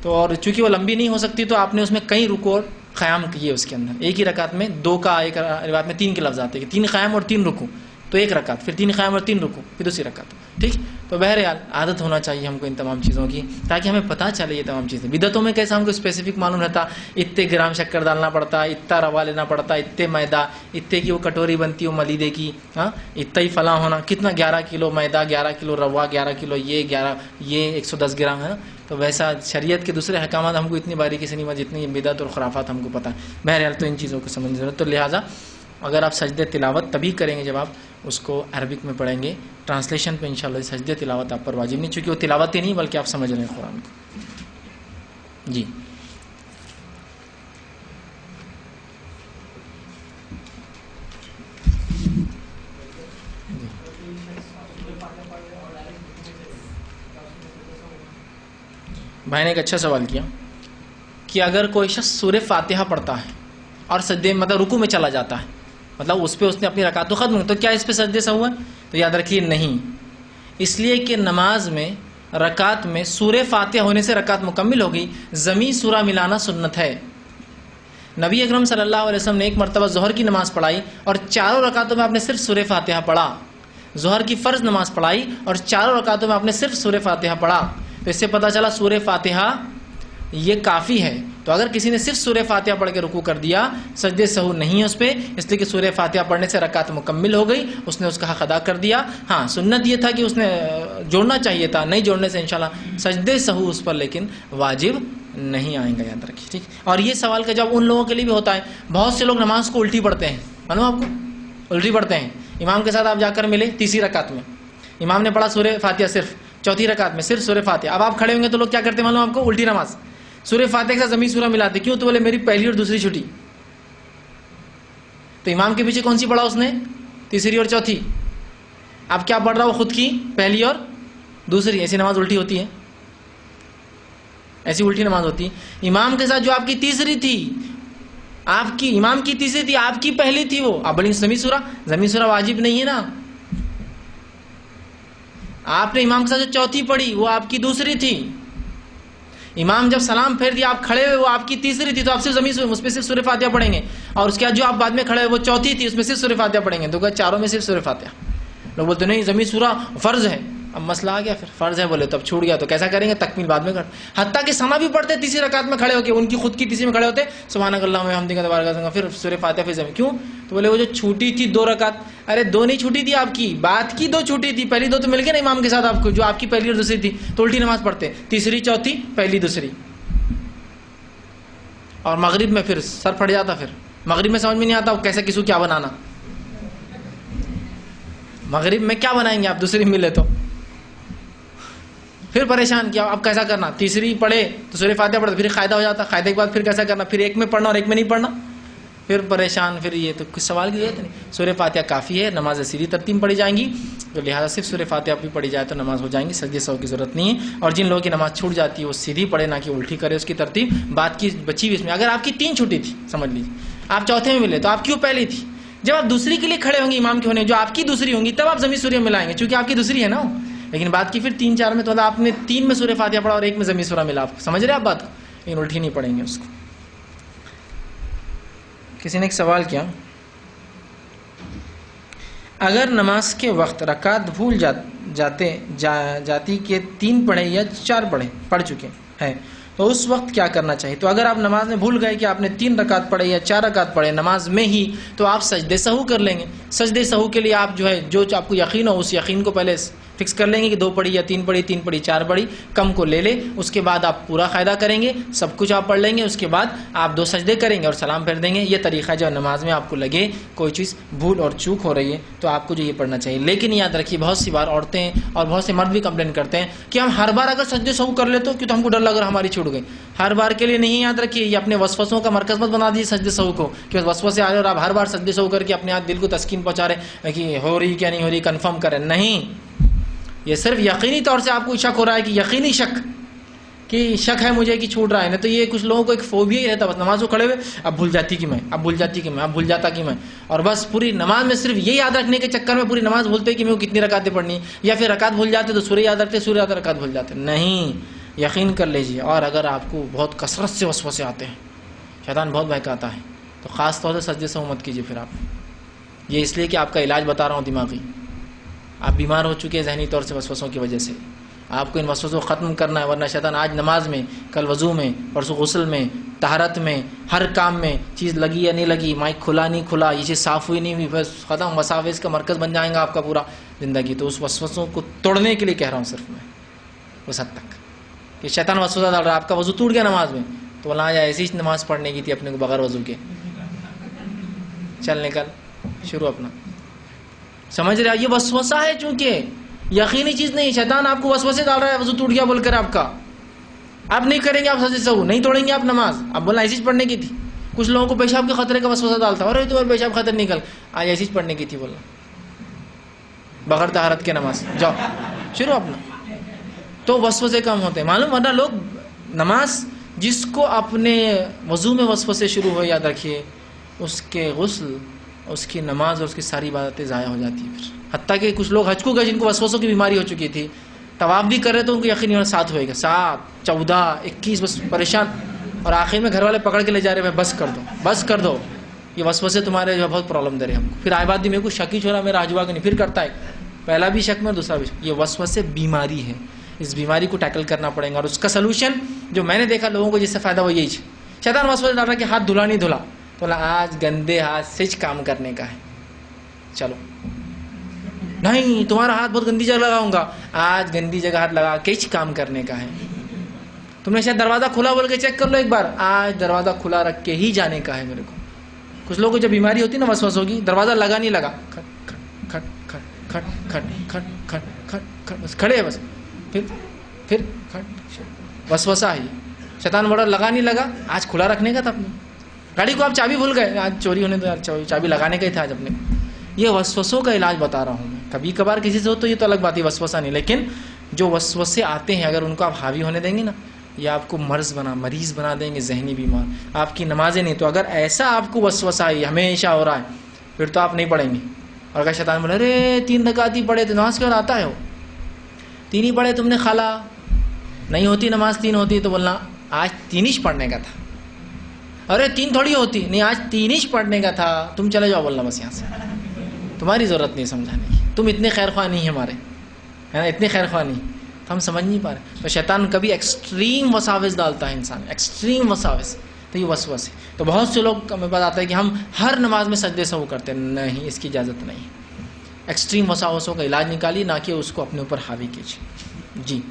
تو اور چونکہ وہ لمبی نہیں ہو سکتی تو آپ نے اس میں کئی رکوع اور قیام کیے، اس کے اندر ایک ہی رکعت میں 2 کا، ایک روایت میں 3 کے لفظ آتے ہیں کہ 3 قیام اور 3 رکوع، تو 1 رکعت، پھر 3 قیام اور 3 رکوع، پھر دوسری رکعت، ٹھیک، تو بہرحال عادت ہونا چاہیے ہم کو ان تمام چیزوں کی، تاکہ ہمیں پتہ چلے یہ تمام چیزیں۔ بدعتوں میں کیسا ہم کو اسپیسیفک معلوم رہتا، اتنے گرام شکر ڈالنا پڑتا، اتنا روا لینا پڑتا، اتنے میدا، اتنے کی وہ کٹوری بنتی ہے ملیدے کی، ہاں اتنا ہی فلاں ہونا، کتنا 11 کلو میدا، 11 کلو روا، 11 کلو یہ 110 گرام ہے نا، تو ویسا شریعت کے دوسرے احکامات ہم کو اتنی باریکی سے نہیں، جتنی بدعت اور خرافات ہم کو پتہ ہے۔ بہرحال تو ان چیزوں کو سمجھنے ضرورت، تو لہٰذا اگر آپ سجدے تلاوت تبھی کریں گے جب آپ اس کو عربک میں پڑھیں گے، ٹرانسلیشن پہ انشاءاللہ سجدے تلاوت آپ پر واجب نہیں، چونکہ وہ تلاوت ہی نہیں بلکہ آپ سمجھ رہے ہیں قرآن کو۔ جی بھائی نے ایک اچھا سوال کیا کہ اگر کوئی شخص سورہ فاتحہ پڑھتا ہے اور سجدے مطلب رکوع میں چلا جاتا ہے، مطلب اس پہ اس نے اپنی رکعت تو ختم، تو کیا اس پہ سجدے سہو ہے؟ تو یاد رکھیے نہیں، اس لیے کہ نماز میں رکعت میں سورہ فاتحہ ہونے سے رکعت مکمل ہوگی، ضمی سورہ ملانا سنت ہے۔ نبی اکرم صلی اللہ علیہ وسلم نے ایک مرتبہ ظہر کی نماز پڑھائی اور چاروں رکعتوں میں آپ نے صرف سورہ فاتحہ پڑھا، ظہر کی فرض نماز پڑھائی اور چاروں رکعتوں میں آپ نے صرف سورہ فاتحہ پڑھا، تو اس سے پتہ چلا سورہ فاتحہ یہ کافی ہے۔ تو اگر کسی نے صرف سورہ فاتحہ پڑھ کے رکوع کر دیا، سجدے سہو نہیں ہے اس پہ، اس لیے کہ سورہ فاتحہ پڑھنے سے رکعت مکمل ہو گئی، اس نے اس کا حق ادا کر دیا۔ ہاں سنت یہ تھا کہ اس نے جوڑنا چاہیے تھا، نہیں جوڑنے سے انشاءاللہ سجدے سہو اس پر لیکن واجب نہیں آئیں گا، یاد رکھیے، ٹھیک۔ اور یہ سوال کا جواب ان لوگوں کے لیے بھی ہوتا ہے، بہت سے لوگ نماز کو الٹی پڑھتے ہیں، معلوم آپ کو، الٹی پڑھتے ہیں، امام کے ساتھ آپ جا کر ملے تیسری رکعت میں، امام نے پڑھا سورہ فاتحہ صرف، چوتھی رکعت میں صرف سورہ فاتحہ، اب آپ کھڑے ہوں گے تو لوگ کیا کرتے ہیں معلوم آپ کو، الٹی نماز، سورہ فاتحہ کے ساتھ ضمی سورہ ملاتے، کیوں؟ تو بولے میری پہلی اور دوسری چھٹی، تو امام کے پیچھے کون سی پڑھا اس نے؟ تیسری اور چوتھی، اب کیا پڑھ رہا وہ خود کی پہلی اور دوسری، ایسی نماز الٹی ہوتی ہے، ایسی الٹی نماز ہوتی ہے۔ امام کے ساتھ جو آپ کی تیسری تھی، آپ کی امام کی تیسری تھی، آپ کی پہلی تھی، وہ آپ بولیں ضمیر سورہ واجب نہیں ہے نا، آپ نے امام کے ساتھ جو چوتھی پڑھی وہ آپ کی دوسری تھی، امام جب سلام پھیر دیا آپ کھڑے ہوئے وہ آپ کی تیسری تھی، تو آپ صرف ضمیر اس میں صرف سورہ فاتحہ پڑھیں گے، اور اس کے بعد جو آپ بعد میں کھڑے ہوئے وہ چوتھی تھی، اس میں صرف سورہ فاتحہ پڑھیں گے، تو چاروں میں صرف سورہ فاتحہ۔ لوگ بولتے نہیں ضمیر سورہ فرض ہے، اب مسئلہ آ گیا، پھر فرض ہے بولے تو اب چھوٹ گیا، تو کیسا کریں گے؟ تکمیل بعد میں کر، حتیٰ کہ ثنا بھی پڑھتے تیسری رکعت میں کھڑے ہو کے، ان کی خود کی تیسری میں کھڑے ہوتے سبحانک اللہم و بحمدک تبارک اسمک، پھر سورہ فاتحہ پھر ضمیر، کیوں؟ تو بولے وہ جو چھوٹی تھی 2 رکعت، ارے 2 نہیں چھوٹی تھی آپ کی، بعد کی 2 چھوٹی تھی، پہلی 2 تو مل گئے نا امام کے ساتھ آپ کو، جو آپ کی پہلی اور دوسری تھی، تو الٹی نماز پڑھتے تیسری چوتھی پہلی دوسری، اور مغرب میں پھر سر پھٹ جاتا، پھر مغرب میں سمجھ میں نہیں آتا کیسے کسی کو کیا بنانا، مغرب میں کیا بنائیں گے آپ دوسری ملے تو، پھر پریشان کیا اب کیسا کرنا، تیسری پڑھے تو سورہ فاتحہ پڑھتے، پھر قاعدہ ہو جاتا، قاعدے کے بعد پھر کیسا کرنا، پھر ایک میں پڑھنا اور ایک میں نہیں پڑھنا، پھر پریشان، پھر یہ تو کچھ سوال کی ضرورت نہیں، سورہ فاتحہ کافی ہے، نماز سیدھی ترتیب پڑھی جائیں گی، تو لہٰذا صرف سورہ فاتحہ بھی پڑھی جائے تو نماز ہو جائیں گی، سجدے سہو کی ضرورت نہیں ہے، اور جن لوگوں کی نماز چھوٹ جاتی ہے وہ سیدھی پڑھے نہ کہ الٹی کرے اس کی ترتیب، بات کی بچی ہوئی اس میں، اگر آپ کی 3 چھوٹی تھی سمجھ لیجیے، آپ چوتھے میں ملے تو آپ کیوں پہلی تھی، جب آپ دوسری کے لیے کھڑے ہوں گے امام کے ہونے جو آپ کی دوسری ہوں گی تب آپ ضمیر سورہ ملائیں گے، چونکہ آپ کی دوسری ہے نا، لیکن بات کی پھر 3 4 میں تو آپ نے 3 میں سورہ فاتحہ پڑھا اور 1 میں ضمیر سورہ ملا، آپ سمجھ رہے آپ بات کو، لیکن الٹی نہیں پڑھیں گے اس کو۔ کسی نے ایک سوال کیا، اگر نماز کے وقت رکعت بھول جاتی کہ 3 پڑھے یا 4 پڑھ چکے ہیں تو اس وقت کیا کرنا چاہیے؟ تو اگر آپ نماز میں بھول گئے کہ آپ نے 3 رکعت پڑھے یا 4 رکعت پڑھے نماز میں ہی، تو آپ سجدے سہو کر لیں گے، سجدے سہو کے لیے آپ جو ہے جو آپ کو یقین ہو اس یقین کو پہلے فکس کر لیں گے کہ 2 پڑھی یا 3 پڑھی، 3 پڑھی 4 پڑھی، کم کو لے لے، اس کے بعد آپ پورا قاعدہ کریں گے، سب کچھ آپ پڑھ لیں گے، اس کے بعد آپ 2 سجدے کریں گے اور سلام پھیر دیں گے۔ یہ طریقہ جو نماز میں آپ کو لگے کوئی چیز بھول اور چوک ہو رہی ہے تو آپ کو جو یہ پڑھنا چاہیے، لیکن یاد رکھیے بہت سی بار عورتیں اور بہت سے مرد بھی کمپلین کرتے ہیں کہ ہم ہر بار اگر سجدے سہو کر لیتے تو ہم کو ڈر لگ رہا ہماری چھوٹ گئی، ہر بار کے لیے نہیں، یاد رکھیے یہ اپنے وسوسوں کا مرکز مت بنا دیجیے سجدے سہو کو، کہ وسوسے آ رہے اور آپ ہر بار سجدے سہو کر کے اپنے آپ دل کو تسکین پہنچا رہے کہ ہو رہی کیا نہیں ہو رہی کنفرم کریں، نہیں، یہ صرف یقینی طور سے آپ کو شک ہو رہا ہے کہ یقینی شک کہ شک ہے مجھے کہ چھوٹ رہا ہے، نہیں تو یہ کچھ لوگوں کو ایک فوبیا ہی رہتا، بس نماز کو کھڑے ہوئے اب بھول جاتی کہ میں، اب بھول جاتی کہ میں، اب بھول جاتا کہ میں، اور بس پوری نماز میں صرف یہ یاد رکھنے کے چکر میں پوری نماز بھولتے کہ میں کتنی رکعتیں پڑھنی، یا پھر رکعت بھول جاتے تو سورہ یاد رکھتے، سورہ یاد رکعت بھول جاتے، نہیں، یقین کر لیجیے۔ اور اگر آپ کو بہت کثرت سے وسوسے آتے ہیں، شیطان بہت بہکاتا ہے، تو خاص طور سے سجدے سہو مت کیجیے پھر آپ، یہ اس لیے کہ آپ کا علاج بتا رہا ہوں دماغی، آپ بیمار ہو چکے ہیں ذہنی طور سے وسوسوں کی وجہ سے، آپ کو ان وسوسوں کو ختم کرنا ہے، ورنہ شیطان آج نماز میں، کل وضو میں، پرسوں غسل میں، طہارت میں، ہر کام میں چیز لگی یا نہیں لگی، مائک کھلا نہیں کھلا، یہ چیز صاف ہوئی نہیں ہوئی، بس ختم، وساوس کا مرکز بن جائے گا آپ کا پورا زندگی۔ تو اس وسوسوں کو توڑنے کے لیے کہہ رہا ہوں صرف میں اس حد تک کہ شیطان وسوسہ ڈال رہا ہے، آپ کا وضو ٹوٹ گیا نماز میں تو بولا آج ایسی ہی نماز پڑھنے کی تھی اپنے کو بغیر وضو کے، چل نکل شروع اپنا، سمجھ رہے؟ یہ وسوسہ ہے، چونکہ یقینی چیز نہیں، شیطان آپ کو وسوسے ڈال رہا ہے، وضو ٹوٹ گیا بول کر آپ کا، آپ نہیں کریں گے، آپ سجدے سہو نہیں توڑیں گے آپ نماز، آپ بولنا ایسی چیز پڑھنے کی تھی۔ کچھ لوگوں کو پیشاب کے خطرے کا وسوسہ ڈالتا ہے، اور تمہارے پیشاب خطرے نکل، آج ایسی چیز پڑھنے کی تھی، بولنا بغیر طہارت کے نماز، جاؤ شروع اپنا، تو وسوسے کم ہوتے ہیں معلوم، ورنہ لوگ نماز جس کو اپنے وضو میں وسوسے شروع ہو، یاد رکھیے اس کے غسل، اس کی نماز اور اس کی ساری عبادتیں ضائع ہو جاتی ہیں۔ پھر حتیٰ کہ کچھ لوگ حج کو گئے جن کو وسوسوں کی بیماری ہو چکی تھی، طواف بھی کر رہے تو ان کو یقینی 7 ہوئے گا، 7 14 21 بس پریشان، اور آخر میں گھر والے پکڑ کے لے جا رہے ہیں بس کر دو بس کر دو، یہ وسوسے تمہارے جو بہت پرابلم دے رہے ہیں ہم کو۔ پھر آئے بات بھی میرے کو شک ہی چھوڑا میرا حجوا کہ نہیں، پھر کرتا ہے پہلا بھی شک میں دوسرا بھی شک، یہ وسوسے بیماری ہے، اس بیماری کو ٹیکل کرنا پڑے گا، اور اس کا سلوشن جو میں نے دیکھا لوگوں کو جس سے فائدہ وہ یہی ہے، شیطان وسوسے ڈال رہا ہے کہ ہاتھ دھلا نہیں دھلا، تو آج گندے ہاتھ سے کام کرنے کا ہے، چلو نہیں تمہارا ہاتھ بہت گندی جگہ لگاؤں گا، آج گندی جگہ ہاتھ لگا کے کام کرنے کا ہے، تم نے شاید دروازہ کھلا بول کے چیک کر لو ایک بار، آج دروازہ کھلا رکھ کے ہی جانے کا ہے میرے کو۔ کچھ لوگوں کو جب بیماری ہوتی ہے نا وسوسوں کی، دروازہ لگا نہیں لگا، کھٹ کھٹ کھٹ کھٹ کھٹ کھٹ کھٹ کھٹ کھٹ بس کھڑے بس، پھر کھٹ، وسوسہ ہے، شیطان بڑا لگا نہیں لگا، آج کھلا رکھنے کا تھا اپنے گاڑی کو، آپ چابی بھول گئے، آج چوری ہونے تو یار چابی لگانے کا ہی تھا آج اپنے۔ یہ وسوسوں کا علاج بتا رہا ہوں میں، کبھی کبھار کسی سے ہو تو یہ تو الگ بات ہے، وسوسہ نہیں، لیکن جو وسوسے آتے ہیں اگر ان کو آپ حاوی ہونے دیں گے نا یہ آپ کو مریض بنا دیں گے، ذہنی بیمار. آپ کی نمازیں نہیں. تو اگر ایسا آپ کو وسوسہ ہمیشہ ہو رہا ہے پھر تو آپ نہیں پڑھیں گے. اور اگر شیطان بولے ارے 3 رکعت ہی پڑھے تو نماز کیوں آتا ہے، وہ 3 ہی پڑھے تم نے خالا، نہیں ہوتی نماز 3 ہوتی تو بولنا آج 3 ہی پڑھنے کا تھا. ارے 3 تھوڑی ہوتی، نہیں آج 3 ہی پڑھنے کا تھا، تم چلے جاؤ بولنا بس یہاں سے، تمہاری ضرورت نہیں سمجھانے کی، تم اتنے خیر خواہ نہیں ہمارے، ہے نا، اتنے خیر خواہ نہیں، تو ہم سمجھ نہیں پا رہے. تو شیطان کبھی ایکسٹریم وساوس ڈالتا ہے انسان، ایکسٹریم وساوس، تو یہ وسوسے. تو بہت سے لوگ ہمیں بات آتا ہے کہ ہم ہر نماز میں سجدے سہو کرتے ہیں، نہیں، اس کی اجازت نہیں. ایکسٹریم وساوسوں کا علاج نکالیے، نہ کہ اس کو اپنے اوپر حاوی کیجیے. جی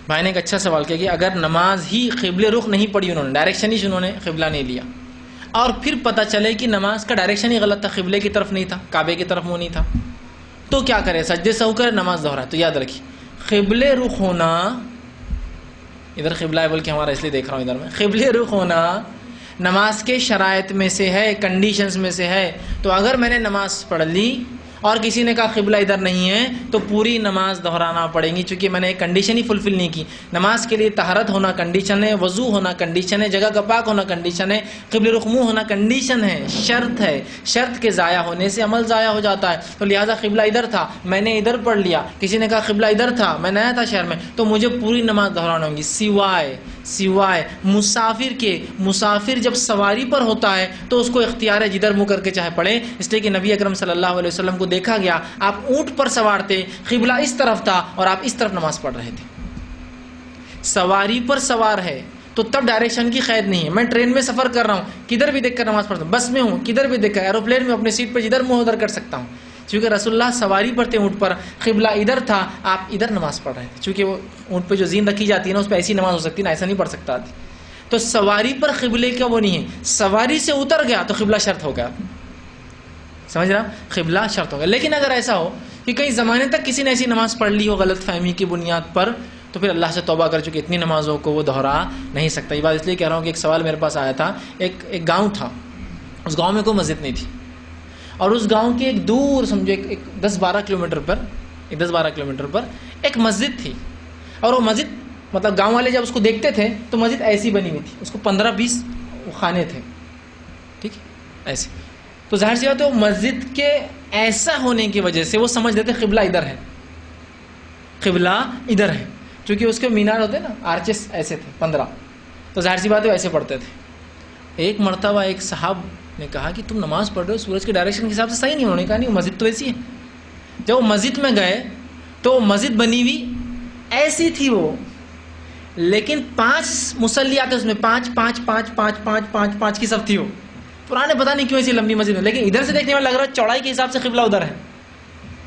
بھائی نے ایک اچھا سوال کیا کہ اگر نماز ہی قبلے رخ نہیں پڑھی، انہوں نے ڈائریکشن ہی انہوں نے قبلہ نہیں لیا، اور پھر پتہ چلے کہ نماز کا ڈائریکشن ہی غلط تھا، قبلے کی طرف نہیں تھا، کعبے کی طرف منہ نہیں تھا، تو کیا کرے؟ سجدے سہو کرے، نماز دہرائے. تو یاد رکھیے قبلے رخ ہونا، ادھر قبلہ ہے بول کے ہمارا اس لیے دیکھ رہا ہوں ادھر میں، قبلے رخ ہونا نماز کے شرائط میں سے ہے، کنڈیشنز میں سے ہے. تو اگر میں نے نماز پڑھ لی اور کسی نے کہا قبلہ ادھر نہیں ہے تو پوری نماز دہرانا پڑے گی، چونکہ میں نے ایک کنڈیشن ہی فلفل نہیں کی. نماز کے لیے طہارت ہونا کنڈیشن ہے، وضو ہونا کنڈیشن ہے، جگہ کا پاک ہونا کنڈیشن ہے، قبلہ رخ منہ ہونا کنڈیشن ہے، شرط ہے. شرط کے ضائع ہونے سے عمل ضائع ہو جاتا ہے. تو لہٰذا قبلہ ادھر تھا، میں نے ادھر پڑھ لیا، کسی نے کہا قبلہ ادھر تھا، میں نیا تھا شہر میں، تو مجھے پوری نماز دہرانا ہوگی، سوائے مسافر کے. مسافر جب سواری پر ہوتا ہے تو اس کو اختیار ہے جدھر منہ کر کے چاہے پڑھے، اس لیے کہ نبی اکرم صلی اللہ علیہ وسلم کو دیکھا گیا آپ اونٹ پر سوار تھے، قبلہ اس طرف تھا اور آپ اس طرف نماز پڑھ رہے تھے. سواری پر سوار ہے تو تب ڈائریکشن کی قید نہیں ہے. میں ٹرین میں سفر کر رہا ہوں، کدھر بھی دیکھ کر نماز پڑھتا ہوں، بس میں ہوں کدھر بھی دیکھ کر، ایروپلین میں اپنے سیٹ پہ جدھر منہ ادھر کر سکتا ہوں، چونکہ رسول اللہ سواری پر تھے اونٹ پر، قبلہ ادھر تھا، آپ ادھر نماز پڑھ رہے تھے. چونکہ وہ اونٹ پہ جو زین رکھی جاتی ہے نا، اس پہ ایسی نماز ہو سکتی ہے نا، ایسا نہیں پڑھ سکتا. تو سواری پر قبلے کا وہ نہیں ہے، سواری سے اتر گیا تو قبلہ شرط ہو گیا. سمجھ رہا، قبلہ شرط ہو گیا. لیکن اگر ایسا ہو کہ کئی زمانے تک کسی نے ایسی نماز پڑھ لی ہو غلط فہمی کی بنیاد پر، تو پھر اللہ سے توبہ کر چکے، اتنی نمازوں کو وہ دہرا نہیں سکتا. یہ بات اس لیے کہہ رہا ہوں کہ ایک سوال میرے پاس آیا تھا. ایک گاؤں تھا، اس گاؤں میں کوئی مسجد نہیں تھی، اور اس گاؤں کے ایک دور سمجھو ایک 10-12 کلومیٹر پر ایک مسجد تھی. اور وہ مسجد مطلب گاؤں والے جب اس کو دیکھتے تھے تو مسجد ایسی بنی ہوئی تھی، اس کو 15-20 خانے تھے، ٹھیک ایسے. تو ظاہر سی بات ہے وہ مسجد کے ایسا ہونے کی وجہ سے وہ سمجھ لیتے قبلہ ادھر ہے، قبلہ ادھر ہے، چونکہ اس کے مینار ہوتے نا، آرچز ایسے تھے 15. تو ظاہر سی بات ہے وہ ایسے پڑھتے تھے. ایک مرتبہ ایک صاحب نے کہا کہ تم نماز پڑھ رہے ہو سورج کے ڈائریکشن کے حساب سے صحیح نہیں. انہوں نے کہا نہیں، مسجد تو ایسی ہے. جب وہ مسجد میں گئے تو مسجد بنی ہوئی ایسی تھی وہ، لیکن 5 مصلی آتے اس میں، 5 کی صف تھی. وہ پرانے پتہ نہیں کیوں ایسی لمبی مسجد میں، لیکن ادھر سے دیکھنے میں لگ رہا ہے چوڑائی کے حساب سے قبلہ ادھر ہے.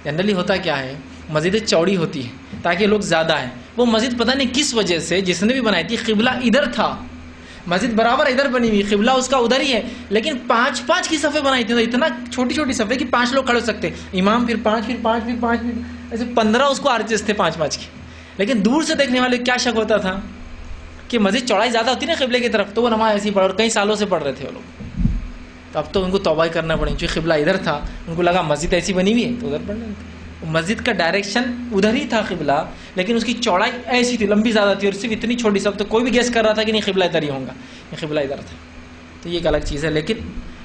جنرلی ہوتا کیا ہے، مسجدیں چوڑی ہوتی ہے تاکہ لوگ زیادہ ہیں. وہ مسجد پتہ نہیں کس وجہ سے جس نے بھی بنائی تھی قبلہ ادھر تھا، مسجد برابر ادھر بنی ہوئی، قبلہ اس کا ادھر ہی ہے، لیکن 5 کی صفیں بنائی تھی. اتنا چھوٹی صفیں کہ 5 لوگ کھڑے ہو سکتے، امام پھر 5 ایسے 15 اس کو آرچز تھے 5 کے. لیکن دور سے دیکھنے والے کیا شک ہوتا تھا کہ مسجد چوڑائی زیادہ ہوتی نا قبلے کی طرف، تو وہ نماز ایسی پڑھ، اور کئی سالوں سے پڑھ رہے تھے وہ لوگ. تو اب تو ان کو توبہ کرنا پڑے، چونکہ قبلہ ادھر تھا، ان کو لگا مسجد ایسی بنی ہوئی ہے تو ادھر پڑھ لیں. مسجد کا ڈائریکشن ادھر ہی تھا قبلہ، لیکن اس کی چوڑائی ایسی تھی، لمبی زیادہ تھی، اور صرف اتنی چھوٹی سب. تو کوئی بھی گیس کر رہا تھا کہ نہیں قبلہ ادھر ہی ہوگا، یہ قبلہ ادھر تھا. تو یہ ایک الگ چیز ہے. لیکن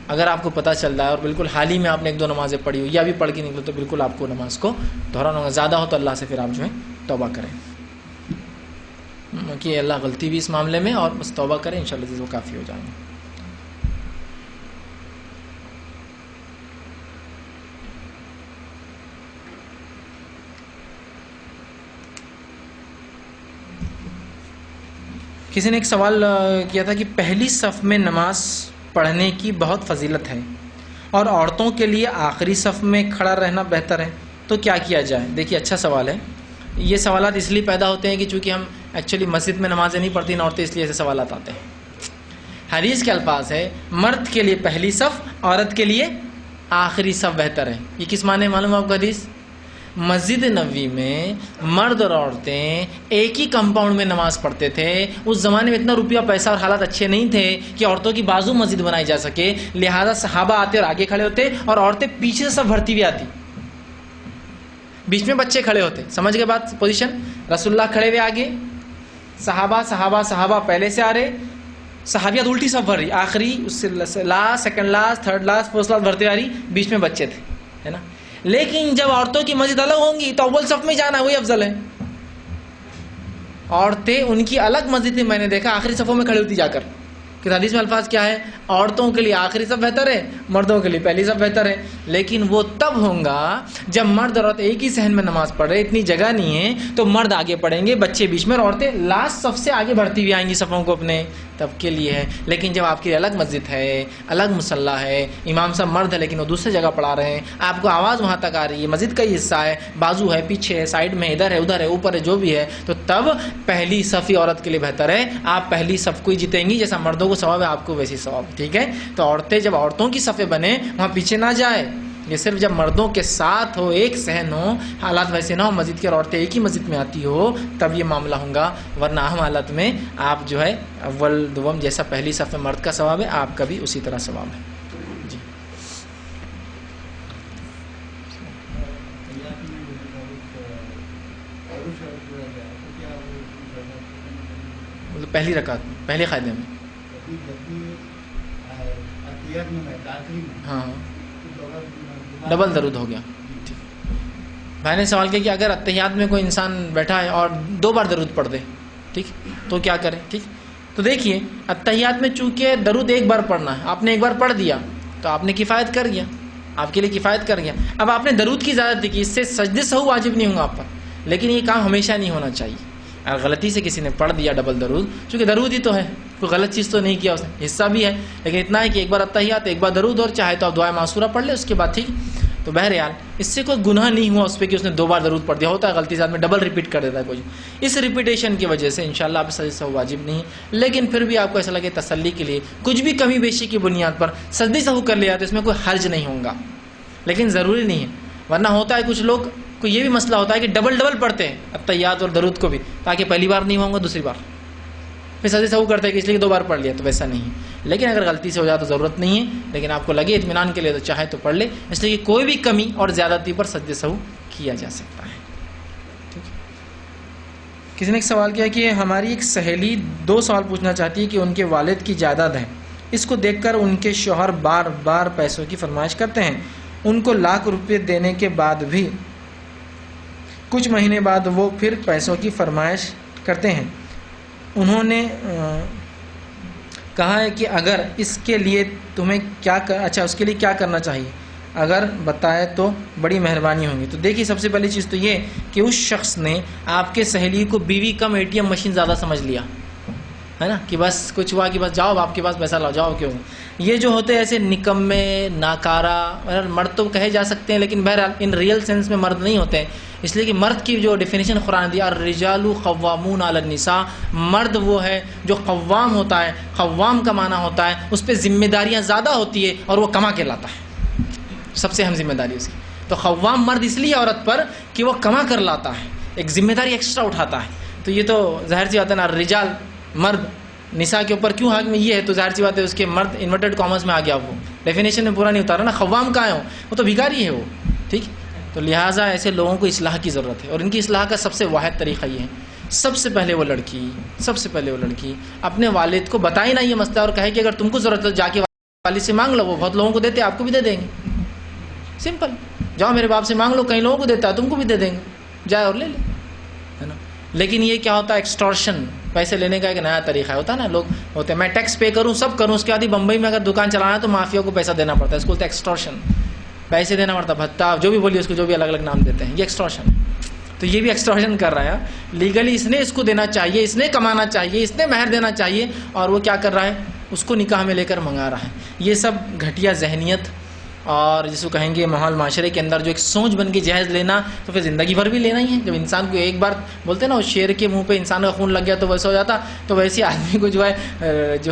اگر آپ کو پتہ چل رہا ہے اور بالکل حال ہی میں آپ نے 1-2 نمازیں پڑھی ہو یا بھی پڑھ کے نکلو، تو بالکل آپ کو نماز کو دہرانا ہوگا. زیادہ ہو تو اللہ سے پھر آپ جو ہے توبہ کریں، کہ اللہ غلطی بھی اس معاملے میں، اور بس توبہ کریں، انشاءاللہ وہ کافی ہو جائیں گے. کسی نے ایک سوال کیا تھا کہ پہلی صف میں نماز پڑھنے کی بہت فضیلت ہے اور عورتوں کے لیے آخری صف میں کھڑا رہنا بہتر ہے، تو کیا کیا جائے؟ دیکھیے اچھا سوال ہے. یہ سوالات اس لیے پیدا ہوتے ہیں کہ چونکہ ہم ایکچولی مسجد میں نمازیں نہیں پڑھتی نا عورتیں، اس لیے ایسے سوالات آتے ہیں. حدیث کے الفاظ ہے مرد کے لیے پہلی صف، عورت کے لیے آخری صف بہتر ہے. یہ کس معنی معلوم آپ کو حدیث؟ مسجد نبوی میں مرد اور عورتیں ایک ہی کمپاؤنڈ میں نماز پڑھتے تھے. اس زمانے میں اتنا روپیہ پیسہ اور حالات اچھے نہیں تھے کہ عورتوں کی بازو مسجد بنائی جا سکے, لہٰذا صحابہ آتے اور آگے کھڑے ہوتے اور عورتیں پیچھے سے سب بھرتی ہوئی آتی, بیچ میں بچے کھڑے ہوتے. سمجھ گئے بات پوزیشن؟ رسول اللہ کھڑے ہوئے آگے, صحابہ پہلے سے آ رہے, صحابیات الٹی سب بھر رہی, آخری اس سے last, second last, third last, first last بھرتے آ رہی, بیچ میں بچے تھے, ہے نا. لیکن جب عورتوں کی مسجد الگ ہوں گی تو اول صف میں جانا ہے, وہی افضل ہے. عورتیں ان کی الگ مسجد میں, میں نے دیکھا آخری صفوں میں کھڑی ہوتی جا کر, کہ حدیث میں الفاظ کیا ہے, عورتوں کے لیے آخری صف بہتر ہے, مردوں کے لیے پہلی صف بہتر ہے. لیکن وہ تب ہوگا جب مرد اور عورت ایک ہی صحن میں نماز پڑھ رہے, اتنی جگہ نہیں ہے, تو مرد آگے پڑھیں گے, بچے بیچ میں, اور عورتیں لاسٹ صف سے آگے بڑھتی ہوئی آئیں گی صفوں کو اپنے, تب کے لیے ہے. لیکن جب آپ کی الگ مسجد ہے, الگ مصلی ہے, امام صاحب مرد ہے لیکن وہ دوسری جگہ پڑھا رہے ہیں, آپ کو آواز وہاں تک آ رہی ہے, مسجد کا ہی حصہ ہے, بازو ہے, پیچھے ہے, سائڈ میں, ادھر ہے, ادھر ہے, اوپر ہے, جو بھی ہے, تو تب پہلی صف ہی عورت کے لیے بہتر ہے. آپ پہلی صف کو ہی جیتیں گی, جیسا مردوں کو ثواب ہے آپ کو ویسی ثواب, ٹھیک ہے. تو عورتیں جب عورتوں کی صفیں بنے وہاں پیچھے نہ جائے, یہ صرف جب مردوں کے ساتھ ہو, ایک صحن ہو, حالات ویسے نہ ہو, مسجد کی اور عورتیں ایک ہی مسجد میں آتی ہو, تب یہ معاملہ ہوگا. ورنہ اہم حالت میں آپ جو ہے اول دوم جیسا پہلی صف میں مرد کا ثواب ہے, آپ کا بھی اسی طرح ثواب ہے. جی پہلی رکعت میں, پہلے قاعدے میں, ہاں ڈبل درود ہو گیا. بھائی نے سوال کیا کہ اگر اتحیات میں کوئی انسان بیٹھا ہے اور 2 بار درود پڑھ دے, ٹھیک, تو کیا کرے؟ ٹھیک, تو دیکھیے اتحیات میں چونکہ درود ایک بار پڑھنا ہے, آپ نے ایک بار پڑھ دیا تو آپ نے کفایت کر گیا, آپ کے لیے کفایت کر گیا. اب آپ نے درود کی زیادتی کی, اس سے سجدے سہو واجب نہیں ہوگا آپ پر, لیکن یہ کام ہمیشہ نہیں ہونا چاہیے. اگر غلطی سے کسی نے پڑھ دیا ڈبل درود, چونکہ درود ہی تو ہے, کوئی غلط چیز تو نہیں کیا اس نے, حصہ بھی ہے, لیکن اتنا ہے کہ ایک بار اتحیات, ایک بار درود, اور چاہے تو آپ دعائے معصورہ پڑھ لے اس کے بعد, ٹھیک. تو بہرحال اس سے کوئی گناہ نہیں ہوا اس پہ کہ اس نے 2 بار درود پڑھ دیا. ہوتا ہے غلطی سے آدمی ڈبل ریپیٹ کر دیتا ہے کچھ, اس ریپیٹیشن کی وجہ سے انشاءاللہ آپ سجدے سہو واجب نہیں. لیکن پھر بھی آپ کو ایسا لگے تسلی کے لیے کچھ بھی کمی بیشی کی بنیاد پر سجدے سہو کر لیا تو اس میں کوئی حرج نہیں ہوگا, لیکن ضروری نہیں ہے. ورنہ ہوتا ہے کچھ لوگ کو یہ بھی مسئلہ ہوتا ہے کہ ڈبل پڑھتے ہیں اتحیات اور درود کو بھی, تاکہ پہلی بار نہیں ہوگا دوسری بار پھر سجدے سہو کرتے ہیں کہ اس لیے 2 بار پڑھ لیا, تو ویسا نہیں ہے. لیکن اگر غلطی سے ہو جائے تو ضرورت نہیں ہے, لیکن آپ کو لگے اطمینان کے لیے تو چاہے تو پڑھ لے, اس لیے کہ کوئی بھی کمی اور زیادتی پر سجدے سہو کیا جا سکتا ہے. کسی نے ایک سوال کیا کہ ہماری ایک سہیلی 2 سوال پوچھنا چاہتی ہے کہ ان کے والد کی جائیداد ہے, اس کو دیکھ کر ان کے شوہر بار بار پیسوں کی فرمائش کرتے ہیں, ان کو لاکھ روپے دینے کے بعد بھی کچھ مہینے بعد وہ پھر پیسوں کی فرمائش کرتے ہیں. انہوں نے کہا ہے کہ اگر اس کے لیے تمہیں اس کے لیے کیا کرنا چاہیے, اگر بتائے تو بڑی مہربانی ہوگی. تو دیکھیے سب سے پہلی چیز تو یہ کہ اس شخص نے آپ کے سہیلی کو بیوی کم ATM مشین زیادہ سمجھ لیا ہے نا, کہ بس کچھ ہوا کہ بس جاؤ آپ کے پاس پیسہ لاؤ, جاؤ. کیوں یہ جو ہوتے ہیں ایسے نکمے ناکارہ, مرد تو کہے جا سکتے ہیں لیکن بہرحال ان ریئل سینس میں مرد نہیں ہوتے ہیں, اس لیے کہ مرد کی جو ڈیفینیشن قرآن دیا, الرجال قوامون علی النساء, مرد وہ ہے جو قوام ہوتا ہے. قوام کا معنی ہوتا ہے اس پہ ذمہ داریاں زیادہ ہوتی ہے اور وہ کما کے لاتا ہے, سب سے اہم ذمہ داری اس کی. تو قوام مرد اس لیے عورت پر کہ وہ کما کر لاتا ہے, ایک ذمہ داری ایکسٹرا اٹھاتا ہے. تو یہ تو ظاہر سی بات ہے نا, الرجال مرد نساء کے اوپر کیوں حق میں یہ ہے, تو ظاہر سی بات ہے اس کے مرد انورٹڈ کامرس میں آ گیا, وہ ڈیفینیشن میں پورا نہیں اتارا نا. قوام کہاں ہے, وہ تو بھکاری ہے وہ, ٹھیک. تو لہٰذا ایسے لوگوں کو اصلاح کی ضرورت ہے, اور ان کی اصلاح کا سب سے واحد طریقہ یہ ہے, سب سے پہلے وہ لڑکی اپنے والد کو بتائے نا یہ مسئلہ, اور کہے کہ اگر تم کو ضرورت ہے جا کے والد سے مانگ لو, وہ بہت لوگوں کو دیتے ہیں, آپ کو بھی دے دیں گے. سمپل, جاؤ میرے باپ سے مانگ لو, کئی لوگوں کو دیتا ہے, تم کو بھی دے دیں گے, جائے اور لے لے, ہے نا. لیکن یہ کیا ہوتا ہے, ایکسٹورشن, پیسے لینے کا ایک نیا طریقہ ہوتا ہے نا. لوگ ہوتے ہیں میں ٹیکس پے کروں, سب کروں, اس کے بعد ہی بمبئی میں اگر دکان چلانا ہے تو مافیا کو پیسہ دینا پڑتا ہے, اس کو بولتے ہیں ایکسٹورشن. پیسے دینا پڑتا, بھتہ جو بھی بولیے اس کو, جو بھی الگ الگ نام دیتے ہیں, یہ ایکسٹورشن ہے. تو یہ بھی ایکسٹورشن کر رہا ہے لیگلی, اس نے اس کو دینا چاہیے, اس نے کمانا چاہیے, اس نے مہر دینا چاہیے, اور وہ کیا کر رہا ہے, اس کو نکاح میں لے کر منگا رہا ہے. یہ سب گھٹیا ذہنیت اور جس کو کہیں گے ماحول معاشرے کے اندر جو ایک سوچ بن کے جہیز لینا, تو پھر زندگی بھر بھی لینا ہی ہے. جب انسان کو ایک بار بولتے ہیں نا, شیر کے منہ پہ انسان کا خون لگ گیا تو ویسا ہو جاتا, تو ویسے آدمی کو جو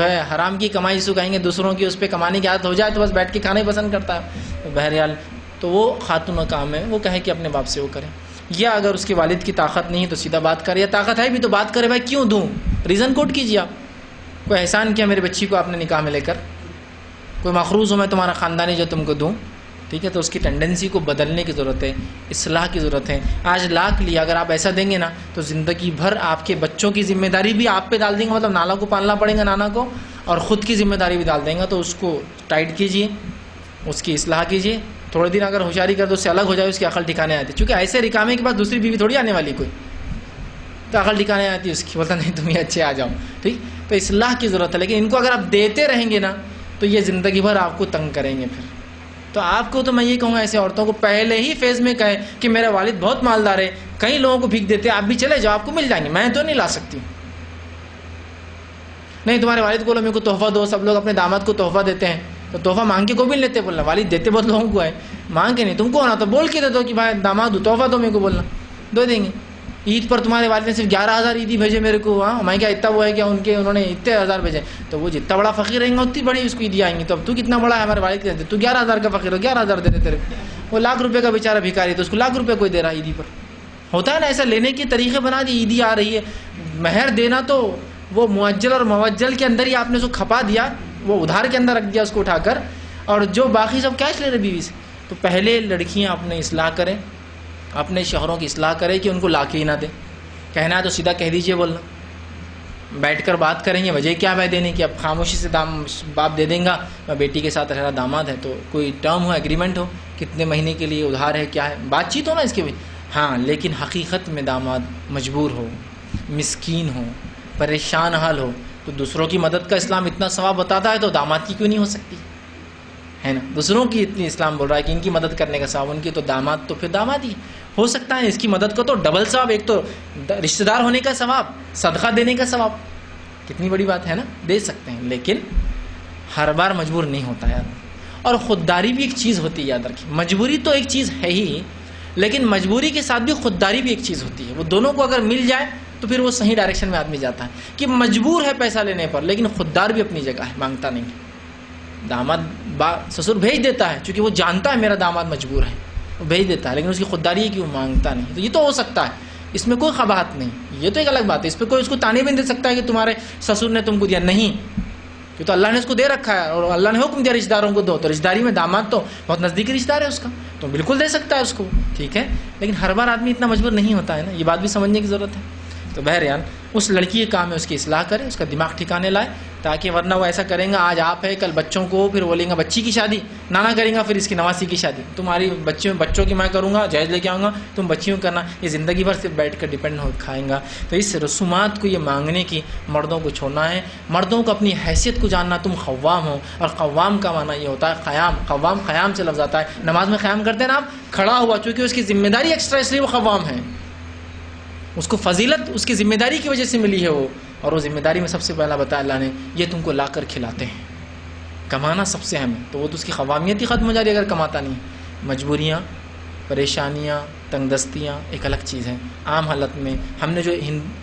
ہے حرام کی کمائی جس کو کہیں گے دوسروں کی اس پہ کمانے کی عادت ہو جائے تو بس بیٹھ کے کھانا ہی پسند کرتا ہے. تو بہرحال تو وہ خاتون کا کام ہے وہ کہے کہ اپنے باپ سے وہ کرے، یا اگر اس کے والد کی طاقت نہیں ہے تو سیدھا بات کرے، یا طاقت ہے بھی تو بات کرے، بھائی کیوں دوں، ریزن کوٹ کیجیے، آپ کوئی احسان کیا میرے بچی کو آپ نے نکاح میں لے کر، کوئی مخروض ہو میں تمہارا خاندانی جو تم کو دوں، ٹھیک ہے، تو اس کی ٹینڈنسی کو بدلنے کی ضرورت ہے، اصلاح کی ضرورت ہے۔ آج لاکھ لیا، اگر آپ ایسا دیں گے نا تو زندگی بھر آپ کے بچوں کی ذمہ داری بھی آپ پہ ڈال دیں گے، مطلب نانا کو پالنا پڑے گا نانا کو، اور خود کی ذمہ داری بھی ڈال دیں گا، تو اس کو ٹائٹ کیجیے، اس کی اصلاح کیجیے، تھوڑے دن اگر ہوشیاری کر دو اس سے الگ ہو جائے، اس کی عقل ٹھکانے آتی ہے، چونکہ ایسے رکامے کے پاس دوسری بیوی تھوڑی آنے والی کوئی، تو عقل ٹھکانے آتی ہے اس کی، بولتا نہیں تم یہ اچھے آ جاؤ، ٹھیک، تو اصلاح کی ضرورت ہے، لیکن ان کو اگر آپ دیتے رہیں گے نا تو یہ زندگی بھر آپ کو تنگ کریں گے پھر۔ تو آپ کو تو میں یہ کہوں گا ایسے عورتوں کو پہلے ہی فیز میں کہیں کہ میرا والد بہت مالدار ہے، کئی لوگوں کو بھیک دیتے ہیں، آپ بھی چلے جاؤ، آپ کو مل جائیں گے، میں تو نہیں لا سکتی، نہیں تمہارے والد کو بولو میرے کو تحفہ دو، سب لوگ اپنے داماد کو تحفہ دیتے ہیں، تو تحفہ مانگ کے کوئی بھی لیتے، بولنا والد دیتے بہت لوگوں کو ہے، مانگ کے نہیں، تم کو ہونا تو بول کے دے دو کہ بھائی داماد دو تحفہ دو، میرے کو بولنا دو دیں گے۔ عید پر تمہارے والد نے صرف 11,000 عیدی بھیجے میرے کو، ہاں میں کیا اتنا وہ ہے کیا انہوں نے اتنے ہزار بھیجے، تو وہ جتنا بڑا فقیر رہیں گا اتنی بڑی اس کو عیدی آئیں گی، تو اب تو کتنا بڑا ہے ہمارے والد کے، تو 11,000 کا فقیر ہو، 11,000 دے دے تیرے کو، وہ لاکھ روپے کا بیچارہ بھکاری تو اس کو لاکھ روپے کوئی دے رہا عیدی پر، ہوتا ہے نا ایسا، لینے کے طریقے بنا دی، عیدی آ رہی ہے، مہر دینا تو وہ معجل اور موجل کے اندر ہی آپ نے اس کو کھپا دیا، وہ ادھار کے اندر رکھ دیا اس کو اٹھا کر، اور جو باقی سب کیش لے رہے بیوی سے۔ تو پہلے لڑکیاں اپنے اصلاح کریں، اپنے شوہروں کی اصلاح کریں کہ ان کو لا کے ہی نہ دیں، کہنا ہے تو سیدھا کہہ دیجئے، بولنا بیٹھ کر بات کریں گے، وجہ کیا ہے دینے کی، اب خاموشی سے باپ دے دیں گا، میں بیٹی کے ساتھ رہ رہا داماد ہے، تو کوئی ٹرم ہو، ایگریمنٹ ہو، کتنے مہینے کے لیے ادھار ہے، کیا ہے، بات چیت ہو نا اس کے بھی، ہاں، لیکن حقیقت میں داماد مجبور ہو، مسکین ہو، پریشان حال ہو، تو دوسروں کی مدد کا اسلام اتنا ثواب بتاتا ہے تو داماد کی کیوں نہیں ہو سکتی ہے نا، دوسروں کی اتنی اسلام بول رہا ہے کہ ان کی مدد کرنے کا ثواب، ان کی تو داماد تو پھر داماد ہی ہو سکتا ہے، اس کی مدد کو تو ڈبل ثواب، ایک تو رشتہ دار ہونے کا ثواب، صدقہ دینے کا ثواب، کتنی بڑی بات ہے نا، دے سکتے ہیں، لیکن ہر بار مجبور نہیں ہوتا یار، اور خودداری بھی ایک چیز ہوتی ہے، یاد رکھیں، مجبوری تو ایک چیز ہے ہی، لیکن مجبوری کے ساتھ بھی خودداری بھی ایک چیز ہوتی ہے، وہ دونوں کو اگر مل جائے تو پھر وہ صحیح ڈائریکشن میں آدمی جاتا ہے، کہ مجبور ہے پیسہ لینے پر لیکن خوددار بھی اپنی جگہ ہے، مانگتا نہیں، داماد سسر بھیج دیتا ہے چونکہ وہ جانتا ہے میرا داماد مجبور ہے، وہ بھیج دیتا ہے، لیکن اس کی خودداری ہے کہ وہ مانگتا نہیں، تو یہ تو ہو سکتا ہے، اس میں کوئی قباحت نہیں، یہ تو ایک الگ بات ہے، اس پہ کوئی اس کو تانے بھی نہیں دے سکتا ہے کہ تمہارے سسر نے تم کو دیا، نہیں، یہ تو اللہ نے اس کو دے رکھا ہے، اور اللہ نے حکم دیا رشتہ داروں کو دو، تو رشتہ داری میں داماد تو بہت نزدیکی رشتہ دار ہے اس کا، تو بالکل دے سکتا ہے اس کو، ٹھیک ہے، لیکن ہر بار آدمی اتنا مجبور نہیں ہوتا ہے نا، یہ بات بھی سمجھنے کی ضرورت ہے۔ تو بہرحال اس لڑکی کے کام ہے اس کی اصلاح کرے، اس کا دماغ ٹھکانے لائے، تاکہ ورنہ وہ ایسا کریں گا، آج آپ ہے کل بچوں کو، پھر بولیں گا بچی کی شادی، نانا کریں گا پھر اس کی نواسی کی شادی، تمہاری بچوں کی میں کروں گا، جہیز لے کے آؤں گا، تم بچیوں کرنا، یہ زندگی بھر سے بیٹھ کر ڈیپینڈ ہو کھائیں گا۔ تو اس رسومات کو یہ مانگنے کی مردوں کو چھوڑنا ہے، مردوں کو اپنی حیثیت کو جاننا، تم قوام ہو، اور قوام کا معنی یہ ہوتا ہے قیام، قوام قیام سے لفظ آتا ہے، نماز میں قیام کرتے ہیں نا آپ، کھڑا ہوا، چونکہ اس کی ذمہ داری ایکسٹرا، اس لیے وہ قوام ہے، اس کو فضیلت اس کی ذمہ داری کی وجہ سے ملی ہے وہ، اور وہ ذمہ داری میں سب سے پہلا بتایا اللہ نے، یہ تم کو لا کر کھلاتے ہیں، کمانا سب سے اہم ہے، تو وہ تو اس کی قوامیت ہی ختم ہو جا رہی ہے اگر کماتا نہیں۔ مجبوریاں، پریشانیاں، تنگ دستیاں ایک الگ چیز ہیں، عام حالت میں ہم نے جو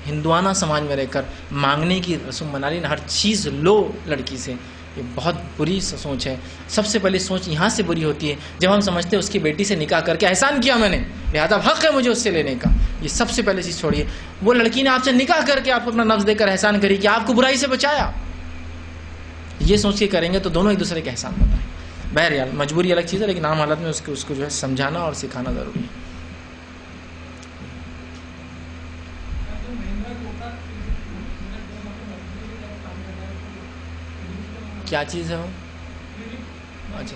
ہندوانہ سماج میں رہ کر مانگنے کی رسم بنا لی نا، ہر چیز لو لڑکی سے، یہ بہت بری سوچ ہے۔ سب سے پہلے سوچ یہاں سے بری ہوتی ہے جب ہم سمجھتے ہیں اس کی بیٹی سے نکاح کر کے احسان کیا میں نے، لہذا حق ہے مجھے اس سے لینے کا، یہ سب سے پہلے چیز چھوڑیے۔ وہ لڑکی نے آپ سے نکاح کر کے آپ کو اپنا نفس دے کر احسان کری کہ آپ کو برائی سے بچایا، یہ سوچ کے کریں گے تو دونوں ایک دوسرے کے احسان ہوتا ہے۔ بہرحال مجبوری الگ چیز ہے، لیکن عام حالت میں اس کو جو ہے سمجھانا اور سکھانا ضروری ہے۔ کیا چیز ہے وہ؟ اچھا،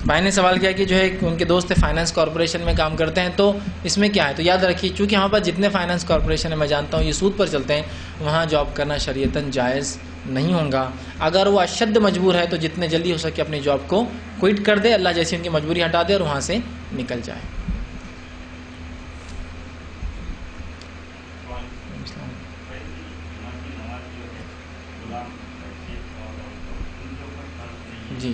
بھائی نے سوال کیا کہ جو ہے ان کے دوست فائنانس کارپوریشن میں کام کرتے ہیں، تو اس میں کیا ہے؟ تو یاد رکھیے، چونکہ ہمارے پاس جتنے فائنانس کارپوریشن ہے میں جانتا ہوں یہ سود پر چلتے ہیں، وہاں جاب کرنا شریعتاً جائز نہیں ہوگا۔ اگر وہ اشد مجبور ہے تو جتنے جلدی ہو سکے اپنی جاب کو کوئٹ کر دے، اللہ جیسی ان کی مجبوری ہٹا دے اور وہاں سے نکل جائے۔ جی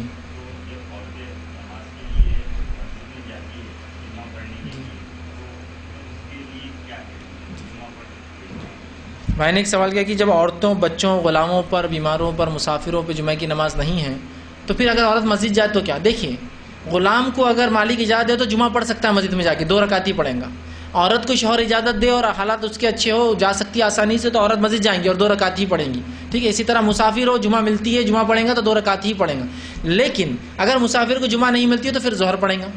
بھائی نے ایک سوال کیا کہ جب عورتوں، بچوں، غلاموں پر، بیماروں پر، مسافروں پہ جمعہ کی نماز نہیں ہے تو پھر اگر عورت مسجد جائے تو کیا؟ دیکھیے، غلام کو اگر مالک اجازت دے تو جمعہ پڑھ سکتا ہے مسجد میں جا کے، 2 رکعت ہی پڑھیں گا. عورت کو شوہر اجازت دے اور حالات اس کے اچھے ہو، جا سکتی ہے آسانی سے، تو عورت مسجد جائیں گی اور 2 رکعت ہی پڑھیں گی. ٹھیک ہے. اسی طرح مسافر ہو، جمعہ ملتی ہے، جمعہ پڑھیں گا تو 2 رکعت ہی پڑھیں گا. لیکن اگر مسافر کو جمعہ نہیں ملتی ہے تو پھر ظہر پڑھیں گا.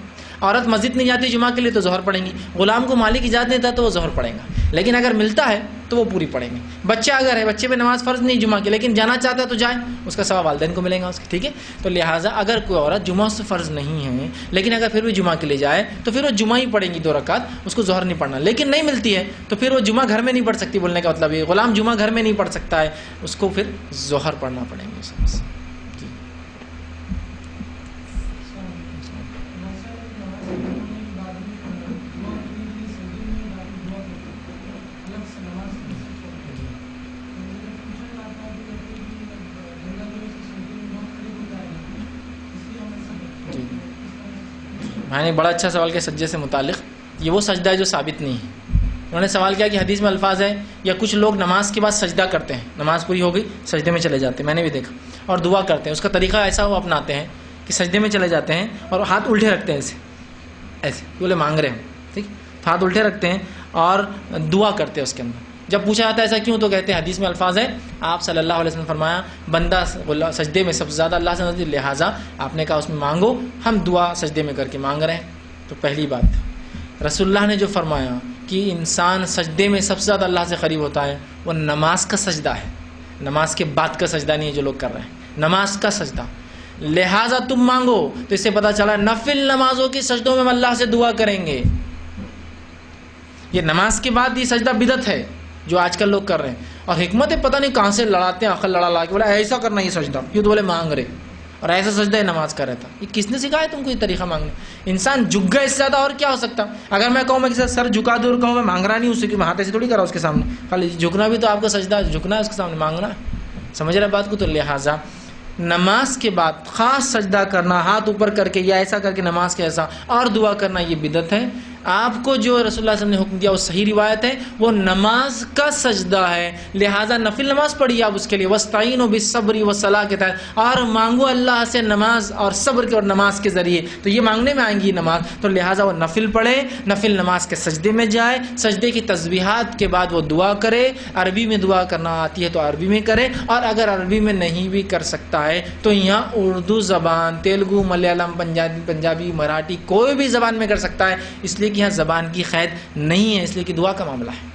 عورت مسجد نہیں جاتی جمعہ کے لیے تو ظہر پڑھیں گی. غلام کو مالک اجازت دیتا تو وہ ظہر پڑھیں گا. لیکن اگر ملتا ہے تو وہ پوری پڑھیں گے. بچہ اگر ہے، بچے پہ نماز فرض نہیں جمعہ کی، لیکن جانا چاہتا ہے تو جائے، اس کا ثواب والدین کو ملے گا اس کے. ٹھیک ہے. تو لہٰذا اگر کوئی عورت جمعہ سے فرض نہیں ہے لیکن اگر پھر بھی جمعہ کے لیے جائے تو پھر وہ جمعہ ہی پڑھیں گی 2 رکعت، اس کو ظہر نہیں پڑھنا. لیکن نہیں ملتی ہے تو پھر وہ جمعہ گھر میں نہیں پڑھ سکتی. بولنے کا مطلب یہ غلام جمعہ گھر میں نہیں پڑھ سکتا ہے، اس کو پھر ظہر پڑھنا پڑیں گے. میں نے بڑا اچھا سوال کیا سجدے سے متعلق. یہ وہ سجدہ ہے جو ثابت نہیں ہے. انہوں نے سوال کیا کہ حدیث میں الفاظ ہے یا کچھ لوگ نماز کے بعد سجدہ کرتے ہیں، نماز پوری ہو گئی سجدے میں چلے جاتے ہیں، میں نے بھی دیکھا، اور دعا کرتے ہیں. اس کا طریقہ ایسا وہ اپناتے ہیں کہ سجدے میں چلے جاتے ہیں اور ہاتھ الٹے رکھتے ہیں، ایسے ایسے بولے مانگ رہے ہیں. ٹھیک. ہاتھ الٹے رکھتے ہیں اور دعا کرتے ہیں اس کے اندر. جب پوچھا جاتا ہے ایسا کیوں تو کہتے ہیں حدیث میں الفاظ ہے آپ صلی اللہ علیہ وسلم فرمایا بندہ سجدے میں سب سے زیادہ اللہ سے نزدیک، لہٰذا آپ نے کہا اس میں مانگو، ہم دعا سجدے میں کر کے مانگ رہے ہیں. تو پہلی بات رسول اللہ نے جو فرمایا کہ انسان سجدے میں سب سے زیادہ اللہ سے قریب ہوتا ہے وہ نماز کا سجدہ ہے، نماز کے بعد کا سجدہ نہیں ہے جو لوگ کر رہے ہیں، نماز کا سجدہ. لہٰذا تم مانگو. تو اس سے پتہ چلا نفل نمازوں کی سجدوں میں ہم اللہ سے دعا کریں گے. یہ نماز کے بعد یہ سجدہ بدعت ہے جو آج کل لوگ کر رہے ہیں. اور حکمت پتہ نہیں کہاں سے لڑاتے ہیں، عقل لڑا کے بولے ایسا کرنا یہ سجدہ، یہ تو بولے مانگ رہے، اور ایسا سجدہ ہے نماز کا رہتا. یہ کس نے سکھایا تم کو یہ طریقہ مانگنے؟ انسان جھک گئے اس سے زیادہ اور کیا ہو سکتا. اگر میں کہوں میں کسی سر جھکا دوں اور کہوں میں مانگ رہا نہیں اس سے، کہ میں ہاتھ ایسے تھوڑی کرا اس کے سامنے، خالی جھکنا بھی تو آپ کا سجدہ، جھکنا ہے اس کے سامنے، مانگنا ہے. سمجھ رہے بات کو؟ تو لہٰذا نماز کے بعد خاص سجدہ کرنا ہاتھ اوپر کر کے یا ایسا کر کے نماز کے ایسا اور دعا کرنا یہ بدعت ہے. آپ کو جو رسول اللہ صلی اللہ علیہ وسلم نے حکم دیا وہ صحیح روایت ہے، وہ نماز کا سجدہ ہے. لہٰذا نفل نماز پڑھیے آپ اس کے لیے وَاسْتَعِينُوا بِالصَّبْرِ وَالصَّلَاةِ کے تحت، اور مانگو اللہ سے نماز اور صبر کے اور نماز کے ذریعے. تو یہ مانگنے میں آئیں گی نماز. تو لہٰذا وہ نفل پڑھے، نفل نماز کے سجدے میں جائے، سجدے کی تسبیحات کے بعد وہ دعا کرے. عربی میں دعا کرنا آتی ہے تو عربی میں کرے، اور اگر عربی میں نہیں بھی کر سکتا ہے تو یہاں اردو زبان، تیلگو، ملیالم، پنجابی، مراٹھی کوئی بھی زبان میں کر سکتا ہے. اس لیے کہ یہاں زبان کی قید نہیں ہے، اس لیے کہ دعا کا معاملہ ہے.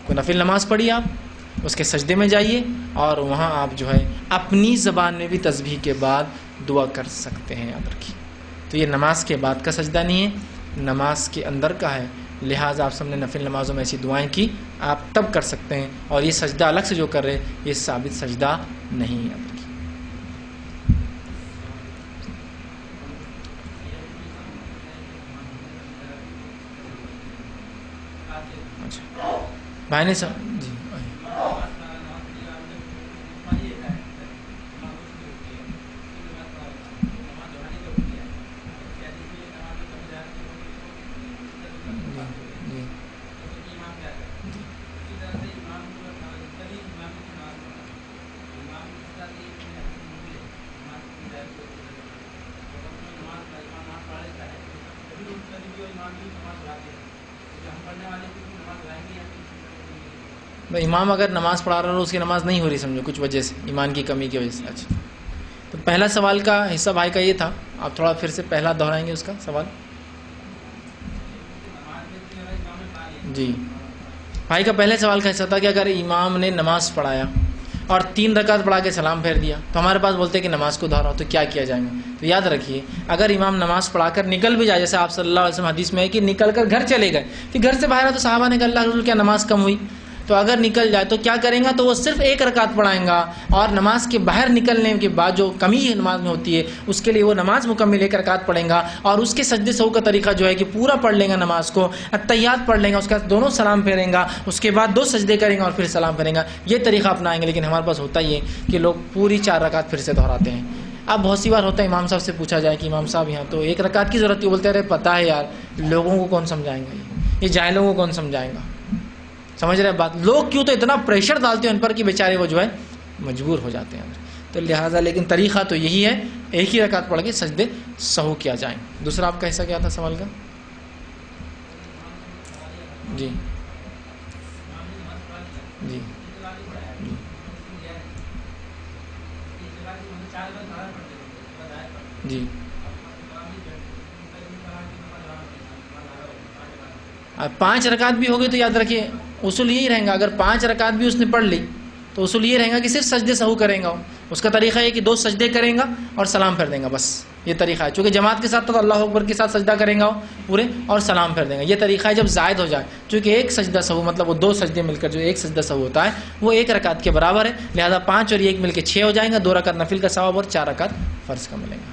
کوئی نفل نماز پڑھی آپ اس کے سجدے میں جائیے اور وہاں آپ جو ہے اپنی زبان میں بھی تسبیح کے بعد دعا کر سکتے ہیں. یاد رکھیے. تو یہ نماز کے بعد کا سجدہ نہیں ہے، نماز کے اندر کا ہے. لہٰذا آپ سب نے نفل نمازوں میں ایسی دعائیں کی آپ تب کر سکتے ہیں، اور یہ سجدہ الگ سے جو کر رہے یہ ثابت سجدہ نہیں ہے. بھائی نے جی امام اگر نماز پڑھا رہا ہو اس کی نماز نہیں ہو رہی سمجھو کچھ وجہ سے، ایمان کی کمی کی وجہ سے. اچھا تو پہلا سوال کا حصہ بھائی کا یہ تھا، آپ تھوڑا پھر سے پہلا دہرائیں گے اس کا سوال. جی بھائی کا پہلے سوال کا حصہ تھا کہ اگر امام نے نماز پڑھایا اور 3 رکعت پڑھا کے سلام پھیر دیا تو ہمارے پاس بولتے ہیں کہ نماز کو دہراؤ، تو کیا کیا جائے گا؟ تو یاد رکھیے اگر امام نماز پڑھا کر نکل بھی جائے، جیسے آپ صلی اللہ علیہ وسلم حدیث میں ہے کہ نکل کر گھر چلے گئے، کہ گھر سے باہر آئے تو صحابہ نے کہا اللہ رسول کیا نماز کم ہوئی؟ تو اگر نکل جائے تو کیا کریں گا؟ تو وہ صرف 1 رکعت پڑھائیں گا، اور نماز کے باہر نکلنے کے بعد جو کمی نماز میں ہوتی ہے اس کے لیے وہ نماز مکمل 1 رکعت پڑھیں گا. اور اس کے سجدے سہو کا طریقہ جو ہے کہ پورا پڑھ لیں گا نماز کو، التحیات پڑھ لیں گا، اس کے بعد دونوں سلام پھیریں گا، اس کے بعد 2 سجدے کریں گا اور پھر سلام پھیریں گا. یہ طریقہ اپنائیں گے. لیکن ہمارے پاس ہوتا ہی ہے کہ لوگ پوری 4 رکعت پھر سے دہراتے ہیں. اب بہت سی بار ہوتا ہے امام صاحب سے پوچھا جائے کہ امام صاحب یہاں تو 1 رکعت کی ضرورت ہے، بولتے رہے پتہ ہے یار لوگوں کو کون سمجھائیں گا، یہ جاہلوں کو کون سمجھائیں گا. سمجھ رہے بات؟ لوگ کیوں تو اتنا پریشر ڈالتے ہیں ان پر کہ بیچارے وہ جو ہے مجبور ہو جاتے ہیں. تو لہٰذا لیکن طریقہ تو یہی ہے ایک ہی رکعت پڑھ کے سجدے سہو کیا جائیں. دوسرا آپ کا حصہ کیا تھا سوال کا؟ جی جی جی 5 رکعت بھی ہوگی تو یاد رکھیے اصول یہی رہیں گا. اگر 5 رکعت بھی اس نے پڑھ لی تو اصول یہ رہیں گا کہ صرف سجدے سہو کریں گا. اس کا طریقہ یہ کہ 2 سجدے کریں گا اور سلام پھیر دیں گا, بس یہ طریقہ ہے. چونکہ جماعت کے ساتھ تو اللہ اکبر کے ساتھ سجدہ کریں گا پورے اور سلام پھیر دیں گا. یہ طریقہ ہے جب زائد ہو جائے, چونکہ ایک سجدہ سہو مطلب وہ 2 سجدے مل کر جو ایک سجدہ سہو ہوتا ہے وہ 1 رکعت کے برابر ہے. لہذا 5 اور 1 مل کے 6 ہو جائیں گا. 2 رکعت نفل کا ثواب اور 4 رکعت فرض کا ملیں گا.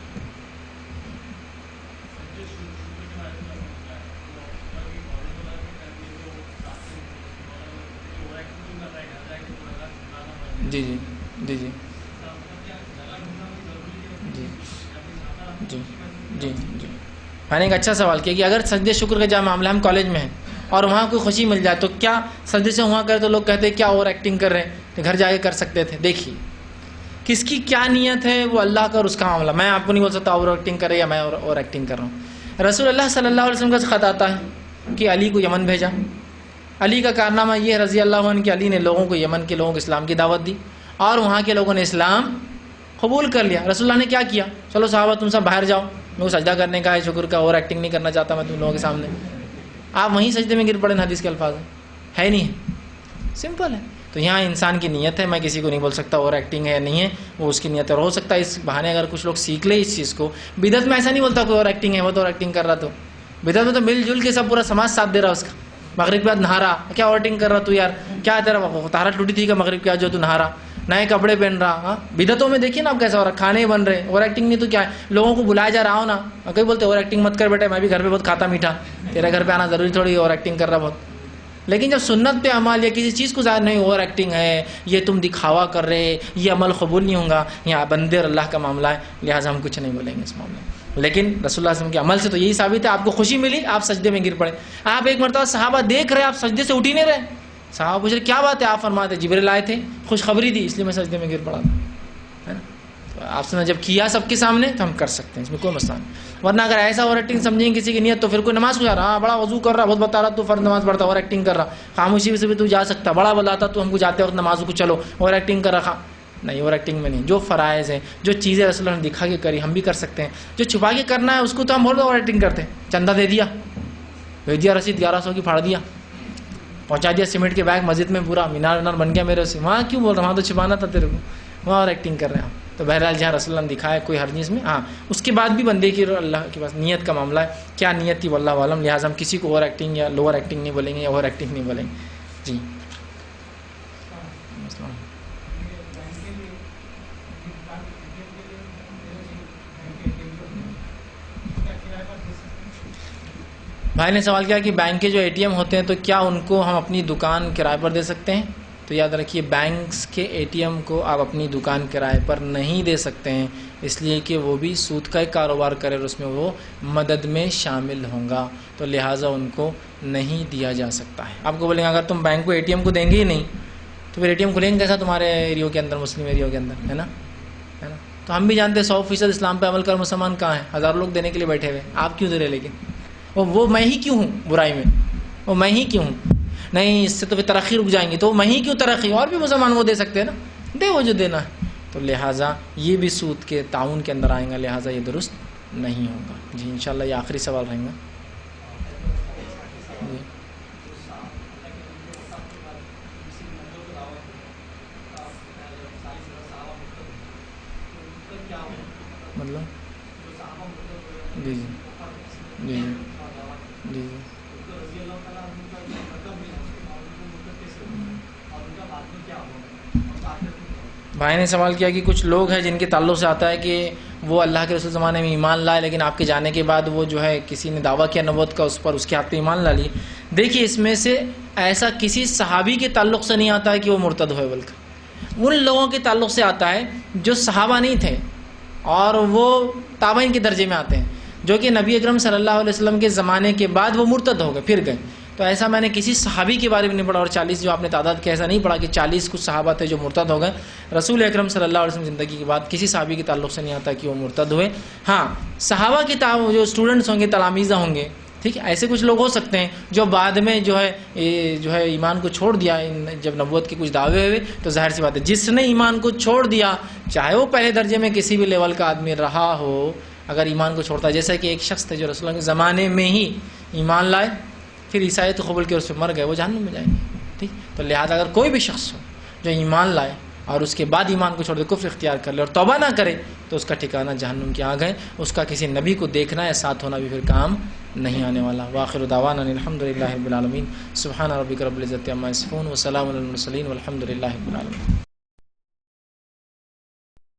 جی جی جی جی جی جی جی جی میں نے ایک اچھا سوال کیا کہ اگر سجدے شکر کا جہاں معاملہ ہم کالج میں ہیں اور وہاں کوئی خوشی مل جائے تو کیا سجدے سے وہاں کرے تو لوگ کہتے ہیں کیا اوور ایکٹنگ کر رہے ہیں, گھر جا کے کر سکتے تھے. دیکھیے کس کی کیا نیت ہے وہ اللہ کا اور اس کا معاملہ. میں آپ کو نہیں بول سکتا اوور ایکٹنگ کرے یا میں اوور ایکٹنگ کر رہا ہوں. رسول اللہ صلی اللہ علیہ وسلم کا خط آتا ہے کہ علی کو یمن بھیجا. علی کا کارنامہ یہ رضی اللہ عنہ کہ علی نے لوگوں کو یمن کے لوگوں کو اسلام کی دعوت دی اور وہاں کے لوگوں نے اسلام قبول کر لیا. رسول اللہ نے کیا کیا, چلو صحابہ تم سب باہر جاؤ, میں سجدہ کرنے کا ہے شکر کا, اور ایکٹنگ نہیں کرنا چاہتا میں تم لوگوں کے سامنے. آپ وہیں سجدے میں گر پڑے. حدیث کے الفاظ ہے نہیں ہے, سمپل ہے. تو یہاں انسان کی نیت ہے, میں کسی کو نہیں بول سکتا اور ایکٹنگ ہے یا نہیں ہے, وہ اس کی نیت ہے. اور ہو سکتا ہے اس بہانے اگر کچھ لوگ سیکھ لے اس چیز کو. بدعت میں ایسا نہیں بولتا کوئی اور ایکٹنگ ہے, وہ تو اور ایکٹنگ کر رہا. تو بدعت میں تو مل جل کے سب پورا سماج ساتھ دے رہا اس کا. مغرب کے بعد نہا رہا, کیا اوورٹنگ کر رہا تو یار, کیا تیرا طہارت ٹوٹی تھی کہ مغرب کے بعد جو تو نہا رہا, نئے کپڑے پہن رہا. ہاں بدعتوں میں دیکھیے نا آپ کیسا ہو رہا, کھانے بن رہے, اوور ایکٹنگ نہیں تو کیا ہے, لوگوں کو بلایا جا رہا ہو نا. کئی بولتے اوور ایکٹنگ مت کر بیٹے, میں بھی گھر پہ بہت کھاتا میٹھا, تیرے گھر پہ آنا ضروری تھوڑی اوور ایکٹنگ کر رہا بہت. لیکن جب سنت پہ عمل یا کسی چیز کو ظاہر نہیں اوور ایکٹنگ ہے, یہ تم دکھاوا کر رہے, یہ عمل قبول نہیں ہوگا. یہاں بندے اور اللہ کا معاملہ ہے, لہٰذا ہم کچھ نہیں بولیں گے اس معاملے میں. لیکن رسول اللہ صلی اللہ علیہ وسلم کے عمل سے تو یہی ثابت ہے, آپ کو خوشی ملی آپ سجدے میں گر پڑے. آپ ایک مرتبہ صحابہ دیکھ رہے آپ سجدے سے اٹھ ہی نہیں رہے, صحابہ پوچھ رہے کیا بات ہے, آپ فرماتے جبریل آئے تھے خوشخبری دی اس لیے میں سجدے میں گر پڑا تھا, ہے نا. تو آپ نے جب کیا سب کے سامنے تو ہم کر سکتے ہیں, اس میں کوئی مسئلہ نہیں. ورنہ اگر ایسا اوور ایکٹنگ سمجھیں کسی کی نیت تو پھر کوئی نماز کو جا رہا, ہاں بڑا وضو کر رہا, بہت بتا رہا تو فرض نماز پڑھتا, اوور ایکٹنگ کر رہا. خاموشی سے بھی تو جا سکتا, بڑا بلاتا تو ہم کو جاتے وقت نماز کو چلو اوور ایکٹنگ کر رکھا. نہیں, اوور ایکٹنگ میں نہیں. جو فرائض ہیں, جو چیزیں رسول اللہ نے دکھا کے کری ہم بھی کر سکتے ہیں. جو چھپا کے کرنا ہے اس کو تو ہم بہت اوور ایکٹنگ کرتے ہیں. چندہ دے دیا, بھیج دیا رسید 1100 کی, پھاڑ دیا, پہنچا دیا سیمنٹ کے بیگ مسجد میں, پورا مینار ونار بن گیا میرے سے. وہاں کیوں بول رہا, وہاں تو چھپانا تھا تیرے کو, وہاں اوور ایکٹنگ کر رہے ہیں. تو بہرحال جہاں رسول اللہ نے دکھایا کوئی حرج نہیں اس میں. ہاں اس کے بعد بھی بندے کی اللہ کے پاس نیت کا معاملہ ہے, کیا نیت تھی واللہ عالم. لہٰذا ہم کسی کو اوور ایکٹنگ یا لوور ایکٹنگ نہیں بولیں گے یا اوور ایکٹنگ نہیں بولیں گے. جی بھائی نے سوال کیا کہ بینک کے جو اے ٹی ایم ہوتے ہیں تو کیا ان کو ہم اپنی دکان کرائے پر دے سکتے ہیں. تو یاد رکھیے بینکس کے اے ٹی ایم کو آپ اپنی دکان کرائے پر نہیں دے سکتے ہیں, اس لیے کہ وہ بھی سود کا ایک کاروبار کرے اور اس میں وہ مدد میں شامل ہوں گا, تو لہٰذا ان کو نہیں دیا جا سکتا ہے. آپ کو بولیں گے اگر تم بینک کو اے ٹی ایم کو دیں گے ہی نہیں تو پھر اے ٹی ایم کھلیں گے کیسا تمہارے ایریوں کے اندر, مسلم ایریوں کے اندر, ہے نا. تو ہم بھی جانتے ہیں 100% اسلام پہ عمل کر مسلمان کہاں ہیں, ہزاروں لوگ دینے کے لیے بیٹھے ہوئے, آپ کیوں دے رہے. لیکن وہ میں ہی کیوں ہوں برائی میں, وہ میں ہی کیوں ہوں, نہیں اس سے تو پھر ترقی رک جائیں گی, تو میں ہی کیوں ترقی, اور بھی مسلمان وہ دے سکتے ہیں نا, دے وہ جو دینا ہے. تو لہٰذا یہ بھی سود کے تعاون کے اندر آئیں گا, لہٰذا یہ درست نہیں ہوگا. جی انشاءاللہ یہ آخری سوال رہیں گا. جی مطلب جی جی جی جی جی بھائی نے سوال کیا کہ کچھ لوگ ہیں جن کے تعلق سے آتا ہے کہ وہ اللہ کے رسول زمانے میں ایمان لائے, لیکن آپ کے جانے کے بعد وہ جو ہے کسی نے دعویٰ کیا نبوت کا, اس پر اس کے ہاتھ پہ ایمان لا لی. دیکھیے اس میں سے ایسا کسی صحابی کے تعلق سے نہیں آتا ہے کہ وہ مرتد ہوئے, بلکہ ان لوگوں کے تعلق سے آتا ہے جو صحابہ نہیں تھے اور وہ تابعین کے درجے میں آتے ہیں, جو کہ نبی اکرم صلی اللہ علیہ وسلم کے زمانے کے بعد وہ مرتد ہو گئے, پھر گئے. تو ایسا میں نے کسی صحابی کے بارے میں نہیں پڑھا، اور 40 جو آپ نے تعداد کے ایسا نہیں پڑھا کہ 40 کچھ صحابہ تھے جو مرتد ہو گئے. رسول اکرم صلی اللہ علیہ وسلم زندگی کے بعد کسی صحابی کے تعلق سے نہیں آتا کہ وہ مرتد ہوئے. ہاں صحابہ کے جو اسٹوڈنٹس ہوں گے، تلاميذ ہوں گے، ٹھیک ہے، ایسے کچھ لوگ ہو سکتے ہیں جو بعد میں جو ہے ایمان کو چھوڑ دیا. جب نبوت کے کچھ دعوے ہوئے تو ظاہر سی بات ہے جس نے ایمان کو چھوڑ دیا، چاہے وہ پہلے درجے میں کسی بھی لیول کا آدمی رہا ہو، اگر ایمان کو چھوڑتا ہے، جیسا کہ ایک شخص تھے جو رسول اللہ کے زمانے میں ہی ایمان لائے، پھر عیسائیت قبول کے اس پہ مر گئے، وہ جہنم میں جائیں گے. ٹھیک، تو لہٰذا اگر کوئی بھی شخص ہو جو ایمان لائے اور اس کے بعد ایمان کو چھوڑ دے، کفر اختیار کر لے اور توبہ نہ کرے، تو اس کا ٹھکانہ جہنم کی آگ ہے. اس کا کسی نبی کو دیکھنا یا ساتھ ہونا بھی پھر کام نہیں آنے والا. وآخر دعوانا الحمدللہ رب العالمین. سبحان ربک رب العزت عما یصفون وسلام علی المرسلین والحمد للہ رب العالمین.